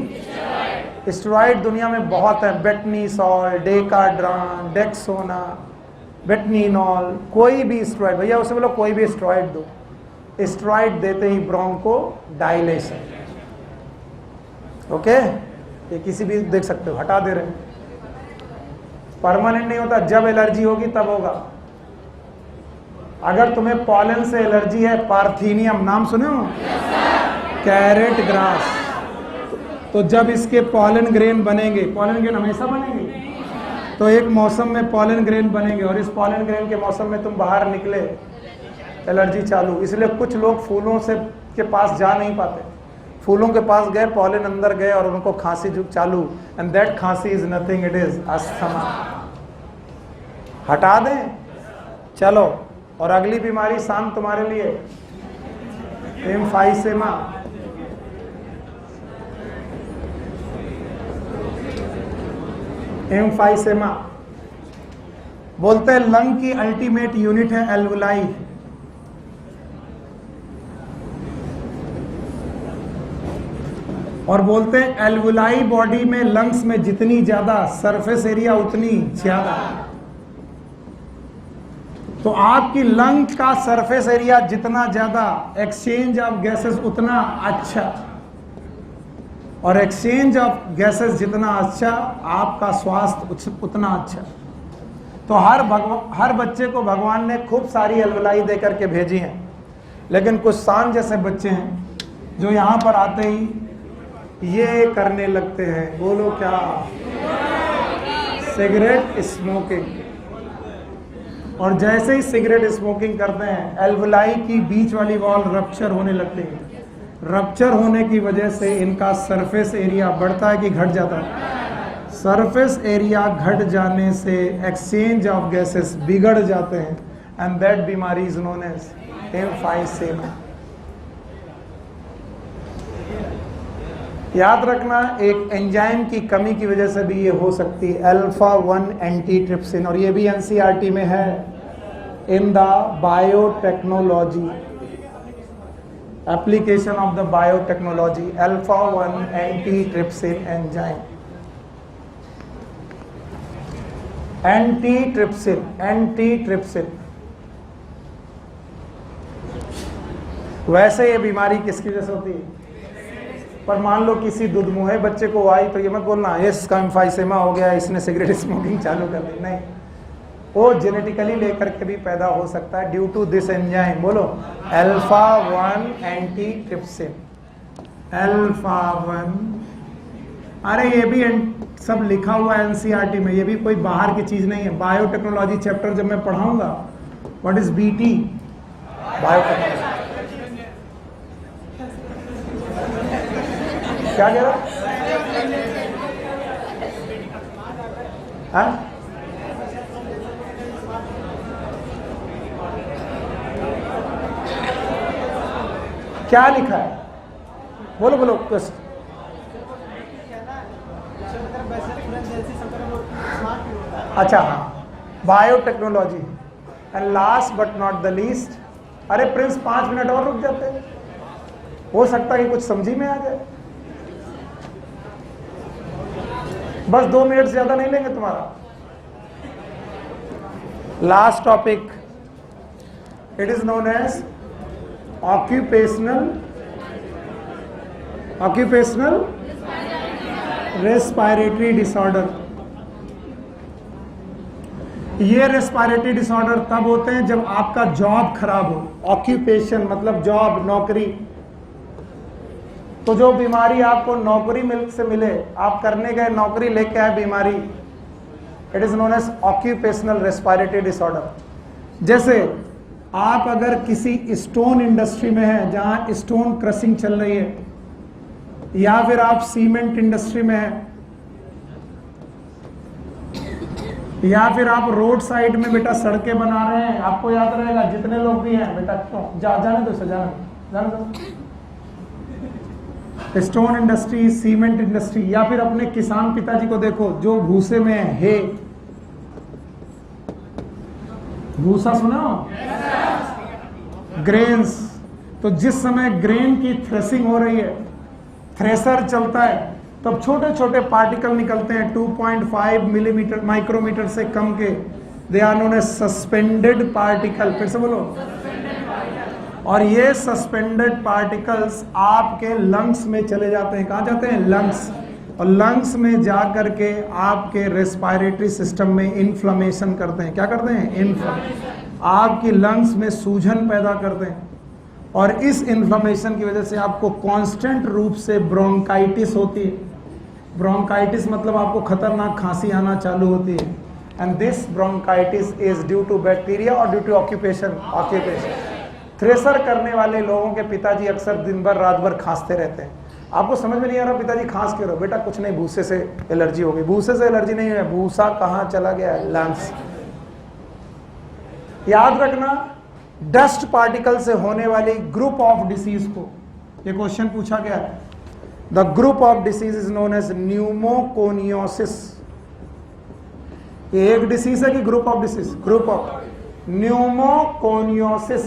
Speaker 1: स्टेरॉइड दुनिया में बहुत है, बेटनीसॉल, डेकाड्रान, डेक्सोना, बेटनीनॉल, कोई भी स्टेरॉइड, भैया उसे बोलो कोई भी स्टेरॉइड दो। स्टेरॉइड देते ही ब्रोंको डायलेशन। ओके, ये किसी भी देख सकते हो, हटा दे रहे हैं। परमानेंट नहीं होता, जब एलर्जी होगी तब होगा। अगर तुम्हें पॉलन से एलर्जी है, पार्थीनियम नाम सुने हो? कैरेट ग्रास, तो जब इसके पॉलन ग्रेन बनेंगे, पॉलन ग्रेन हमेशा बनेंगे, तो एक मौसम में पॉलन ग्रेन बनेंगे और इस पॉलन ग्रेन के मौसम में तुम बाहर निकले, एलर्जी चालू। इसलिए कुछ लोग फूलों से के पास जा नहीं पाते, फूलों के पास गए, पॉलन अंदर गए और उनको खांसी चालू, एंड दैट खांसी is nothing, it is asthma. हटा दें, चलो। और अगली बीमारी शाम तुम्हारे लिए, एम्फाइसेमा। एम्फाइसेमा बोलते हैं लंग की अल्टीमेट यूनिट है एल्वुलाई। और बोलते हैं एल्वुलाई बॉडी में लंग्स में जितनी ज्यादा सरफेस एरिया उतनी ज्यादा। तो आपकी लंग का सरफेस एरिया जितना ज्यादा, एक्सचेंज ऑफ गैसेस उतना अच्छा, और एक्सचेंज ऑफ गैसेस जितना अच्छा आपका स्वास्थ्य उतना अच्छा। तो हर बच्चे को भगवान ने खूब सारी एल्वुलाई दे करके भेजी हैं, लेकिन कुछ सांड जैसे बच्चे हैं जो यहां पर आते ही ये करने लगते हैं, बोलो क्या, सिगरेट स्मोकिंग। और जैसे ही सिगरेट स्मोकिंग करते हैं एल्वुलाई की बीच वाली वॉल रप्चर होने लगती है। रप्चर होने की वजह से इनका सरफेस एरिया बढ़ता है कि घट जाता है? सरफेस एरिया घट जाने से एक्सचेंज ऑफ गैसेस बिगड़ जाते हैं, एंड दैट बीमारी इज नोन एज एम्फाइसेमा। याद रखना, एक एंजाइम की कमी की वजह से भी ये हो सकती है, अल्फा 1 एंटीट्रिप्सिन, और ये भी एनसीईआरटी में है in the biotechnology, application of the biotechnology, alpha 1 antitrypsin enzyme. Antitrypsin वैसे ये बीमारी किसकी वजह से होती है? पर मान लो किसी दुधमुहे बच्चे को आई तो ये मत बोलना इसका एम्फाइसेमा हो गया, इसने सिगरेट स्मोकिंग चालू कर दी, नहीं, वो जेनेटिकली लेकर के भी पैदा हो सकता है ड्यू टू दिस एंजाइम। बोलो अल्फा 1 एंटीट्रिप्सिन, अल्फा 1। अरे ये भी सब लिखा हुआ है एनसीईआरटी में, ये भी कोई बाहर की चीज नहीं है। बायोटेक्नोलॉजी चैप्टर जब मैं पढ़ाऊंगा, व्हाट इज बीटी, बायोटेक्नोलॉजी, क्या कह रहा? हाँ? क्या लिखा है? बोलो बोलो कुछ। अच्छा हाँ, biotechnology. And last but not the least, अरे प्रिंस 5 मिनट और रुक जाते हैं, हो सकता है कि कुछ समझी में आ जाए। बस 2 मिनट ज्यादा नहीं लेंगे तुम्हारा। Last topic, it is known as occupational respiratory disorder. ये रेस्पिरेटरी डिसऑर्डर तब होते हैं जब आपका जॉब खराब हो। ऑक्यूपेशन मतलब जॉब, नौकरी। तो जो बीमारी आपको नौकरी से मिले, आप करने गए, नौकरी लेके आए बीमारी, it is known as occupational respiratory disorder. जैसे आप अगर किसी स्टोन इंडस्ट्री में हैं जहां स्टोन क्रशिंग चल रही है, या फिर आप सीमेंट इंडस्ट्री में हैं, या फिर आप रोड साइड में बेटा सड़कें बना रहे हैं, आपको याद रहेगा जितने लोग भी हैं बेटा, क्यों जाने दो, जाने दो। स्टोन इंडस्ट्री, सीमेंट इंडस्ट्री, या फिर अपने किसान पिताजी को देखो जो भूसे में है, भूसा सुना हो? ग्रेन्स। तो जिस समय ग्रेन की थ्रेसिंग हो रही है, थ्रेसर चलता है, तब छोटे छोटे पार्टिकल निकलते हैं 2.5 मिलीमीटर माइक्रोमीटर से कम के, they are known as suspended particle. फिर से बोलो। और ये सस्पेंडेड पार्टिकल्स आपके लंग्स में चले जाते हैं। कहाँ जाते हैं? लंग्स। और लंग्स में जा करके आपके रेस्पिरेटरी सिस्टम में इन्फ्लेमेशन करते हैं। क्या करते हैं? इन्फ्लेमेशन। आपकी लंग्स में सूजन पैदा करते हैं, और इस इन्फ्लेमेशन की वजह से आपको कांस्टेंट रूप से ब्रोंकाइटिस होती है। ब्रोंकाइटिस मतलब आपको खतरनाक खांसी आना चालू होती है, and this bronchitis is due to bacteria और ड्यू टू ऑक्यूपेशन। थ्रेसर करने वाले लोगों के पिताजी अक्सर दिन भर रात भर खांसते रहते हैं। आपको समझ में नहीं आ रहा पिताजी खांस क्यों रहे हो? बेटा कुछ नहीं, भूसे से एलर्जी हो गई। भूसे से एलर्जी नहीं है, भूसा कहाँ चला गया? लंग्स। याद रखना, डस्ट पार्टिकल से होने वाली ग्रुप ऑफ डिसीज को, ये क्वेश्चन पूछा गया है, the group of disease is known as pneumoconiosis. ये एक डिसीज है कि group of disease? Group of pneumoconiosis.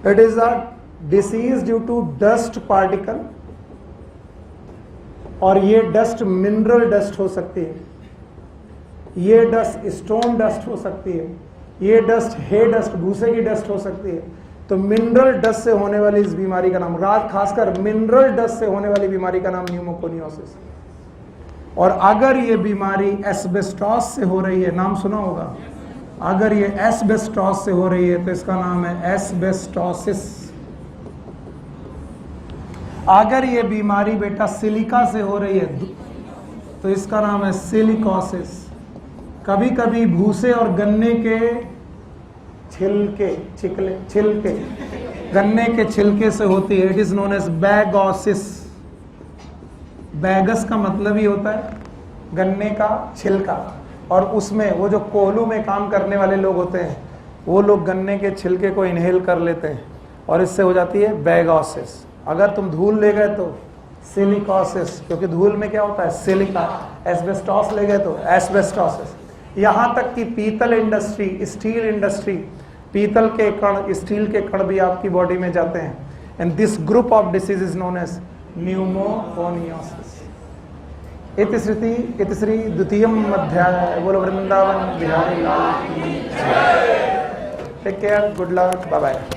Speaker 1: It is a disease due to dust particle और ये डस्ट मिनरल डस्ट हो सकती है, ये डस्ट स्टोन डस्ट हो सकती है, ये डस्ट हे डस्ट भूसे की डस्ट हो सकती है। तो मिनरल डस्ट से होने वाली इस बीमारी का नाम, रात खासकर मिनरल डस्ट से होने वाली बीमारी का नाम न्यूमोकोनियोसिस। और अगर ये बीमारी एस्बेस्टॉस से हो रही है, नाम सुना होगा, अगर ये एस्बेस्टॉस से हो रही है तो इसका नाम है एस्बेस्टोसिस। अगर ये बीमारी बेटा सिलिका से हो रही है तो इसका नाम है सिलिकोसिस। कभी कभी भूसे और गन्ने के छिलके गन्ने के छिलके से होती है, it is known as bagassosis. Bagasse का मतलब ही होता है गन्ने का छिलका, और उसमें वो जो कोहलू में काम करने वाले लोग होते हैं वो लोग गन्ने के छिलके को इनहेल कर लेते हैं और इससे हो जाती है बैगोसिस। अगर तुम धूल ले गए तो सिलिकोसिस, क्योंकि धूल में क्या होता है सिलिका। एस्बेस्टॉस ले गए तो एस्बेस्टोसिस। यहाँ तक कि पीतल इंडस्ट्री, स्टील इंडस्ट्री, पीतल के कण, स्टील के कण भी आपकी बॉडी में जाते हैं। And this group of disease is known as pneumoconiosis. इतिश्री द्वितीयम अध्याय। बोलो वृंदावन बिहारी लाल की जय। Take care, good luck, bye bye.